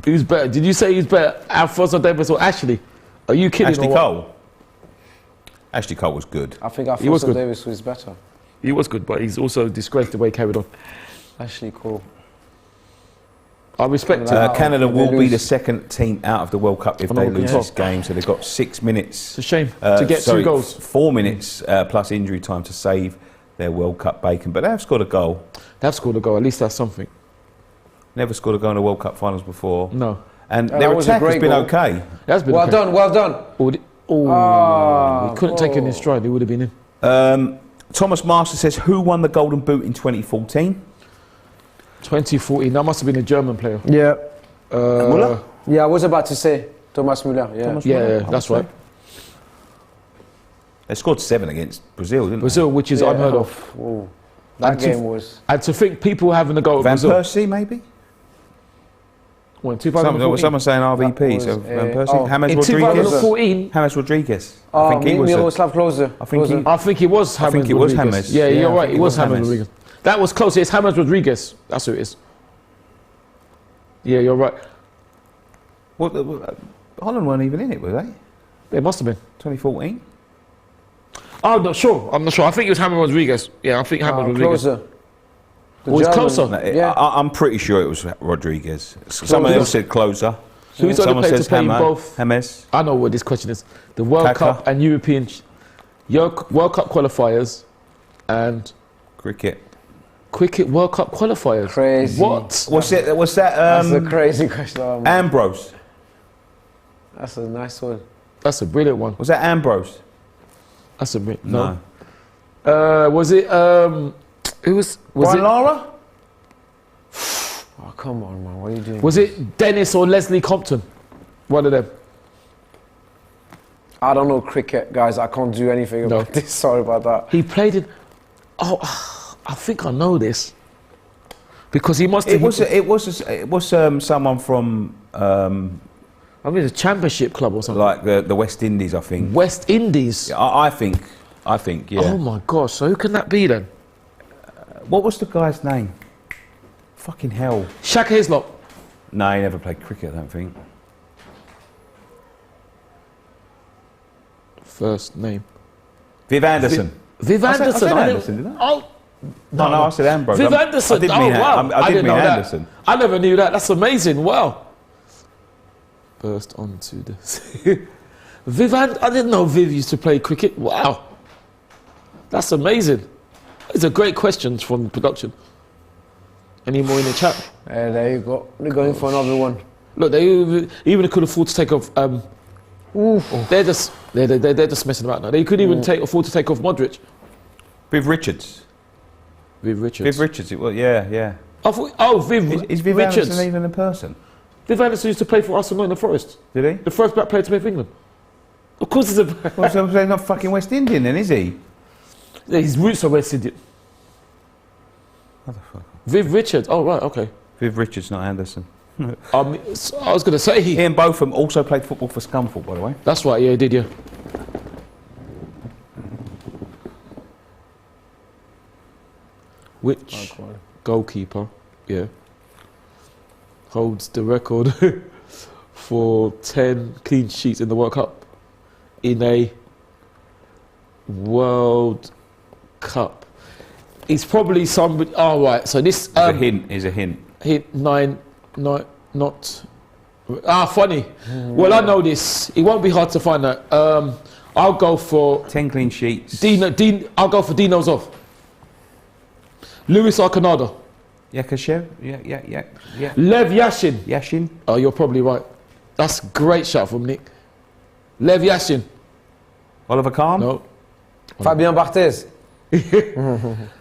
Who's better? Did you say who's better, Alfonso Davies or Ashley? Are you kidding? Ashley or what? Cole. Ashley Cole was good. I think was Alfonso good. Davies was better. He was good, but he's also disgraced the way he carried on. Actually, cool. I respect it. Canada If they will be lose- the second team out of the World Cup if I they know, lose yeah. this game. So they've got 6 minutes. It's a shame to get 2 goals. 4 minutes plus injury time to save their World Cup bacon. But they have scored a goal. They've scored a goal. At least that's something. Never scored a goal in the World Cup finals before. No. And that their was a attack has great been goal. okay. That's been Well okay. done, well done. He couldn't take it in his stride. He would have been in. Thomas Master says, who won the Golden Boot in 2014? 2014. That must have been a German player. Yeah. Muller? Yeah, I was about to say Thomas Müller. Yeah. Thomas Yeah, Muller, yeah, I that's would right. say. They scored 7 against Brazil, didn't Brazil, which is Yeah. unheard of. Whoa. That And to- game was. And to think people having a go they? at Van Brazil. Persie, maybe? What, in 2014? Someone's saying RVP, That so was, Van Persie. oh. James In Rodriguez? 2014, James Rodriguez. I Oh, think he was. Miroslav Klose. I think he- I think it was James think it was Rodriguez. James. Yeah, Yeah, you're I right. think It it was was James James. Rodriguez. That was close. It's James Rodriguez. That's who it is. Yeah, you're right. Holland weren't even in it, were they? It must have been. 2014? I'm not sure. I think it was James Rodriguez. Yeah, I think James Rodriguez. Closer. Oh, it's closer. No, Yeah. I'm pretty sure it was Rodriguez. Someone else said closer. Who's the Someone only player says to play in James. both? James. I know what this question is. The World Kaka. Cup and European World Cup qualifiers and Cricket. cricket World Cup qualifiers. Crazy. What? What's that? That's a crazy question. Oh, man. Ambrose. That's a nice one. That's a brilliant one. Was that Ambrose? That's a brilliant. No. No. Was it? Who was Brian it? Lara? Oh, come on, man. What are you doing? Was it Dennis or Leslie Compton? One of them. I don't know cricket, guys. I can't do anything about this. Sorry about that. He played in. Oh, I think I know this. Because he must have. It was someone from I mean, it's a championship club or something. like the West Indies, I think. West Indies. I think, yeah. Oh my gosh! So who can that be then? What was the guy's name? Fucking hell. Shaka Hislop. No, he never played cricket, I don't think. First name. Viv Anderson. Viv I said Anderson. Anderson, didn't I? Oh. No, I said Ambrose. Viv Anderson. I didn't Oh mean, wow! I didn't mean know Anderson. that. I never knew that. That's amazing. Wow. First onto the. I didn't know Viv used to play cricket. Wow. That's amazing. It's a great question from production. Any more in the chat? There you go. We're going for another one. Look, they even could afford to take off. They're just messing about now. They could even afford to take off Modric. Viv Richards. Viv Richards. Viv Richards, it was, yeah. Viv. Is Viv Richards. Anderson even a person? Viv Anderson used to play for us in the Forest. Did he? The first black player to play for England. Of course, he's a. Well, so he's not fucking West Indian then, is he? His roots are West Indian. Motherfucker. Viv Richards. Oh right, okay. Viv Richards, not Anderson. I was going to say Ian Botham also played football for Scunthorpe, by the way. That's right. Yeah, he did. Yeah. Which goalkeeper? Yeah. Holds the record for 10 clean sheets in the World Cup in a World Cup. It's probably somebody. Oh right. So this Is a hint. hit nine, not. Funny. Well, I know this. It won't be hard to find that. I'll go for 10 clean sheets. I'll go for Dino Zov. Luis Arconado. Yakashev? Yeah. Lev Yashin. Yashin? Oh, you're probably right. That's a great shout from Nick. Lev Yashin. Oliver Kahn? No. Fabien Barthez.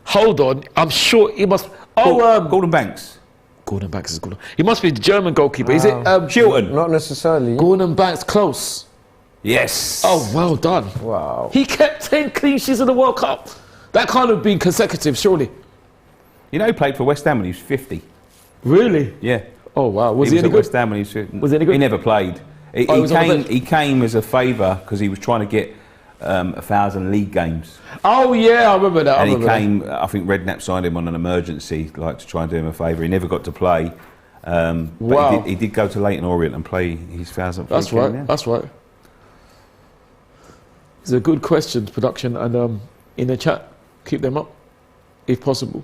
Hold on. I'm sure he must. Gordon Banks. Gordon Banks is good. He must be the German goalkeeper. Is it Chilton? Not necessarily. Gordon Banks? Close. Yes. Oh, well done. Wow. He kept 10 clean sheets in the World Cup. That can't have been consecutive, surely. You know, he played for West Ham when he was 50. Really? Yeah. Oh wow. Was he he was any at good? West Ham when he was 50. Was he any good? He never played. He came as a favour because he was trying to get 1,000 league games. Oh yeah, I remember that. I think Redknapp signed him on an emergency, like to try and do him a favour. He never got to play. But Wow. he did go to Leyton Orient and play his 1,000th That's league right. game, yeah. That's right. These are good questions, production, and in the chat, keep them up, if possible.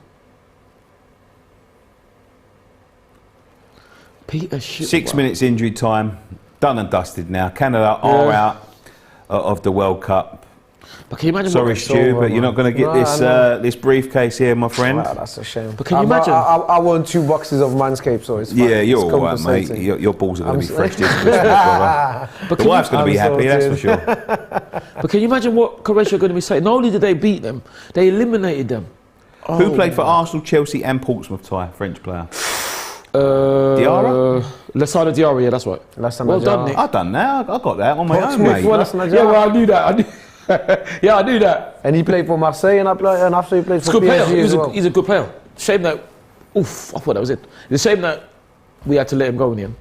Peter Ship. 6 minutes injury time, done and dusted now. Canada are out of the World Cup. But can you imagine? Sorry, Stu, but you're not going to get this briefcase here, my friend. Wow, that's a shame. But can you imagine? I won 2 boxes of Manscaped, so it's fine. Yeah, you're It's all right, mate. compensating. Your balls are going to be I'm fresh this Christmas, brother. But The wife's going to be I'm happy, that's for sorted. sure. But can you imagine what Croatia are going to be saying? Not only did they beat them, they eliminated them. Who played for Arsenal, Chelsea and Portsmouth, Ty? French player. Diarra? Lasana Diarra, yeah, that's right. Lasana Well done, Diarra. Nick. I've done that. I got that on my own, Portsmouth, mate. well, Yeah, well, I knew that. Yeah, I knew that. And he played for Marseille, and after he played He's a for good player. PSG as well. He's a good player. Shame that. Oof, I thought that was it. It's a shame that we had to let him go in the end.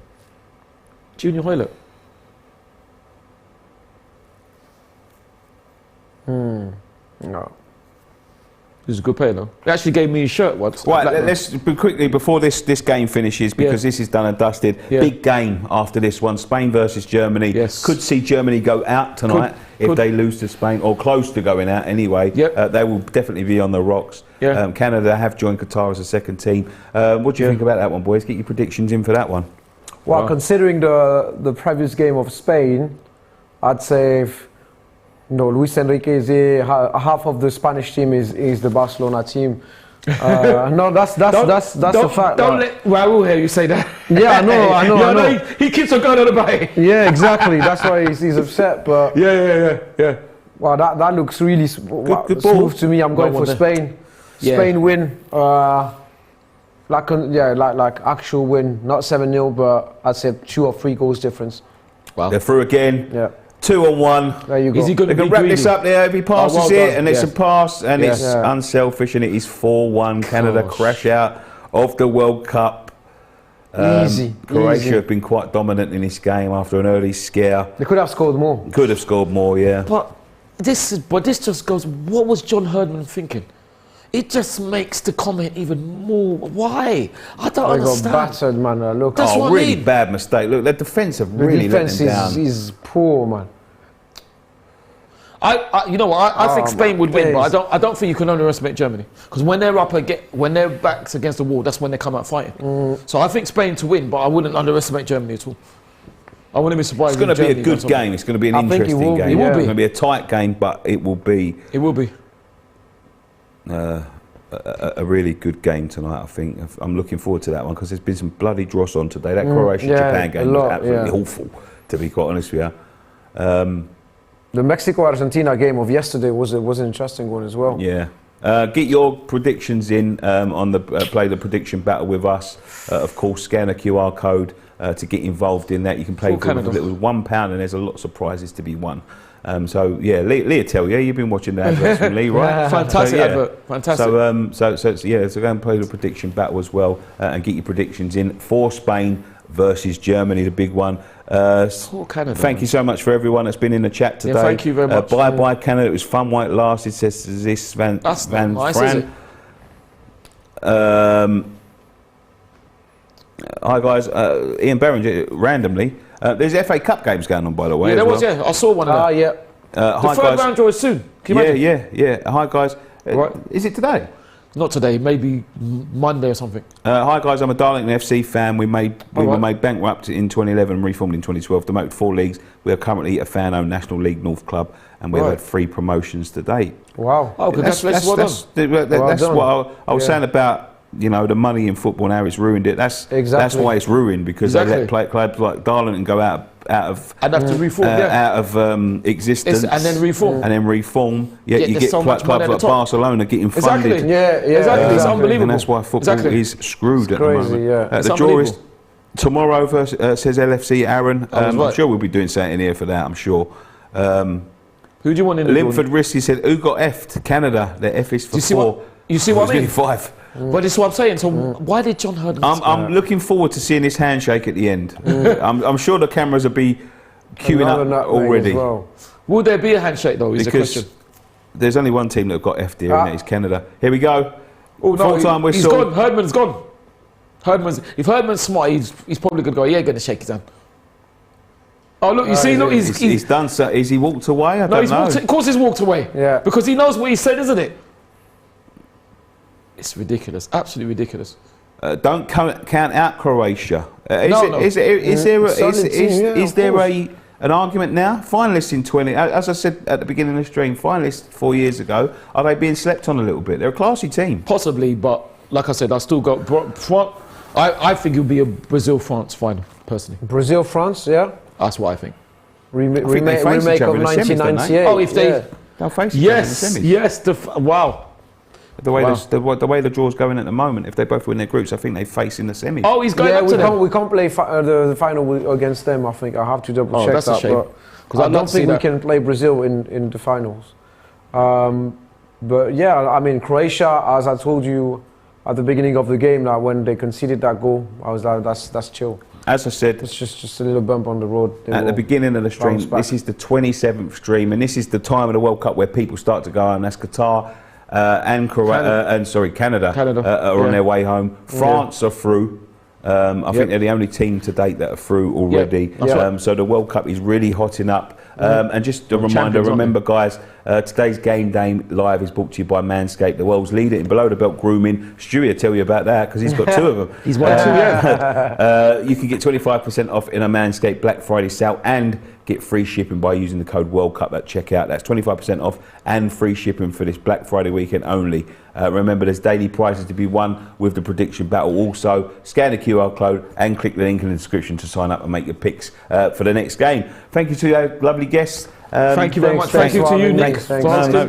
Junior Hoylett. No. He's a good player, though. He actually gave me his shirt once. Right, let's quickly, before this game finishes, because this is done and dusted, big game after this one, Spain versus Germany. Yes. Could see Germany go out tonight if they lose to Spain, or close to going out anyway. They will definitely be on the rocks. Canada have joined Qatar as a second team. What do you think about that one, boys? Get your predictions in for that one. Well, considering the previous game of Spain, I'd say... Luis Enrique is half of the Spanish team is the Barcelona team. No, that's a fact. Don't let Raul hear you say that. Yeah, I know. He keeps on going on about it. Yeah, exactly. That's why he's upset. But yeah. Well, that looks really good smooth to me. I'm going for Spain. Spain win. Like actual win, not 7-0, but I'd say 2 or 3 goals difference. Wow. They're through again. Yeah. 2-on-1. There you go. Is he going to wrap this up there? If he passes it, and it's a pass, and it's Yeah. unselfish, and it is 4-1. Canada crash out of the World Cup. Easy. Croatia have been quite dominant in this game after an early scare. They could have scored more. Could have scored more, yeah. But this just goes. What was John Herdman thinking? It just makes the comment even more. Why? I don't understand. They got battered, man. Look, That's what I really mean. bad mistake. Look, the defence have really let them down. is poor, man. You know what? I think Spain would win, but I don't think you can underestimate Germany, because when they're when their backs against the wall, that's when they come out fighting. So I think Spain to win, but I wouldn't underestimate Germany at all. I wouldn't be surprised. It's going to be a good game. It's going to be an interesting game. It will be. It's going to be a tight game, but it will be. It will be. A really good game tonight, I think. I'm looking forward to that one, because there's been some bloody dross on today. That Croatia-Japan game was absolutely awful, to be quite honest with you. The Mexico-Argentina game of yesterday was an interesting one as well. Yeah. Get your predictions in on the play the prediction battle with us. Of course, scan a QR code to get involved in that. You can play with £1, and there's a lot of surprises to be won. So yeah, Leah tell you, you've been watching the adverts from Lee, right? Fantastic advert, fantastic. So go and play the prediction battle as well, and get your predictions in for Spain versus Germany, the big one. Canada, thank you so much for everyone that's been in the chat today. Thank you very much. Bye Canada. It was fun while it lasted, says this Van Fran. Hi guys, Ian Berringer, randomly. There's FA Cup games going on, by the way. Yeah, there was. Yeah, I saw one of them. Yeah. The third round draw is soon. Can you imagine? Yeah. Hi guys. Is it today? Not today. Maybe Monday or something. Hi guys. I'm a Darlington FC fan. We were made bankrupt in 2011 and reformed in 2012. Demoted 4 leagues. We are currently a fan-owned National League North club, and we've had 3 promotions to date. Wow. Oh, congratulations. That's what I was saying about. You know, the money in football now, it's ruined it. That's why it's ruined, because they let clubs like Darlington go out of and have to reform, out of existence, and then reform. Yeah, you get clubs like Barcelona getting funded. Exactly. It's unbelievable. And that's why football is scrud at the moment. Yeah. The draw is tomorrow, says LFC Aaron. I'm sure we'll be doing something in here for that. I'm sure. Who do you want in the Linford Risky said, "Who got F'd? Canada. The F is for 4. You see what I mean? 5. But this is what I'm saying. So why did John Herdman? I'm looking forward to seeing this handshake at the end. I'm sure the cameras will be queuing up already. Will there be a handshake though? Is the question. There's only one team that got F'd here, and it's Canada. Here we go. Oh no, Full-time whistle. He's gone. Herdman's gone. If Herdman's smart, he's probably going to go. Yeah, going to shake his hand. Oh look, you see, look, he's done so. Is he walked away? I don't know. Of course, he's walked away. Yeah. Because he knows what he said, isn't it? It's ridiculous, absolutely ridiculous. Don't count out Croatia. Is there an argument now? Finalists in 20, as I said at the beginning of the stream, finalists 4 years ago, are they being slept on a little bit? They're a classy team. Possibly, but like I said, I still got I think it'll be a Brazil-France final, personally. Brazil-France, yeah? That's what I think. Remake of 1998. Oh, if they... They'll face each other in the semis. Yes, wow. The way the draw's going at the moment, if they both win their groups, I think they face in the semis. Oh, he's going up to them. We can't play the final against them, I think. I have to double check that's a shame. Because I don't think we can play Brazil in the finals. But yeah, I mean, Croatia, as I told you at the beginning of the game, like when they conceded that goal, I was like, that's chill. As I said, it's just a little bump on the road. At the beginning of the stream, this is the 27th stream, and this is the time of the World Cup where people start to go, and that's Qatar. and Canada are on their way home. France are through. I think they're the only team to date that are through already. So the World Cup is really hotting up. And just a reminder, remember guys, today's Game Day Live is brought to you by Manscaped, the world's leader in below the belt grooming. Stuart will tell you about that because he's got 2 of them. He's won 2, You can get 25% off in a Manscaped Black Friday sale and get free shipping by using the code World Cup at checkout. That's 25% off and free shipping for this Black Friday weekend only. Remember, there's daily prizes to be won with the prediction battle. Also, scan the QR code and click the link in the description to sign up and make your picks for the next game. Thank you to our lovely guests. Thank you very much. Thank you to you, Nick.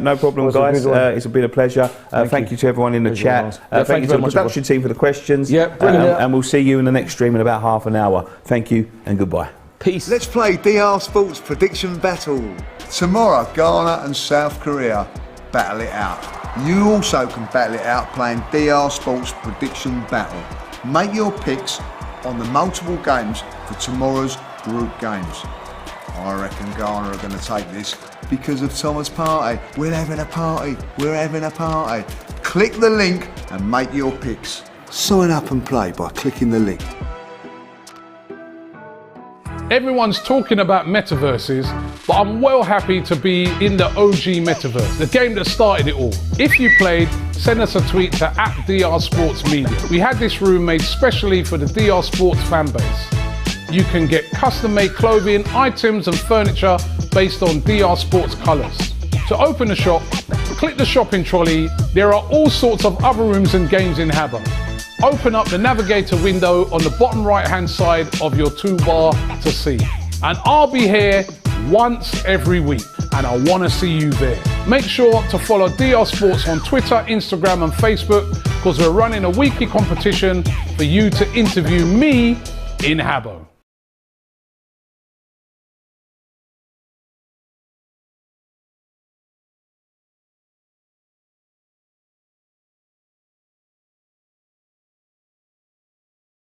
No problem, guys. It's been a pleasure. Thank you to everyone in the chat. Thank you to the production team for the questions. And we'll see you in the next stream in about half an hour. Thank you and goodbye. Peace. Let's play DR Sports Prediction Battle. Tomorrow, Ghana and South Korea battle it out. You also can battle it out playing DR Sports Prediction Battle. Make your picks on the multiple games for tomorrow's group games. I reckon Ghana are going to take this because of Thomas' party. We're having a party. We're having a party. Click the link and make your picks. Sign up and play by clicking the link. Everyone's talking about metaverses, but I'm well happy to be in the OG metaverse, the game that started it all. If you played, send us a tweet to @DR Sports Media. We had this room made specially for the DR Sports fan base. You can get custom-made clothing, items and furniture based on DR Sports colours. To open the shop, click the shopping trolley. There are all sorts of other rooms and games in Habbo. Open up the navigator window on the bottom right-hand side of your toolbar to see. And I'll be here once every week, and I want to see you there. Make sure to follow DR Sports on Twitter, Instagram and Facebook, because we're running a weekly competition for you to interview me in Habbo.